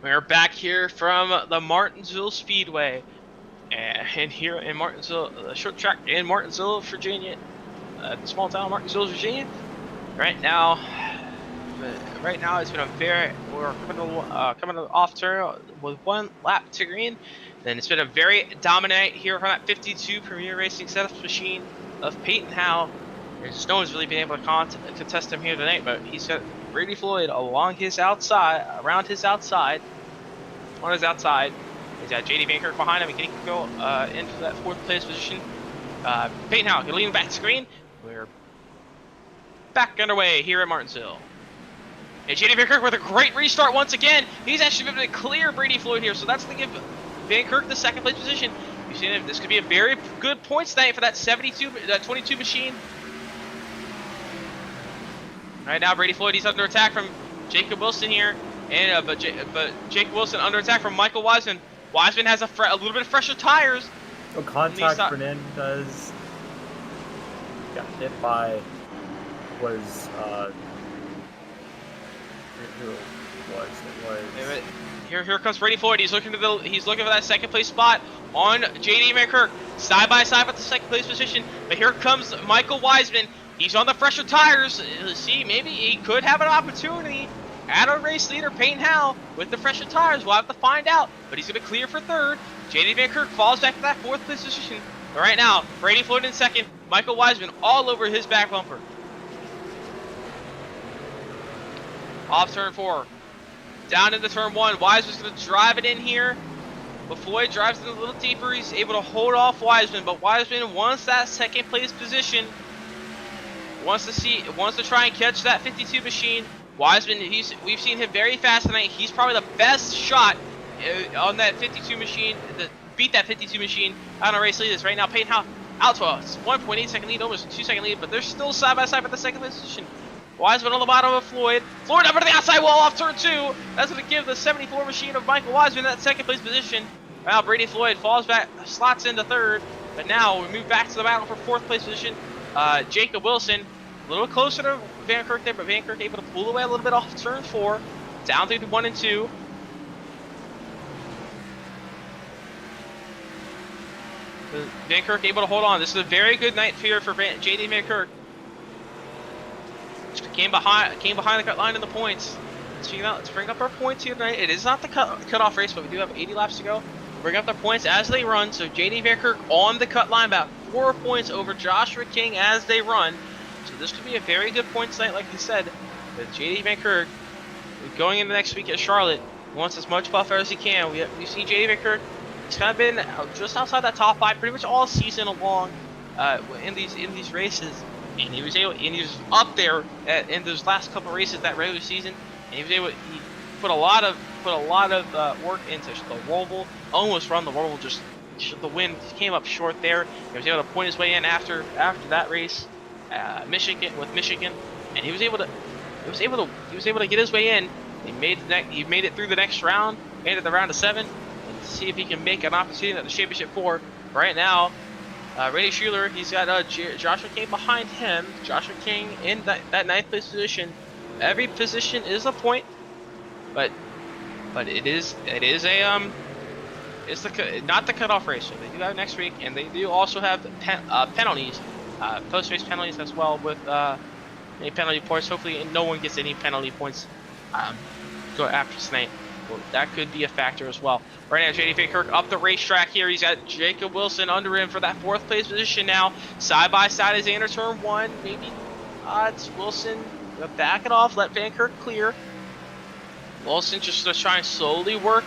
S1: We're back here from the Martinsville Speedway, and here in Martinsville, the short track in Martinsville, Virginia, the small town of Martinsville, Virginia. Right now it's been we're coming off turn with 1 lap to green. Then it's been a very dominant here from that 52 Premier Racing setup machine of Peyton Howe. There's no one's really been able to contest him here tonight, but he's got Brady Floyd along his outside, on his outside. He's got JD Van Kirk behind him, and he can go into that 4th place position. Peyton Howe can lead him back to screen. We're back underway here at Martinsville. And JD Van Kirk with a great restart once again. He's actually been able to clear Brady Floyd here, so that's going to give Van Kirk the 2nd place position. You've seen it, this could be a very good points night for that 22 machine. Right now, Brady Floyd, he's under attack from Jacob Wilson here, and but Jacob Wilson under attack from Michael Wiseman. Wiseman has a little bit of fresher tires.
S2: Oh, contact Fernandez got hit by was who it was.
S1: Here comes Brady Floyd. He's looking for that 2nd place spot on JD Van Kirk, side by side with the 2nd place position. But here comes Michael Wiseman. He's on the fresher tires. See, maybe he could have an opportunity at a race leader, Peyton Howe, with the fresher tires. We'll have to find out. But he's going to clear for third. JD Van Kirk falls back to that fourth position. But right now, Brady Floyd in second. Michael Wiseman all over his back bumper. Off turn 4. Down into turn 1. Wiseman's going to drive it in here. But Floyd drives it a little deeper. He's able to hold off Wiseman. But Wiseman wants that second place position. Wants to try and catch that 52 machine. Wiseman, we've seen him very fast tonight. He's probably the best shot on that 52 machine, beat that 52 machine on a race lead. Right now, Peyton Howe out to a 1.8 second lead, almost a 2 second lead, but they're still side by side for the second position. Wiseman on the bottom of Floyd. Floyd up to the outside wall off turn 2. That's going to give the 74 machine of Michael Wiseman that second place position. Now Brady Floyd falls back, slots into third, but now we move back to the battle for fourth place position. Jacob Wilson, a little closer to Van Kirk there, but Van Kirk able to pull away a little bit off turn 4, down through to 1 and 2. Van Kirk able to hold on. This is a very good night here for JD Van Kirk. Came behind the cut line in the points. Let's bring up our points here tonight. It is not the cutoff race, but we do have 80 laps to go. Bring up the points as they run. So JD Van Kirk on the cut line, about 4 points over Joshua King as they run. So this could be a very good points night, like I said. With JD Van Kirk going into next week at Charlotte, he wants as much buffer as he can. We've seen JD Van Kirk. He's kind of been just outside that top 5 pretty much all season long in these races, and he was up there in those last couple of races that regular season, and he put a lot of work into the Roval, almost run the Roval, just the wind came up short there. He was able to point his way in after that race, Michigan, and he was able to get his way in. He made it through the next round, made it the round of 7. See if he can make an opportunity at the championship 4. Right now, Randy Schuler, he's got Joshua King behind him. Joshua King in that 9th place position. Every position is a point, but it's not the cutoff race. So they do have next week, and they do also have penalties, post-race penalties as well with any penalty points. Hopefully, no one gets any penalty points go after tonight. Well, that could be a factor as well. Right now, JD Van Kirk up the racetrack here. He's got Jacob Wilson under him for that 4th place position now. Side by side as they enter turn 1. Maybe it's Wilson. Back it off. Let Van Kirk clear. Wilson just trying to slowly work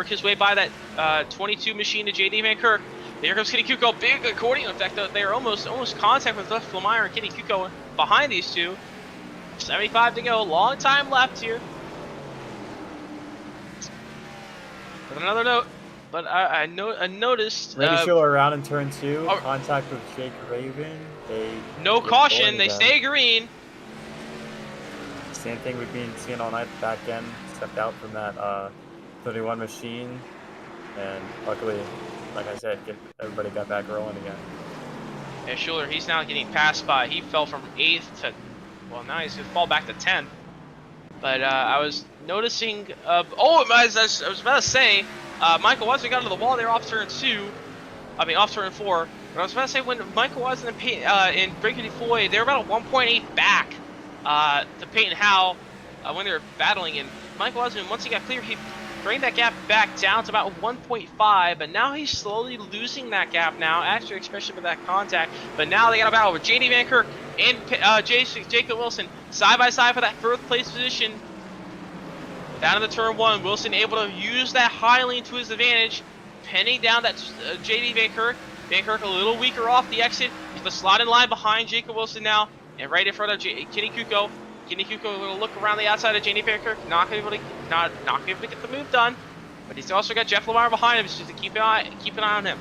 S1: his way by that 22 machine to JD Van Kirk. Here comes Kenny Kuko. Big accordion effect. They are almost contact with Left Flameyer and Kenny Kuko behind these two. 75 to go. Long time left here. With another note, but I noticed
S2: Randy Schuler around in turn 2, contact with Jake Raven.
S1: No caution. They stay green.
S2: Same thing we've been seeing all night. Back end stepped out from that 31 machine, and luckily, like I said, everybody got back rolling again.
S1: Yeah, Schuler, he's now getting passed by. He fell from 8th to, well, now he's gonna fall back to 10th. But I was noticing, I was about to say, Michael Wiseman got to the wall there off turn 4. But I was about to say, when Michael Wiseman and Brady Floyd, they were about a 1.8 back to Peyton Howe when they were battling. And Michael Wiseman, once he got clear, he bring that gap back down to about 1.5. But now he's slowly losing that gap now, actually, especially with that contact. But now they got a battle with JD Van Kirk and Jacob Wilson side by side for that 4th place position. Down into turn 1, Wilson able to use that high lean to his advantage, penning down that JD Van Kirk. Van Kirk a little weaker off the exit. He's the slot in line behind Jacob Wilson now, and right in front of Kenny Kuko. Kenny Kuko will look around the outside of JD Van Kirk, not able to get the move done. But he's also got Jeff Lamar behind him, so just to keep an eye on him.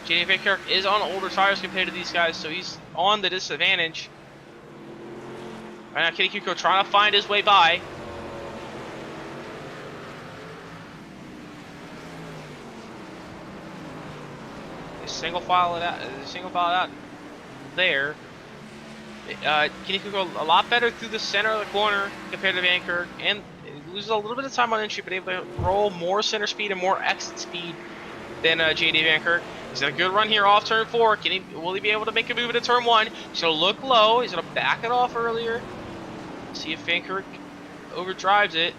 S1: JD Van Kirk is on older tires compared to these guys, so he's on the disadvantage. Right now, Kenny Kuko trying to find his way by. Single file it out there. Kenny Kuko a lot better through the center of the corner compared to Van Kirk, and loses a little bit of time on entry, but able to roll more center speed and more exit speed than JD Van Kirk. He's got a good run here off turn 4. Will he be able to make a move into turn 1? He's going to look low. He's going to back it off earlier. See if Van Kirk overdrives it.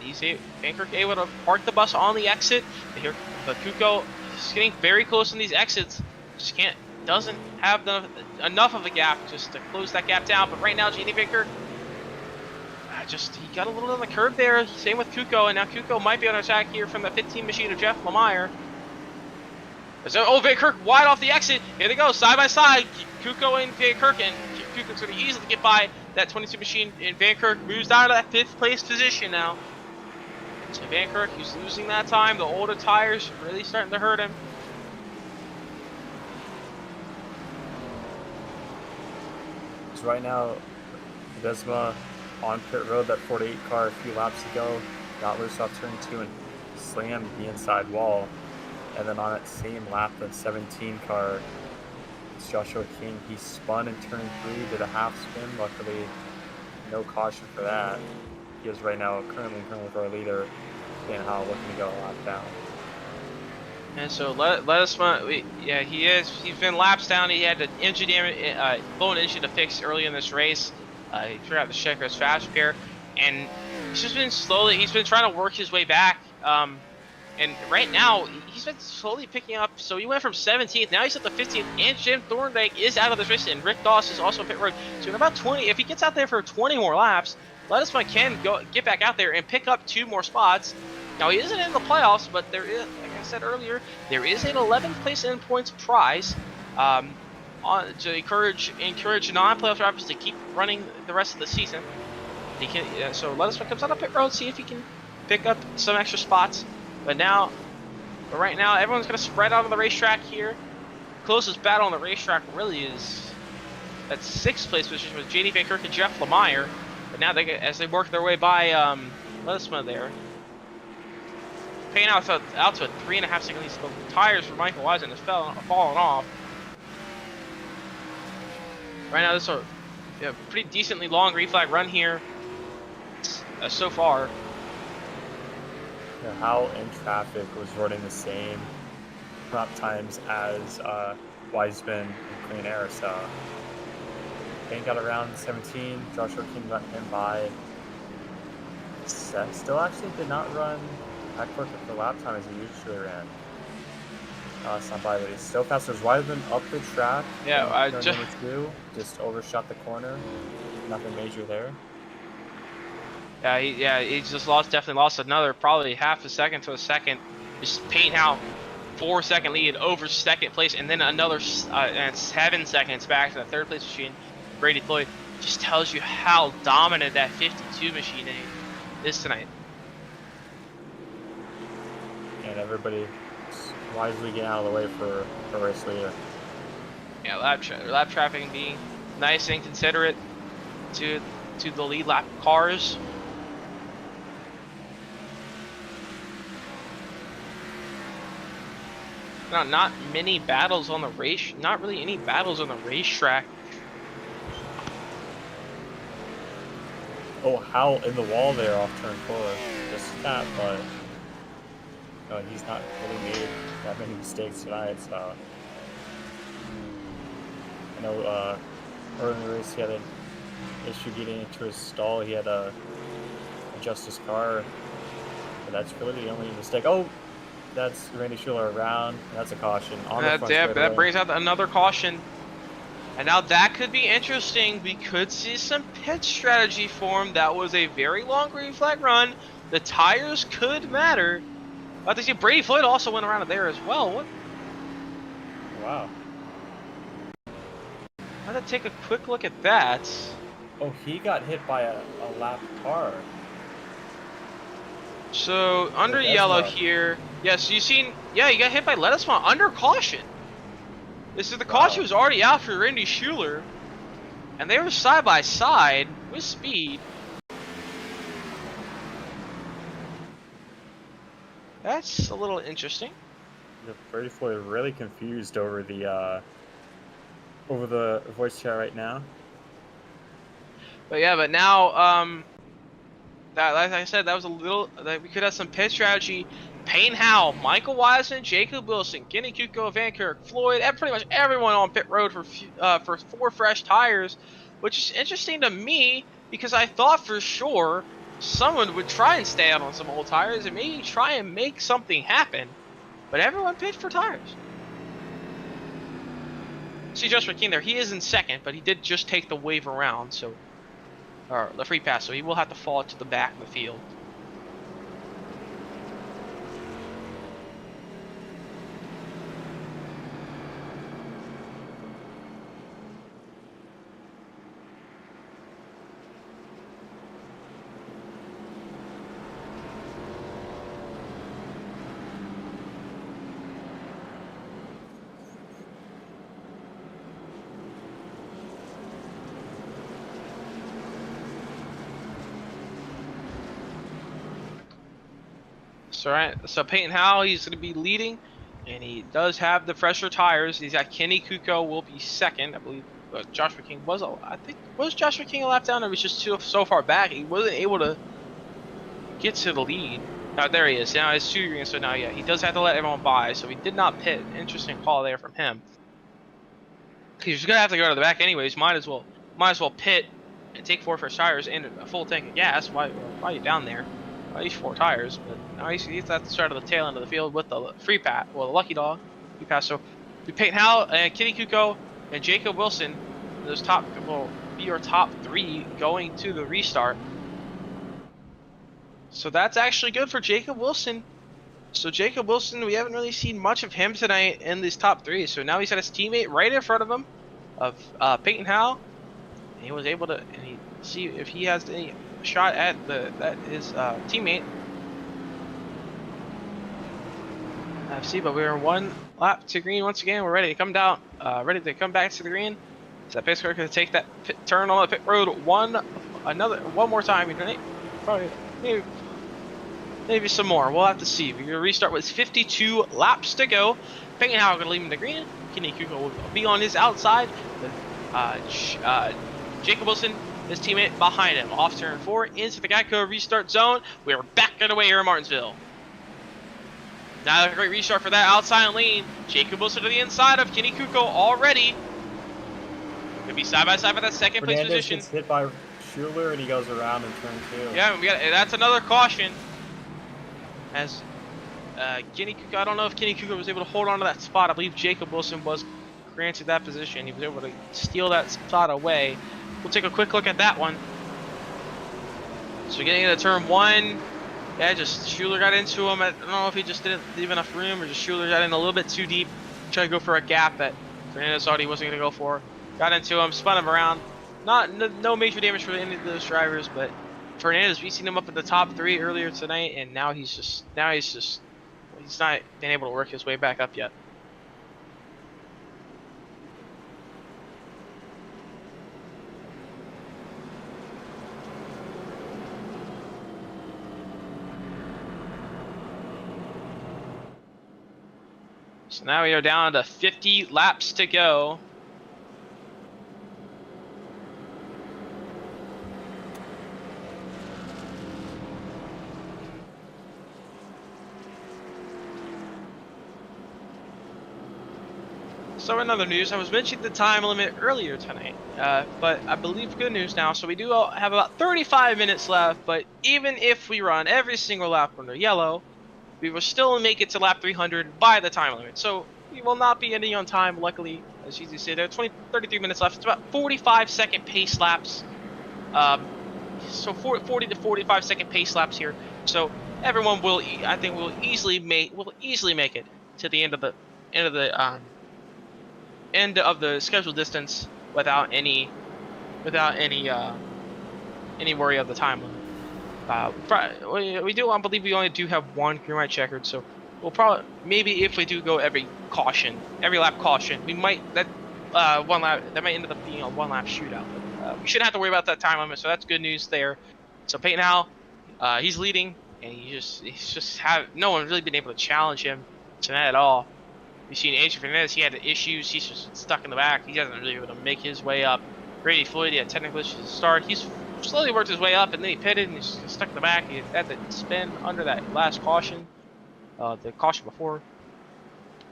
S1: Van Kirk able to park the bus on the exit. But Kuko is getting very close on these exits. Just doesn't have enough of a gap just to close that gap down. But right now, JD Van Kirk, he got a little on the curve there. Same with Kuko, and now Kuko might be on attack here from the 15 machine of Jeff Lemire. So, Van Kirk wide off the exit. Here they go, side by side. Kuko and Van Kirk, and Kuko's going to easily get by that 22 machine, and Van Kirk moves down to that 5th place position now. So Van Kirk, he's losing that time. The older tires really starting to hurt him.
S2: So right now, Desma on pit road, that 48 car a few laps ago got loose off turn 2 and slammed the inside wall. And then on that same lap, the 17 car, it's Joshua King, he spun in turn 3, did a half spin. Luckily, no caution for that. He is right now currently for our leader, Dan Howell, looking to go a lap down.
S1: And so let us, yeah, he is. He's been laps down. He had an engine damage, blown engine to fix early in this race. He forgot to check his fast repair, and he's just been he's been trying to work his way back. And right now, he's been slowly picking up. So he went from 17th, now he's at the 15th, and Jim Thorndike is out of this race, and Rick Doss is also on pit road. So in about 20, if he gets out there for 20 more laps, Lettisma can get back out there and pick up 2 more spots. Now he isn't in the playoffs, but there is, like I said earlier, there is an 11th place in points prize to encourage non-playoff drivers to keep running the rest of the season. He can, so Lettisma comes out of pit road, see if he can pick up some extra spots. But right now, everyone's going to spread out on the racetrack here. Closest battle on the racetrack really is that 6th place position with JD Van Kirk and Jeff Lemire. But now, as they work their way by Lettisma there, paying out to a 3.5 second lead. The tires for Michael Wisen has fallen off. Right now, this is a pretty decently long green flag run here so far.
S2: How in traffic was running the same prop times as Wiseman and Clean Air. So Kane got around 17. Joshua King got him by. Still actually did not run back for lap time as he usually ran. It's not by, but he's so fast. There's Wiseman up the track.
S1: Yeah,
S2: just overshot the corner. Nothing major there.
S1: He just definitely lost another, probably half a second to a second. Just painting out 4-second lead over 2nd place, and then another 7 seconds back to the 3rd place machine. Brady Floyd just tells you how dominant that 52 machine is tonight.
S2: And everybody wisely getting out of the way for race leader.
S1: Yeah, lap traffic being nice and considerate to the lead lap cars. Not many battles on the not really any battles on the racetrack.
S2: Oh, Howell in the wall there off turn 4. Just that, but he's not really made that many mistakes tonight. So I know early in the race he had an issue getting into his stall. He had to adjust his car, but that's really the only mistake. Oh, that's Randy Schuler around. That's a caution.
S1: That brings out another caution. And now that could be interesting. We could see some pit strategy form. That was a very long green flag run. The tires could matter. But they see Brady Floyd also went around there as well. What?
S2: Wow.
S1: I'm going to take a quick look at that.
S2: Oh, he got hit by a lap car.
S1: So, under yellow here. Yes, you seen. Yeah, you got hit by Lettisma under caution. This is the caution was already out for Randy Schuler. And they were side by side with speed. That's a little interesting.
S2: Brady Floyd really confused over the voice chat right now.
S1: But yeah, but now that, like I said, that was a little that we could have some pit strategy. Payne Howell, Michael Wiseman, Jacob Wilson, Kenny Kuko, Van Kirk, Floyd, and pretty much everyone on pit road for 4 fresh tires, which is interesting to me because I thought for sure someone would try and stay out on some old tires and maybe try and make something happen, but everyone pitched for tires. See Joshua King there, he is in second, but he did just take the wave around, so or the free pass, so he will have to fall to the back of the field. So Peyton Howell, he's going to be leading, and he does have the fresher tires. He's got Kenny Kuko will be second, I believe. Joshua King was, was Joshua King a lap down, or was just so far back he wasn't able to get to the lead. There he is. Now it's 2 green, so now yeah, he does have to let everyone by. So he did not pit. Interesting call there from him. He's gonna have to go to the back anyways. Might as well pit and take 4 fresh tires and a full tank of gas. Why are you down there? At least 4 tires, but now he's at the start of the tail end of the field with the free pass. Well, the lucky dog free pass. So we Peyton Howell and Kenny Kuko and Jacob Wilson. Those will be your top 3 going to the restart. So that's actually good for Jacob Wilson. So Jacob Wilson, we haven't really seen much of him tonight in these top 3. So now he's got his teammate right in front of him, of Peyton Howell, and he was able to see if he has any shot at his teammate. See, but we're 1 lap to green once again. We're ready to come down, ready to come back to the green. So that pit car going to take that turn on the pit road one more time. Probably maybe some more. We'll have to see. We're gonna restart with 52 laps to go. Peyton Howell gonna leave him to green. Kenny Kuko will be on his outside. Jacob Wilson, his teammate, behind him. Off turn 4 into the Geico restart zone. We are back underway here in Martinsville. Now a great restart for that outside lane. Jacob Wilson to the inside of Kenny Kuko already. Gonna be side by side for that second place position.
S2: Gets hit by Schuler and he goes around in turn 2.
S1: Yeah, that's another caution. As Kenny Kuko, I don't know if Kenny Kuko was able to hold on to that spot. I believe Jacob Wilson was granted that position. He was able to steal that spot away. We'll take a quick look at that one. So getting into turn 1, yeah, just Schuler got into him. I don't know if he just didn't leave enough room or just Schuler got in a little bit too deep. Tried to go for a gap that Fernandez thought he wasn't going to go for. Got into him, spun him around. No major damage for any of those drivers, but Fernandez, we've seen him up in the top 3 earlier tonight, and now he's not been able to work his way back up yet. So now we are down to 50 laps to go. So in other news, I was mentioning the time limit earlier tonight, but I believe good news now. So we do have about 35 minutes left, but even if we run every single lap under yellow, we will still make it to lap 300 by the time limit. So we will not be ending on time, luckily. As you see there, 33 minutes left. It's about 45-second pace laps. So 40 to 45-second pace laps here. So everyone will, I think, will easily make it to the end of the scheduled distance without any worry of the time limit. I believe we only do have 1 green white checkered, so we'll probably, maybe if we do go every lap caution, we might one lap that might end up being a 1 lap shootout. But, we shouldn't have to worry about that time limit, so that's good news there. So Peyton Howell, he's leading, and no one's really been able to challenge him tonight at all. We've seen Adrian Fernandez, he had issues, he's just stuck in the back, he hasn't really been able to make his way up. Brady Floyd, yeah, technical issues to start. He's slowly worked his way up, and then he pitted and he's stuck in the back. He had to spin under that last caution, the caution before.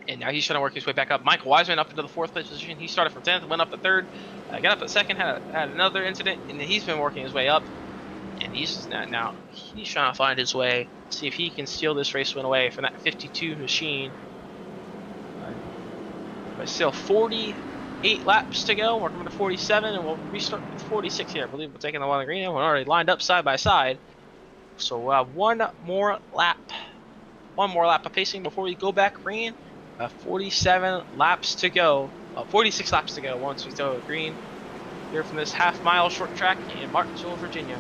S1: And now he's trying to work his way back up. Michael Wiseman up into the 4th place position. He started from 10th, went up to 3rd, got up at 2nd, had another incident, and then he's been working his way up. And he's now he's trying to find his way, see if he can steal this race win away from that 52 machine. But still 48 laps to go. We're coming to 47, and we'll restart with 46 here. I believe we're taking the one on the green. We're already lined up side by side. So we'll have one more lap of pacing before we go back green. 47 laps to go. 46 laps to go once we go green here from this half-mile short track in Martinsville, Virginia.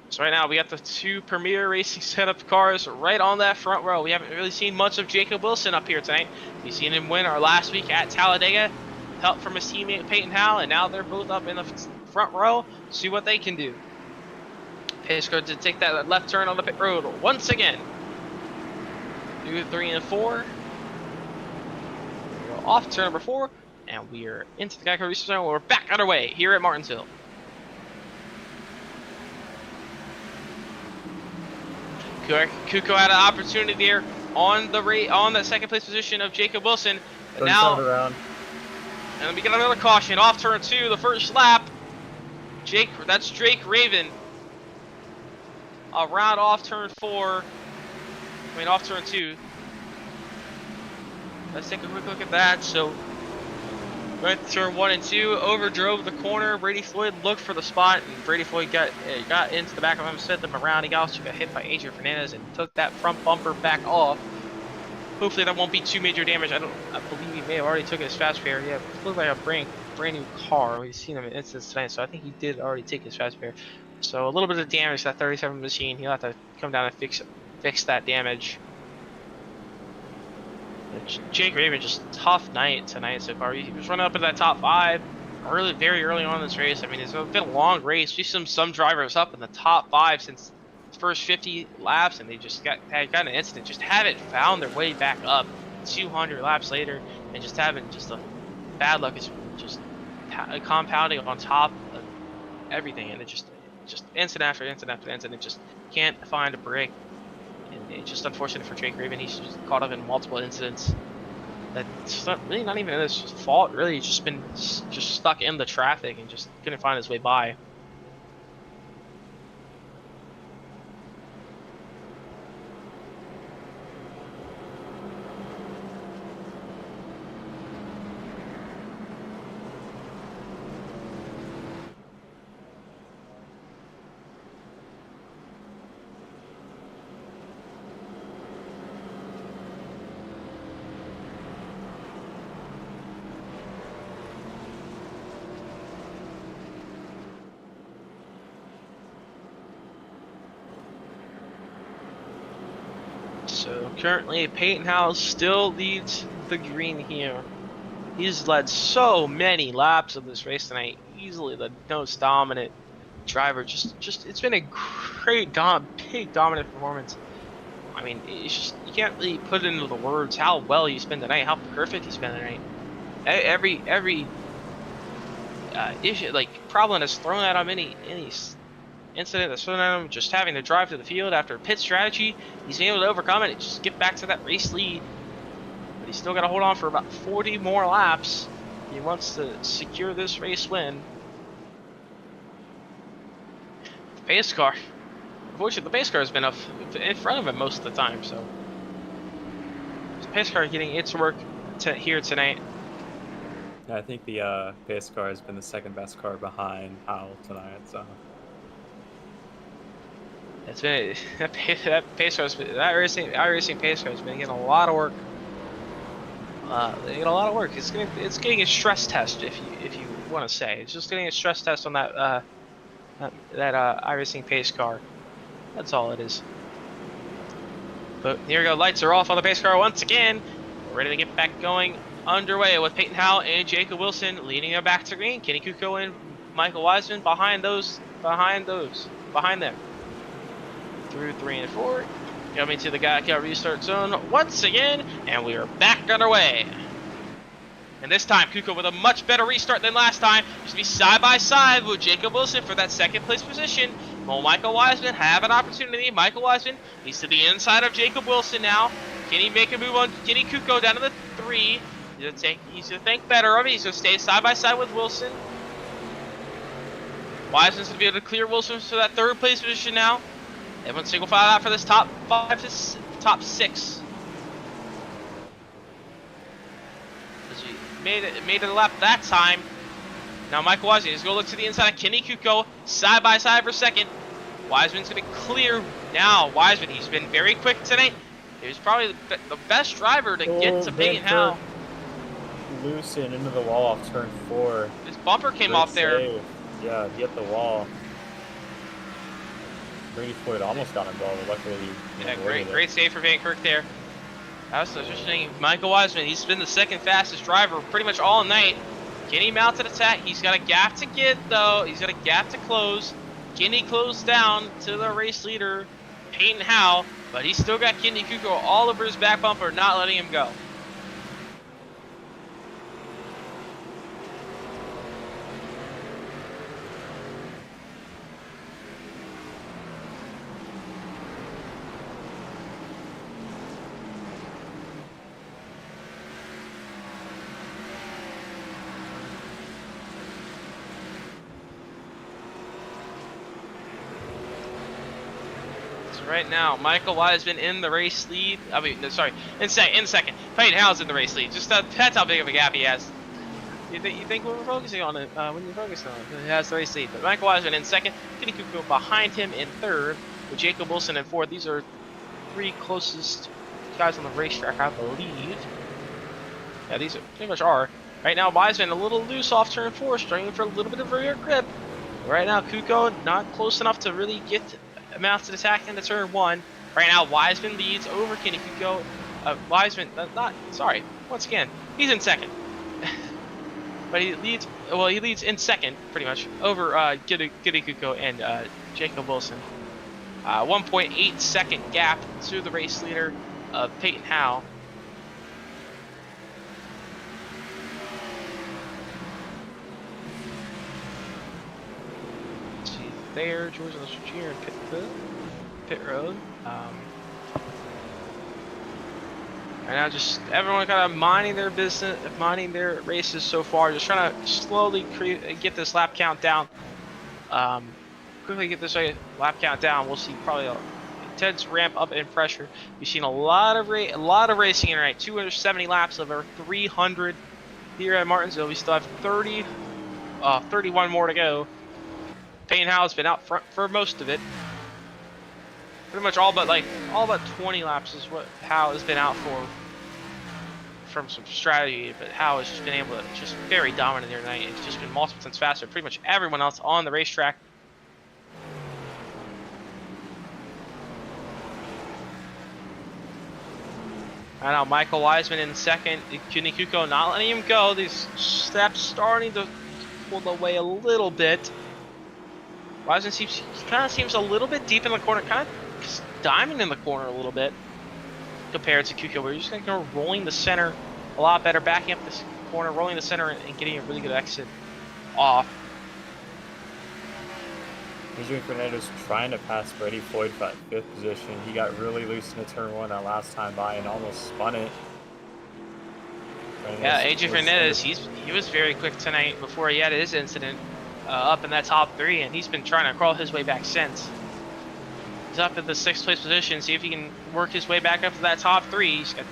S1: So right now we got the 2 Premier Racing setup cars right on that front row. We haven't really seen much of Jacob Wilson up here tonight. We've seen him win our last week at Talladega, help from his teammate Peyton Howell, and now they're both up in the front row. See what they can do. Pace car to take that left turn on the pit road once again. 2, 3, and 4. We go off turn number 4, and we are into the Geico Research Zone. We're back underway here at Martinsville. Kuko had an opportunity there on the on that 2nd place position of Jacob Wilson. And now, and we get another caution off turn 2, the first lap. That's Drake Raven. Around off turn 4. I mean, off turn 2. Let's take a quick look at that. So, went to turn 1 and 2, overdrove the corner. Brady Floyd looked for the spot, and Brady Floyd got into the back of him, sent them around. He also got hit by Adrian Fernandez and took that front bumper back off. Hopefully that won't be too major damage. I believe he may have already took his fast pair. Yeah, it looked like a brand new car. We've seen him in incidents tonight, so I think he did already take his fast pair. So a little bit of damage to that 37 machine. He'll have to come down and fix that damage. Jake Raven, just tough night tonight so far. He was running up into that top 5 very early on in this race. I mean, it's been a long race. We've seen some drivers up in the top 5 since the first 50 laps, and they just got an incident. Just haven't found their way back up 200 laps later, and just having just a bad luck is just compounding on top of everything, and it just incident after incident after incident. Just can't find a break. And it's just unfortunate for Drake Raven. He's just caught up in multiple incidents. That's not even his fault, really. He's just been stuck in the traffic and just couldn't find his way by. So currently Peyton Howell still leads the green here. He's led so many laps of this race tonight. Easily the most dominant driver. Just it's been a great big dominant performance. I mean, it's just, you can't really put it into the words how well he's been tonight, how perfect he's been tonight. Every issue, like, problem that's thrown at him, any incident that's thrown at him, just having to drive to the field after pit strategy, he's been able to overcome it and just get back to that race lead. But he's still got to hold on for about 40 more laps. He wants to secure this race win. The pace car. Unfortunately, the pace car has been up in front of him most of the time, so the pace car getting its work here tonight.
S2: Yeah, I think the pace car has been the second best car behind Howell tonight. So
S1: it's been that pace car, that racing pace car has been getting a lot of work. They get a lot of work. It's getting a stress test, if you want to say. It's just getting a stress test on that iRacing pace car. That's all it is. But here we go. Lights are off on the pace car once again. We're ready to get back going. Underway with Peyton Howell and Jacob Wilson leading them back to green. Kenny Kuko and Michael Wiseman behind them. Through 3 and 4. Coming to the Geico restart zone once again, and we are back underway. And this time, Kuko with a much better restart than last time. He's going to be side by side with Jacob Wilson for that second place position. Will Michael Wiseman have an opportunity? Michael Wiseman, he's to the inside of Jacob Wilson now. Can he make a move on Kenny Kuko down to the 3? He's going to think better of it. He's going to stay side by side with Wilson. Wiseman's going to be able to clear Wilson to that 3rd place position now. Everyone's single file out for this top 5 to top 6. Made it a lap that time. Now Michael Wiseman is going to look to the inside of Kenny Kuko, side by side for 2nd. Wiseman's going to clear now. Wiseman, he's been very quick tonight. He's probably the best driver to get to Peyton Howe.
S2: Loosen into the wall off turn 4.
S1: His bumper came off there.
S2: Save. Yeah, he hit the wall. Brady Floyd almost got him, though. Luckily,
S1: yeah, great save for Van Kirk there. That was interesting. Michael Wiseman, he's been the 2nd fastest driver pretty much all night. Kenny mounted attack. He's got a gap to get, though. He's got a gap to close. Kenny closed down to the race leader, Peyton Howe, but he's still got Kenny Kuko all over his back bumper, not letting him go. Right now, Michael Wiseman in the race lead. I mean, sorry, in second. Peyton Howe's in the race lead. Just that's how big of a gap he has. You think we're focusing on it when you're focusing on it? He has the race lead. But Michael Wiseman in 2nd. Kenny Kuko behind him in 3rd. With Jacob Wilson in 4th. These are 3 closest guys on the racetrack, I believe. Yeah, these are pretty much are. Right now, Wiseman a little loose off turn 4, struggling for a little bit of rear grip. Right now, Kuko not close enough to really get mounted attack into turn 1. Right now, Wiseman leads over Kenny Kuko. Wiseman, once again, he's in 2nd. But he leads in 2nd, pretty much, over Kenny Kuko and Jacob Wilson. 1.8 second gap to the race leader of Peyton Howe. There, George on the Jr. pit road. And now just everyone kind of minding their business, minding their races so far, just trying to slowly get this lap count down. Quickly get this lap count down. We'll see probably an intense ramp up in pressure. We've seen a lot of racing in tonight. 270 laps of our 300 here at Martinsville. We still have 31 more to go. Peyton Howe's been out front for most of it. Pretty much all but 20 laps is what Howe has been out for from some strategy, but Howe has just been able to just very dominant there tonight. It's just been multiple times faster than pretty much everyone else on the racetrack. Right now, Michael Wiseman in 2nd. Kenny Kuko not letting him go. These steps starting to pull away a little bit. Wiseman kind of seems a little bit deep in the corner, kind of diamond in the corner a little bit compared to Kuko. We're just going to go rolling the center a lot better, backing up this corner, rolling the center, and getting a really good exit off.
S2: Adrian Fernandez trying to pass Brady Floyd for that 5th position. He got really loose in the turn 1 that last time by and almost spun it.
S1: Yeah, Adrian Fernandez, he was very quick tonight before he had his incident. Up in that top 3, and he's been trying to crawl his way back since. He's up in the 6th place position. See if he can work his way back up to that top 3. He's got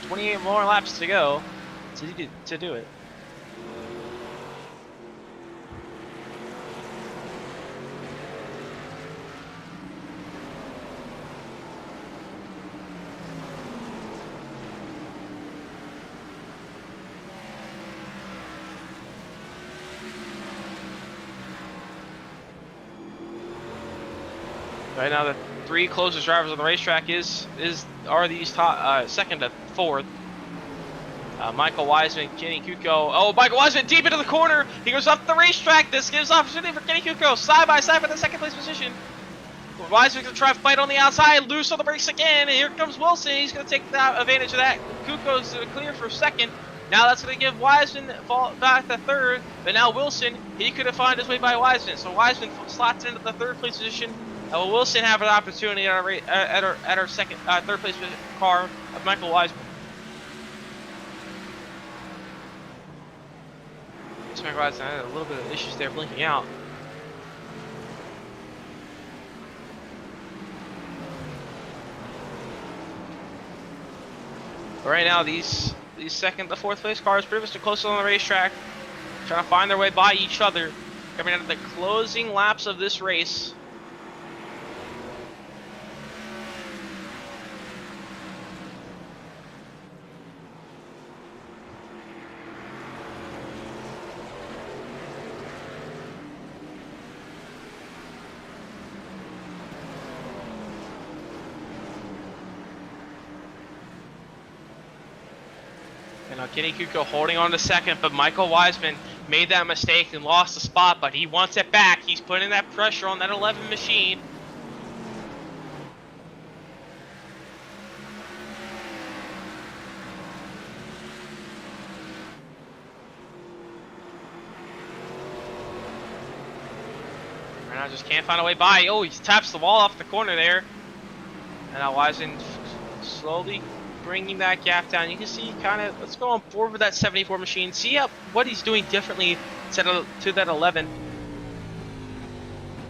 S1: 28 more laps to go to do it. Right now, the 3 closest drivers on the racetrack are these top 2nd to 4th. Michael Wiseman, Kenny Kuko. Oh, Michael Wiseman deep into the corner. He goes up the racetrack. This gives opportunity for Kenny Kuko side by side for the 2nd place position. Wiseman's gonna try to fight on the outside, loose on the brakes again, and here comes Wilson. He's gonna take advantage of that. Kuko's clear for 2nd. Now that's going to give Wiseman fall back to third, but now Wilson, he couldn't find his way by Wiseman. So Wiseman slots into the third place position. And will Wilson have an opportunity at our second, third place car of Michael Wiseman? Michael Wiseman had a little bit of issues there blinking out. But right now, these second to fourth place cars pretty much close on the racetrack, trying to find their way by each other, coming out of the closing laps of this race. Kenny Kuko holding on to second, but Michael Wiseman made that mistake and lost the spot, but he wants it back. He's putting that pressure on that 11 machine. Right now, just can't find a way by. Oh, he taps the wall off the corner there. And now Wiseman slowly bringing that gap down. You can see kind of, let's go on forward with that 74 machine. See what he's doing differently to that 11.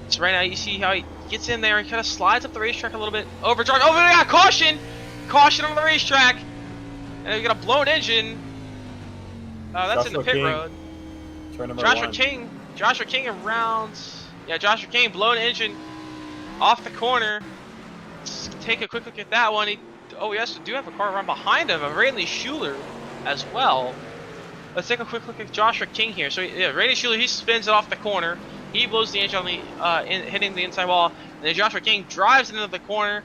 S1: So right now you see how he gets in there and kind of slides up the racetrack a little bit. Overdrive. Oh, yeah, caution! Caution on the racetrack. And we got a blown engine. That's in the pit road. Joshua King around. Yeah, Joshua King, blown engine off the corner. Let's take a quick look at that one. Oh, yes, we do have a car run behind him, a Randy Schuler as well. Let's take a quick look at Joshua King here. So, yeah, Randy Schuler, he spins it off the corner. He blows the engine on the, hitting the inside wall. And then Joshua King drives into the corner,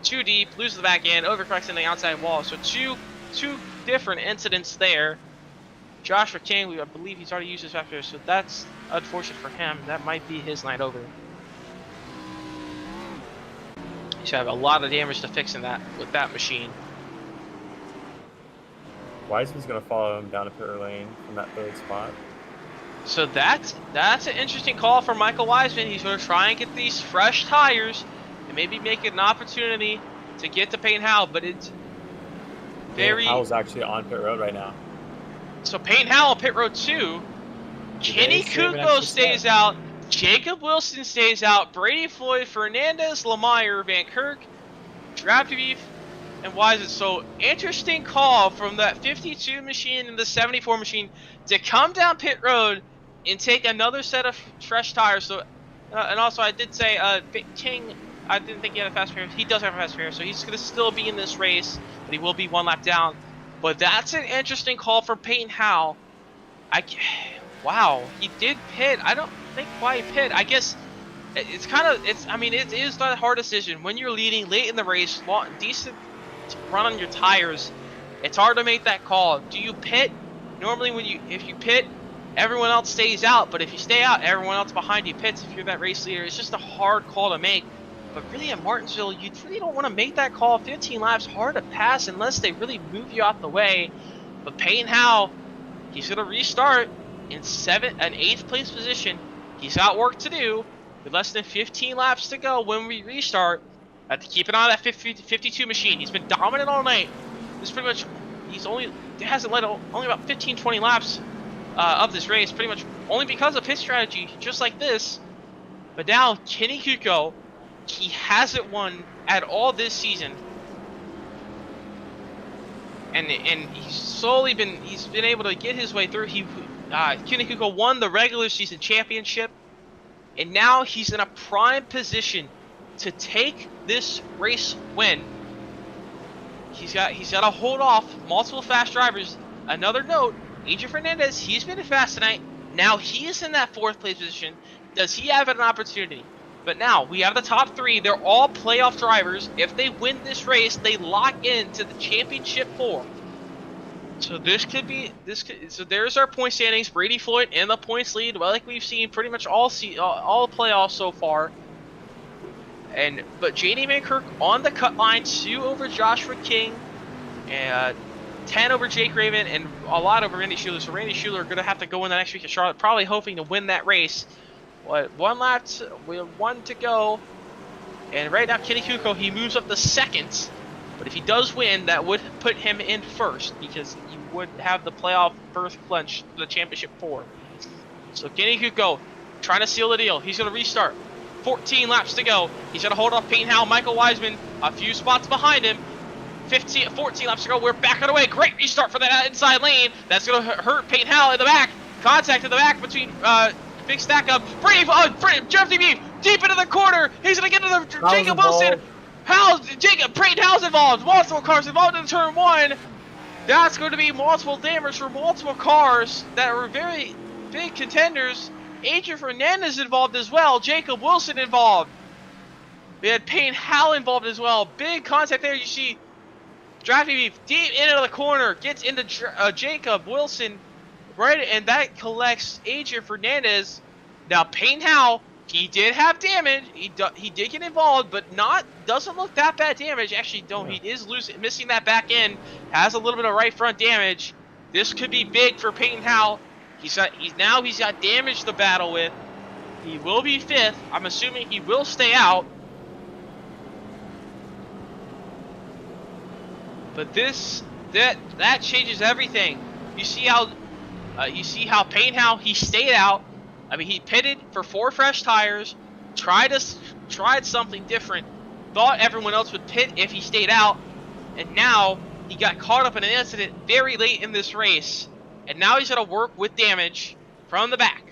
S1: too deep, loses the back end, overcorrects in the outside wall. So, two different incidents there. Joshua King, I believe he's already used his factor, so that's unfortunate for him. That might be his night over. You should have a lot of damage to fix in that with that machine.
S2: Wiseman's gonna follow him down a pit lane from that third spot.
S1: So that's an interesting call for Michael Wiseman. He's gonna try and get these fresh tires and maybe make it an opportunity to get to Payne Howell, but it's very.
S2: Howell's actually on pit road right now.
S1: So Payne Howell pit road 2. Kenny Kuko stays out. Jacob Wilson stays out. Brady Floyd, Fernandez, Lemire, Van Kirk, Draptebeef, and Wiseman. So interesting call from that 52 machine and the 74 machine to come down pit road and take another set of fresh tires. So, and also I did say King. I didn't think he had a fast pair. He does have a fast pair, so he's gonna still be in this race, but he will be one lap down. But that's an interesting call for Payne Howell. Wow, he did pit. I don't think why he pit. I guess it's kind of, I mean, it is a hard decision when you're leading late in the race, decent run on your tires. It's hard to make that call. Do you pit? Normally, if you pit, everyone else stays out. But if you stay out, everyone else behind you pits. If you're that race leader, it's just a hard call to make. But really, at Martinsville, you really don't want to make that call. 15 laps, hard to pass unless they really move you out the way. But Payne Howell, he's gonna restart in 8th place position. He's got work to do with less than 15 laps to go when we restart. Have to keep an eye on that 52 machine. He's been dominant all night. This pretty much, hasn't led only about 15-20 laps of this race, pretty much only because of his strategy, just like this. But now Kenny Kuko, he hasn't won at all this season. And he's been able to get his way through. Kenny Kuko won the regular season championship, and now he's in a prime position to take this race win. He's got to hold off multiple fast drivers. Another note, Adrian Fernandez, he's been fast tonight. Now he is in that 4th place position. Does he have an opportunity? But now we have the top 3. They're all playoff drivers. If they win this race, they lock into the championship 4. So so there's our point standings. Brady Floyd in the points lead, well, like we've seen pretty much all playoffs so far. But JD Van Kirk on the cut line, 2 over Joshua King, and 10 over Jake Raven and a lot over Randy Schuler. So Randy Schuler going to have to go in the next week at Charlotte, probably hoping to win that race. What, we have 1 to go. And right now, Kenny Kuko, he moves up to second. But if he does win, that would put him in first because he would have the playoff berth clinch for the championship 4. So Kenny Kuko trying to seal the deal. He's going to restart. 14 laps to go. He's going to hold off Peyton Howell, Michael Wiseman, a few spots behind him. 14 laps to go. We're back on the way. Great restart for that inside lane. That's going to hurt Peyton Howell in the back. Contact in the back between big stack up. Jeff Beef deep into the corner. He's going to get to the Jacob Wilson. Peyton Howell's involved. Multiple cars involved in turn 1. That's going to be multiple damage for multiple cars that were very big contenders. Adrian Fernandez involved as well. Jacob Wilson involved. We had Peyton Howell involved as well. Big contact there. You see Drafty Beef deep into the corner. Gets into Jacob Wilson. Right, and that collects Adrian Fernandez. Now Peyton Howell, he did have damage. He did get involved, but doesn't look that bad damage. Actually, he is missing that back end. Has a little bit of right front damage. This could be big for Peyton Howell. He's got damage to battle with. He will be 5th. I'm assuming he will stay out. But that changes everything. You see how Peyton Howell, he stayed out. I mean, he pitted for 4 fresh tires, tried something different, thought everyone else would pit if he stayed out, and now he got caught up in an incident very late in this race, and now he's got to work with damage from the back,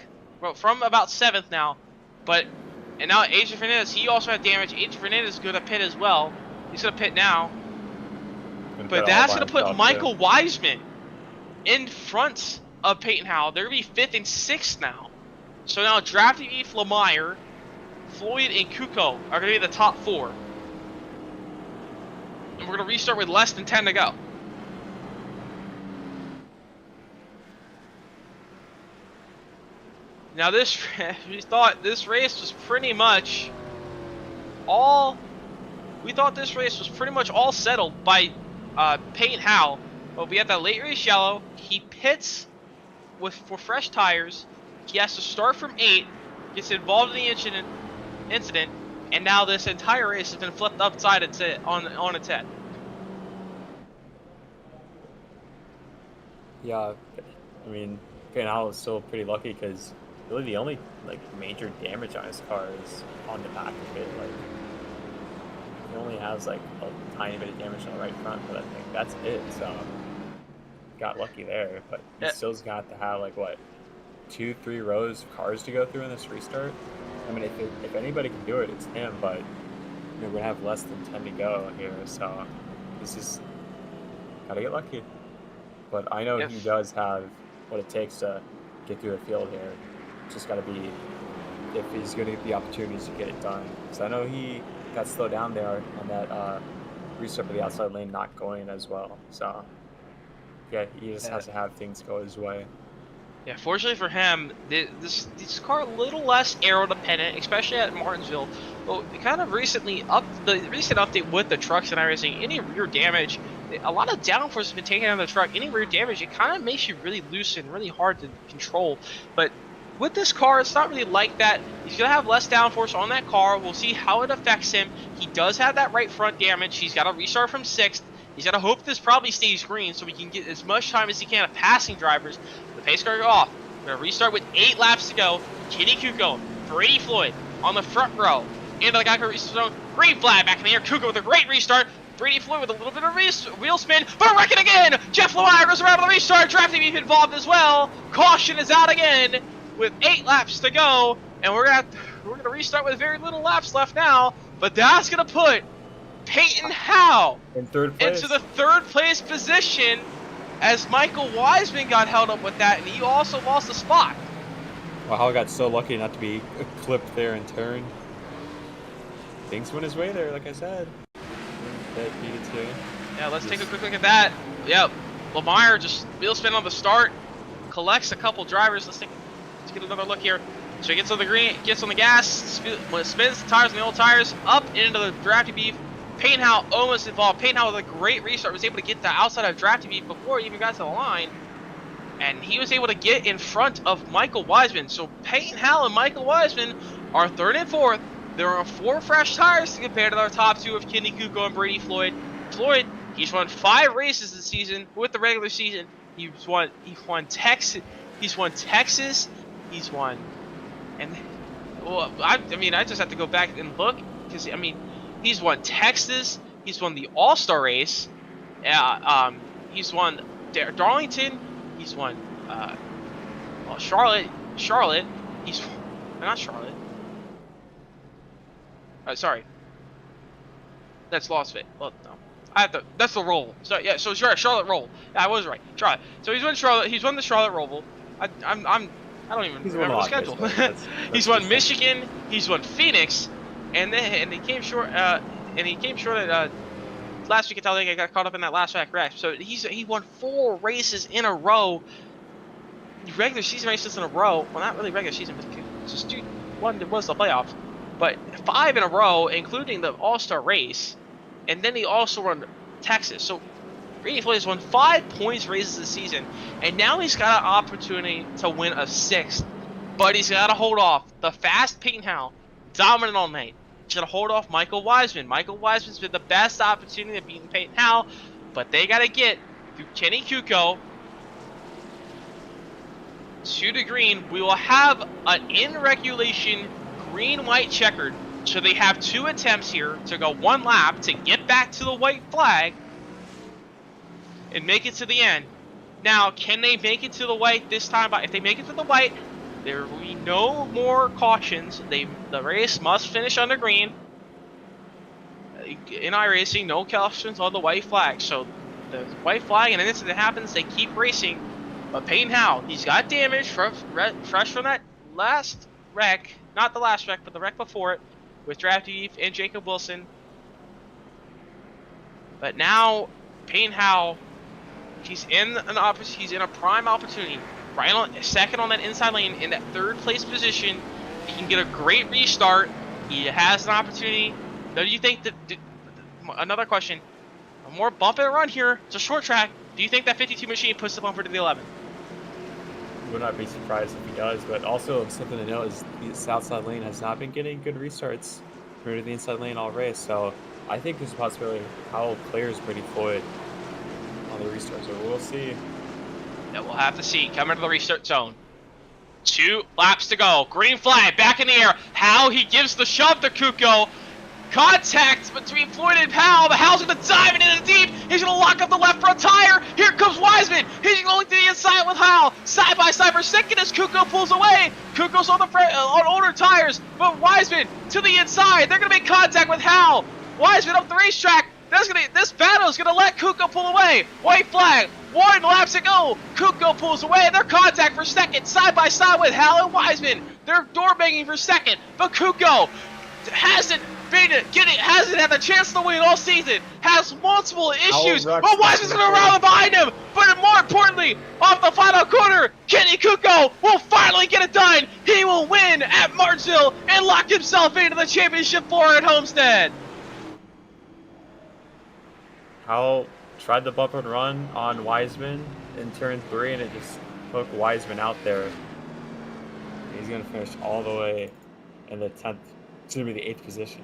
S1: from about 7th now. And now Adrian Fernandez, he also had damage. Adrian Fernandez is going to pit as well. He's going to pit now. But that's going to put Michael Wiseman in front of Peyton Howell. They're going to be 5th and 6th now. So now Drafty Beef, Lemire, Floyd, and Kuko are going to be the top 4. And we're going to restart with less than 10 to go. Now we thought this race was pretty much all settled by Peyton Howell. But we had that late race yellow. He pits for fresh tires. He has to start from 8, gets involved in the incident, and now this entire race has been flipped upside on its head.
S2: Yeah, I mean, Peyton Howell is still pretty lucky because really the only major damage on his car is on the back of it. He only has a tiny bit of damage on the right front, but I think that's it. So got lucky there, but he still's got to have 2-3 rows of cars to go through in this restart. I mean, if anybody can do it, it's him, but we're gonna have less than 10 to go here, so this is gotta get lucky. But I know he does have what it takes to get through the field here. It's just gotta be if he's gonna get the opportunities to get it done. So I know he got slowed down there on that restart of the outside lane not going as well. So yeah, he just has to have things go his way.
S1: Yeah, fortunately for him, this car a little less aero dependent, especially at Martinsville. Well, kind of the recent update with the trucks and everything, any rear damage, a lot of downforce has been taken out of the truck. Any rear damage, it kind of makes you really loose and really hard to control. But with this car, it's not really like that. He's going to have less downforce on that car. We'll see how it affects him. He does have that right front damage. He's got to restart from 6th. He's got to hope this probably stays green so we can get as much time as he can of passing drivers. The pace car go off. We're going to restart with 8 laps to go. Kenny Kuko, Brady Floyd on the front row. Into the guy zone. Green flag back in the air. Kuko with a great restart. Brady Floyd with a little bit of wheel spin, but wrecking again. Jeff Lemire goes around on the restart. Drafty Beef involved as well. Caution is out again with 8 laps to go. And we're gonna restart with very little laps left now. But that's going to put Peyton Howell
S2: in 3rd place.
S1: Into the 3rd place position as Michael Wiseman got held up with that, and he also lost a spot.
S2: Well, Howell got so lucky not to be clipped there in turn. Things went his way there, like I said. That needed to.
S1: Yeah, let's take a quick look at that. Yep, Lemire just wheel spin on the start, collects a couple drivers. Let's get another look here. So he gets on the green, gets on the gas, spins the tires on the old tires, up into the Drafty Beef. Payton Howell almost involved. Payton Howell with a great restart was able to get the outside of drafting beat before he even got to the line. And he was able to get in front of Michael Wiseman. So Payton Howell and Michael Wiseman are 3rd and 4th. They're on 4 fresh tires to compare to their top 2 of Kenny Kuko and Brady Floyd. Floyd, he's won 5 races this season with the regular season. He's won Texas. He's won Texas. He's won, and well, I mean, I just have to go back and look because I mean, he's won Texas. He's won the All-Star race. He's won Darlington. He's won well, Charlotte. He's not Charlotte. Sorry. That's Las Vegas. Well, no. I have to. That's the roll. So yeah. So Charlotte roll. Yeah, I was right. Charlotte. So he's won Charlotte. He's won the Charlotte Roval. I don't even remember the schedule. He's won Michigan. He's won Phoenix, and he came short. And he came short at last week at Talladega. Got caught up in that last track wreck. So he won 4 races in a row. Regular season races in a row. Well, not really regular season, but just one was the playoffs. But 5 in a row, including the All-Star race, and then he also won Texas. So Brady Floyd has won 5 points races this season, and now he's got an opportunity to win a 6th. But he's got to hold off the fast Payton Howell, dominant all night. He's got to hold off Michael Wiseman. Michael Wiseman's been the best opportunity of beating Payton Howell, but they got to get through Kenny Kuko to the green. We will have an in-regulation green-white checkered, so they have 2 attempts here to go 1 lap to get back to the white flag and make it to the end. Now, can they make it to the white this time? If they make it to the white, there will be no more cautions. The race must finish on the green. In iRacing, no cautions on the white flag. So the white flag, and an incident happens, they keep racing. But Payton Howell, he's got damage fresh from that last wreck. Not the last wreck, but the wreck before it, with Drafty and Jacob Wilson. But now, Payton Howell, he's in a prime opportunity. Right on second on that inside lane in that 3rd place position. He can get a great restart. He has an opportunity. Do you think that? Another question. A more bump and run here. It's a short track. Do you think that 52 machine puts the bumper to the 11?
S2: Would not be surprised if he does, but also something to note is the outside lane has not been getting good restarts through the inside lane all race. So I think there's a possibility Howell clears Brady Floyd on the restart. So we'll see.
S1: Yeah, we'll have to see. Coming to the restart zone. 2 laps to go. Green flag back in the air. Howell, he gives the shove to Kuko. Contact between Floyd and Howell, but Howell's going to dive into the deep. He's going to lock up the left front tire. Here comes Wiseman. He's going to the inside with Howell. Side by side for second as Kuko pulls away. Kuko's on on older tires, but Wiseman to the inside. They're going to make contact with Howell. Wiseman up the racetrack. This battle is going to let Kuko pull away. White flag. 1 lap to go. Kuko pulls away. They're contact for second, side by side with Howell and Wiseman. They're door banging for second, but Kuko hasn't had the chance to win all season. Has multiple issues, but Wiseman's going to rally behind him. But more importantly, off the final corner, Kenny Kuko will finally get it done. He will win at Martinsville and lock himself into the championship floor at Homestead.
S2: Howell tried the bump and run on Wiseman in turn 3, and it just took Wiseman out there. He's going to finish all the way in the 10th, it's going to be the 8th position.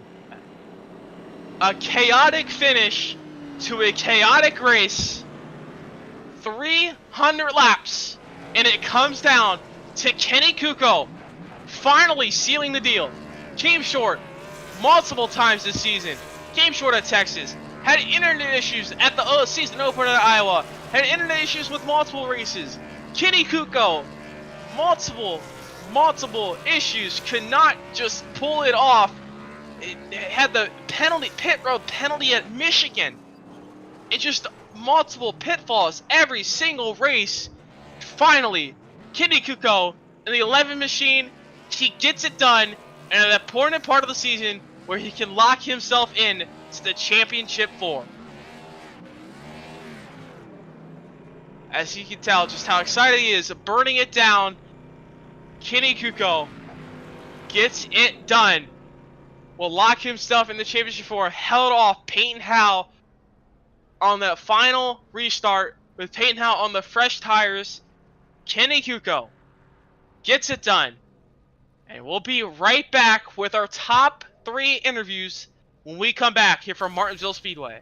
S1: A chaotic finish to a chaotic race. 300 laps, and it comes down to Kenny Kuko finally sealing the deal. Came short multiple times this season. Came short at Texas. Had internet issues at the season opener at Iowa. Had internet issues with multiple races. Kenny Kuko, multiple issues. Could not just pull it off. It had the pit road penalty at Michigan. It just multiple pitfalls every single race. Finally, Kenny Kuko in the 11 machine, he gets it done in an important part of the season where he can lock himself in to the championship floor. As you can tell just how excited he is, burning it down. Kenny Kuko gets it done will lock himself in the championship 4, held off Peyton Howe on the final restart with Peyton Howe on the fresh tires. Kenny Kuko gets it done. And we'll be right back with our top 3 interviews when we come back here from Martinsville Speedway.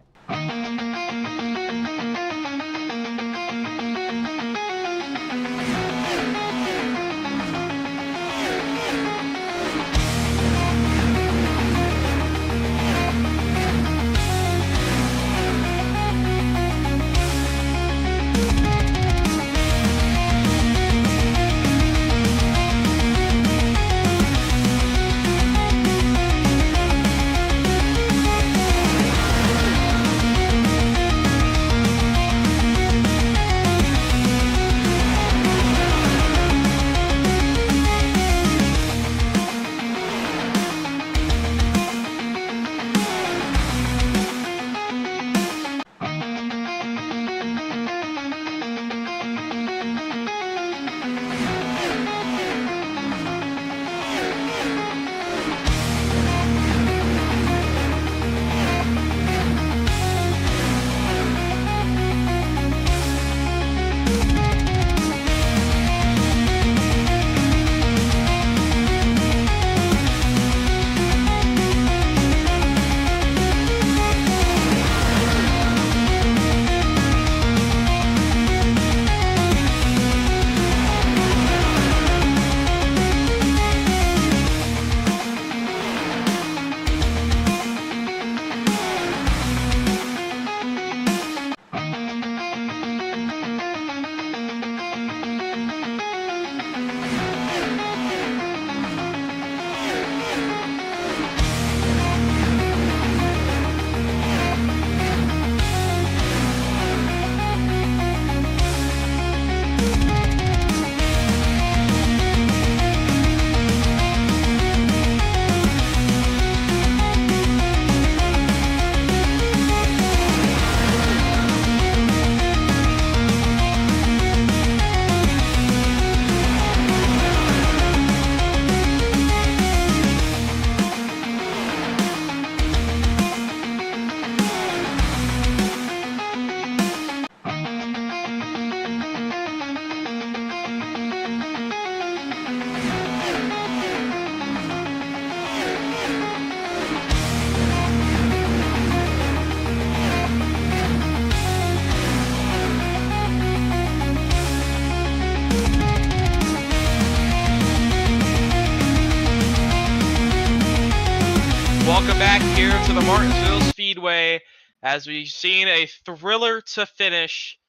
S1: Welcome back here to the Martinsville Speedway as we've seen a thriller to finish.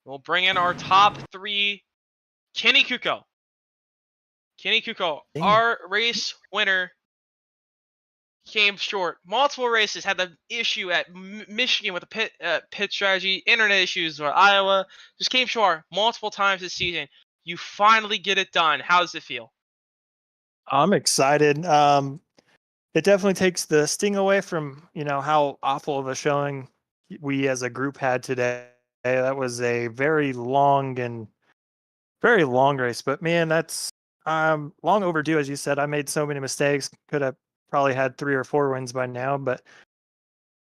S1: We'll bring in our top 3. Kenny Kuko. Kenny Kuko, our race winner, came short. Multiple races had the issue at Michigan with the pit strategy, internet issues with Iowa. Just came short multiple times this season. You finally get it done. How does it feel?
S4: I'm excited. It definitely takes the sting away from, how awful of a showing we as a group had today. That was a very long race, but man, that's long overdue. As you said, I made so many mistakes. Could have probably had 3 or 4 wins by now, but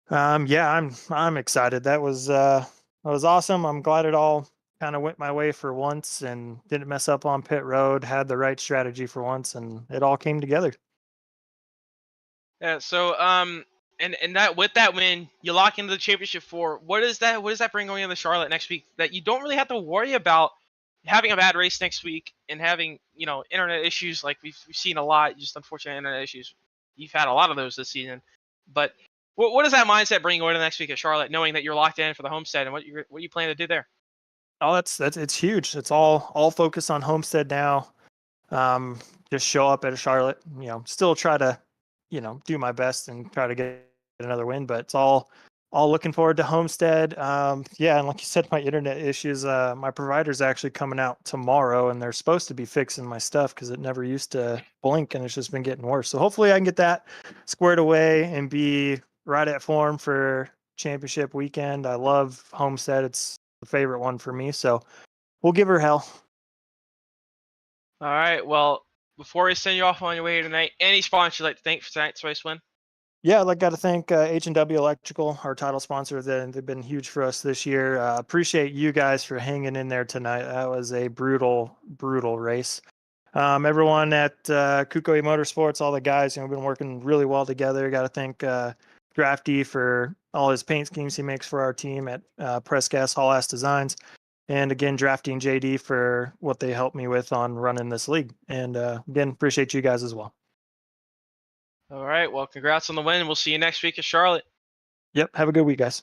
S4: yeah, I'm excited. That was awesome. I'm glad it all kind of went my way for once and didn't mess up on pit road, had the right strategy for once, and it all came together.
S1: Yeah, so and that with that win, you lock into the championship 4. What does that bring going into Charlotte next week that you don't really have to worry about having a bad race next week and having, internet issues like we've seen a lot, just unfortunate internet issues. You've had a lot of those this season. But what does that mindset bring going into next week at Charlotte, knowing that you're locked in for the Homestead and what you plan to do there?
S4: Oh, that's it's huge. It's all focused on Homestead now. Just show up at Charlotte, still try to, do my best and try to get another win, but it's all looking forward to Homestead. Yeah, and like you said, my internet issues, my provider's actually coming out tomorrow and they're supposed to be fixing my stuff because it never used to blink and it's just been getting worse. So hopefully I can get that squared away and be right at form for championship weekend. I love Homestead. It's the favorite one for me, so we'll give her hell.
S1: All right, well, before we send you off on your way here tonight, any sponsors you'd like to thank for tonight's race win?
S4: Yeah, I'd like got to thank H&W Electrical, our title sponsor. They've been huge for us this year. Appreciate you guys for hanging in there tonight. That was a brutal, brutal race. Everyone at Kukui Motorsports, all the guys, been working really well together. Got to thank Drafty for all his paint schemes he makes for our team at Press Gas Hall Ass Designs. And again, Drafty and JD for what they helped me with on running this league. And again, appreciate you guys as well.
S1: All right. Well, congrats on the win. We'll see you next week at Charlotte.
S4: Yep. Have a good week, guys.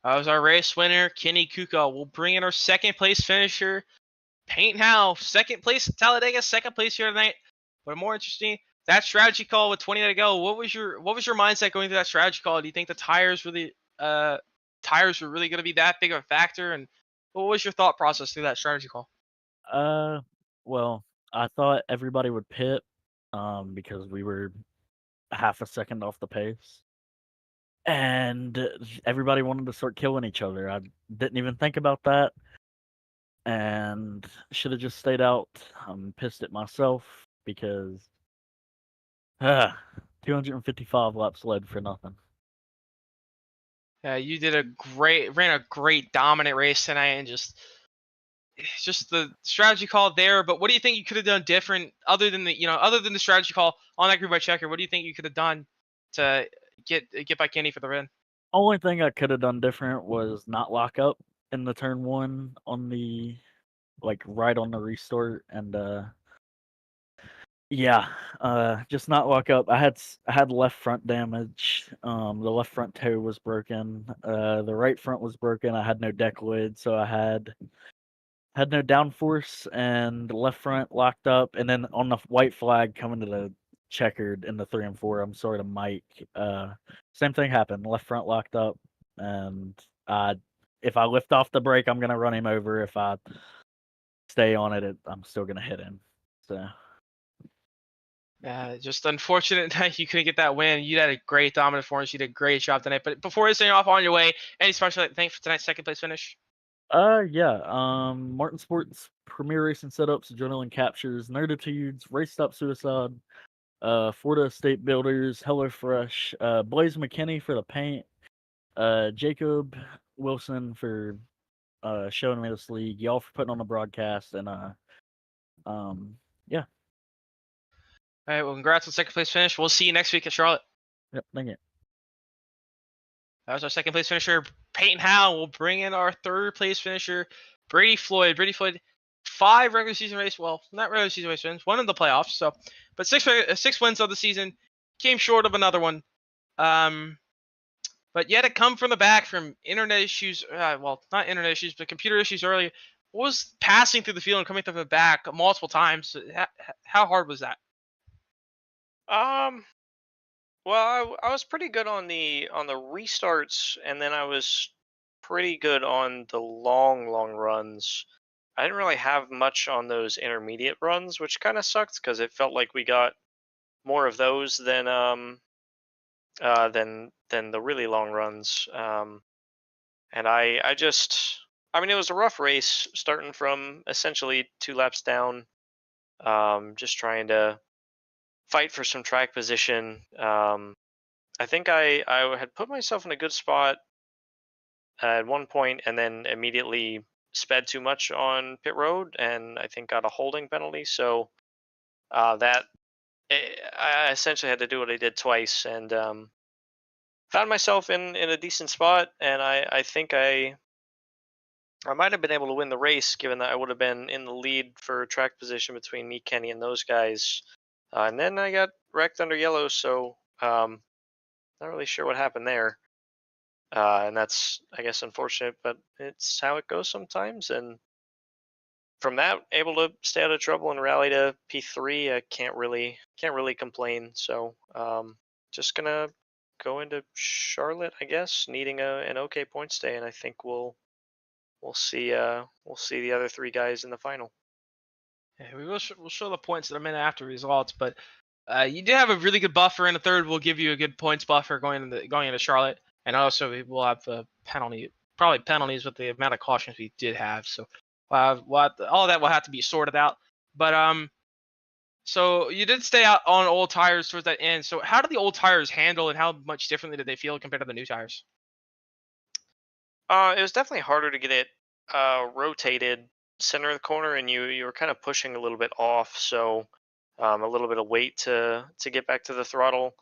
S1: That was our race winner, Kenny Kuka. We'll bring in our second place finisher, Paint How. Second place at Talladega, second place here tonight. But more interesting, that strategy call with 20 to go. What was your mindset going through that strategy call? Do you think the tires were really going to be that big of a factor? And what was your thought process through that strategy call?
S5: Well, I thought everybody would pit, because we were half a second off the pace, and everybody wanted to start killing each other. I didn't even think about that, and should have just stayed out. I'm pissed at myself because 255 laps led for nothing.
S1: Yeah, you ran a great dominant race tonight, and just the strategy call there. But what do you think you could have done different other than the strategy call on that group by checker? What do you think you could have done to get by Kenny for the win?
S5: Only thing I could have done different was not lock up in the turn one on the right on the restart, and just not lock up. I had left front damage. The left front toe was broken. The right front was broken. I had no deck lid, so I had no downforce, and left front locked up. And then on the white flag coming to the checkered in the 3 and 4, I'm sorry to Mike. Same thing happened. Left front locked up, and if I lift off the brake, I'm gonna run him over. If I stay on it, I'm still gonna hit him. So.
S1: Just unfortunate that you couldn't get that win. You had a great dominant performance. You did a great job tonight. But before you off on your way, any special thanks for tonight's second place finish?
S5: Martin Sports, Premier Racing Setups, Adrenaline Captures, Nerditudes, Race Stop Suicide, Florida Estate Builders, HelloFresh, Blaze McKinney for the paint, Jacob Wilson for showing me this league, y'all for putting on the broadcast, and yeah.
S1: All right, well, congrats on second place finish. We'll see you next week at Charlotte.
S5: Yep, thank you.
S1: That was our second place finisher, Peyton Howe. We'll bring in our third place finisher, Brady Floyd. Brady Floyd, 5 regular season race. Well, not regular season race wins, one in the playoffs. So, but 6 wins of the season. Came short of another one. But yet it come from the back from internet issues. Well, not internet issues, but computer issues earlier. Was passing through the field and coming through the back multiple times. How hard was that?
S6: Well, I was pretty good on the restarts, and then I was pretty good on the long runs. I didn't really have much on those intermediate runs, which kind of sucked because it felt like we got more of those than the really long runs. And I mean, it was a rough race starting from essentially 2 laps down, just trying to fight for some track position. I think I had put myself in a good spot at one point, and then immediately sped too much on pit road, and I think got a holding penalty. So I essentially had to do what I did twice, and found myself in a decent spot, and I think I might have been able to win the race, given that I would have been in the lead for track position between me, Kenny, and those guys. And then I got wrecked under yellow, so not really sure what happened there. And that's, I guess, unfortunate, but it's how it goes sometimes. And from that, able to stay out of trouble and rally to P3. I can't really complain. So just gonna go into Charlotte, I guess, needing an okay point stay, and I think we'll see the other 3 guys in the final.
S1: Yeah, we'll show the points in a minute after results, but you did have a really good buffer in the third. We'll give you a good points buffer going into Charlotte, and also we'll have probably penalties with the amount of cautions we did have. So all that will have to be sorted out. But So you did stay out on old tires towards that end. So how did the old tires handle, and how much differently did they feel compared to the new tires?
S6: It was definitely harder to get it rotated center of the corner, and you were kind of pushing a little bit off, so a little bit of weight to get back to the throttle.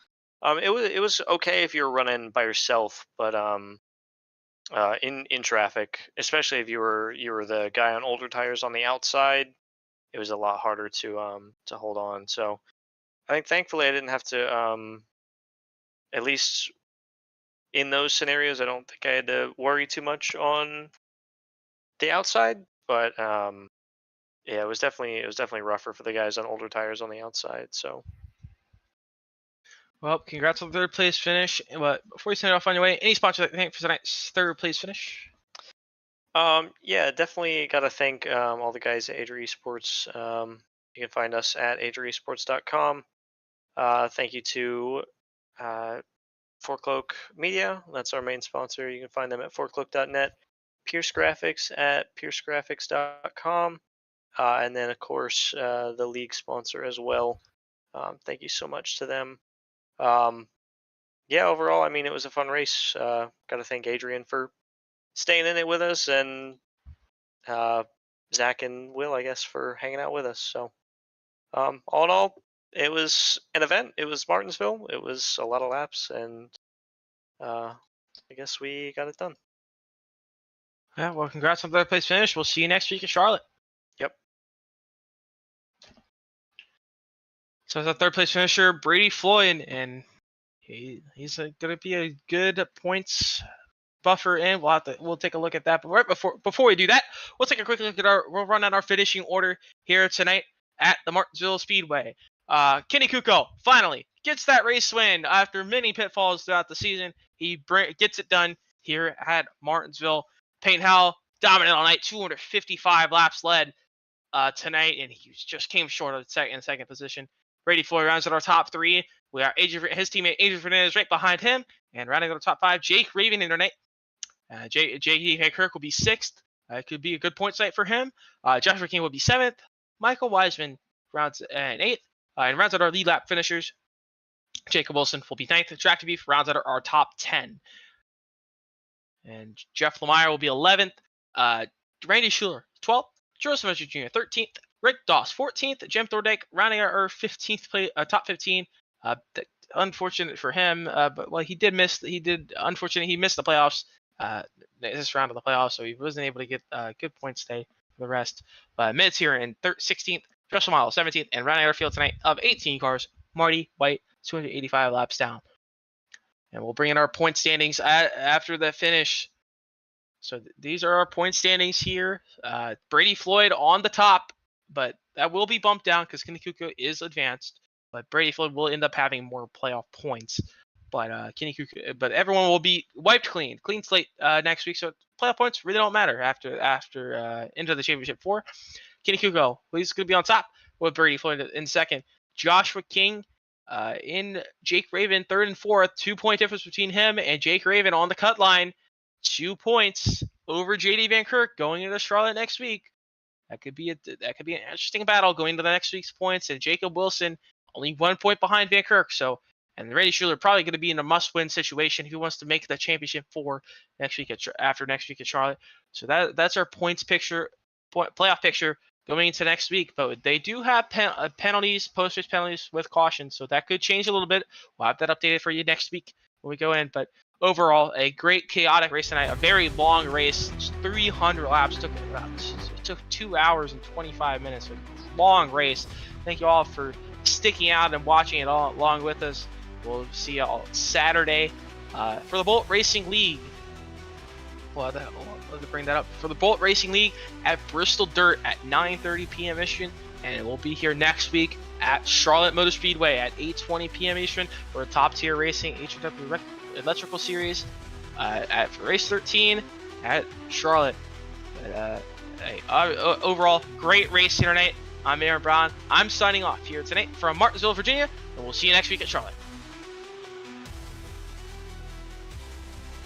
S6: It was okay if you were running by yourself, but in traffic, especially if you were the guy on older tires on the outside, it was a lot harder to hold on. So I think thankfully I didn't have to at least in those scenarios. I don't think I had to worry too much on the outside, but yeah, it was definitely rougher for the guys on older tires on the outside. So
S1: Well, congrats on the third place finish. But before you send it off on your way, any sponsors that you thank for tonight's third place finish?
S6: yeah, definitely got to thank all the guys at Adria Esports. You can find us at adriaesports.com. Thank you to Four Cloak Media. That's our main sponsor. You can find them at fourcloak.net. Pierce Graphics at piercegraphics.com. And then, of course, the league sponsor as well. Thank you so much to them. Yeah, overall, I mean, it was a fun race. Got to thank Adrian for staying in it with us, and Zach and Will, I guess, for hanging out with us. So, all in all, it was an event. It was Martinsville. It was a lot of laps, and I guess we got it done.
S1: Yeah, well, congrats on the third place finish. We'll see you next week in Charlotte.
S6: Yep.
S1: So the third place finisher, Brady Floyd, and he's going to be a good points buffer in. We'll take a look at that. But right before we do that, we'll take a quick look at we'll run out our finishing order here tonight at the Martinsville Speedway. Kenny Kuko finally gets that race win after many pitfalls throughout the season. He gets it done here at Martinsville. Payne Howell dominant all night, 255 laps led tonight, and he just came short of the second position. Brady Floyd rounds out our top three. We are his teammate Adrian Fernandez right behind him, and rounding out our top five, Jake Raven in tonight. J.E. Kirk will be sixth. It could be a good point site for him. Joshua King will be seventh. Michael Wiseman rounds in eighth, and rounds out our lead lap finishers. Jacob Wilson will be ninth. Track to Beef rounds out our top 10. And Jeff Lemire will be 11th. Randy Schuler, 12th. Joseph Mitchell Jr., 13th. Rick Doss, 14th. Jim Thordyke rounding out our 15th place, top 15. Unfortunate for him, but well, he missed the playoffs. This round of the playoffs, so he wasn't able to get good points today for the rest. But Mids here in 16th. Joshua Miles, 17th. And rounding out our field tonight of 18 cars, Marty White, 285 laps down. And we'll bring in our point standings after the finish. So these are our point standings here. Brady Floyd on the top, but that will be bumped down because Kenny Kuko is advanced. But Brady Floyd will end up having more playoff points. But but everyone will be wiped clean slate next week. So playoff points really don't matter after into the championship 4. Kenny Kuko, he's going to be on top with Brady Floyd in second. Joshua King in Jake Raven third and fourth. 2-point difference between him and Jake Raven on the cut line. 2 points over JD Van Kirk going into Charlotte next week. That could be an interesting battle going into the next week's points. And Jacob Wilson only 1 point behind Van Kirk. So, and Randy Schuler probably going to be in a must-win situation if he wants to make the championship 4 next week after next week at Charlotte. So that's our points picture, playoff picture going into next week. But they do have penalties, post-race penalties with caution, so that could change a little bit. We'll have that updated for you next week when we go in. But overall, a great chaotic race tonight. A very long race, 300 laps. Took 2 hours and 25 minutes. A long race. Thank you all for sticking out and watching it all along with us. We'll see you all Saturday for the Bolt Racing League. Well, let's bring that up for the Bolt Racing League at Bristol Dirt at 9:30 p.m. Eastern, and it will be here next week at Charlotte Motor Speedway at 8:20 p.m. Eastern for a top-tier racing HW Electrical Series at race 13 at Charlotte. But, overall, great race here tonight. I'm Aaron Brown. I'm signing off here tonight from Martinsville, Virginia, and we'll see you next week at Charlotte.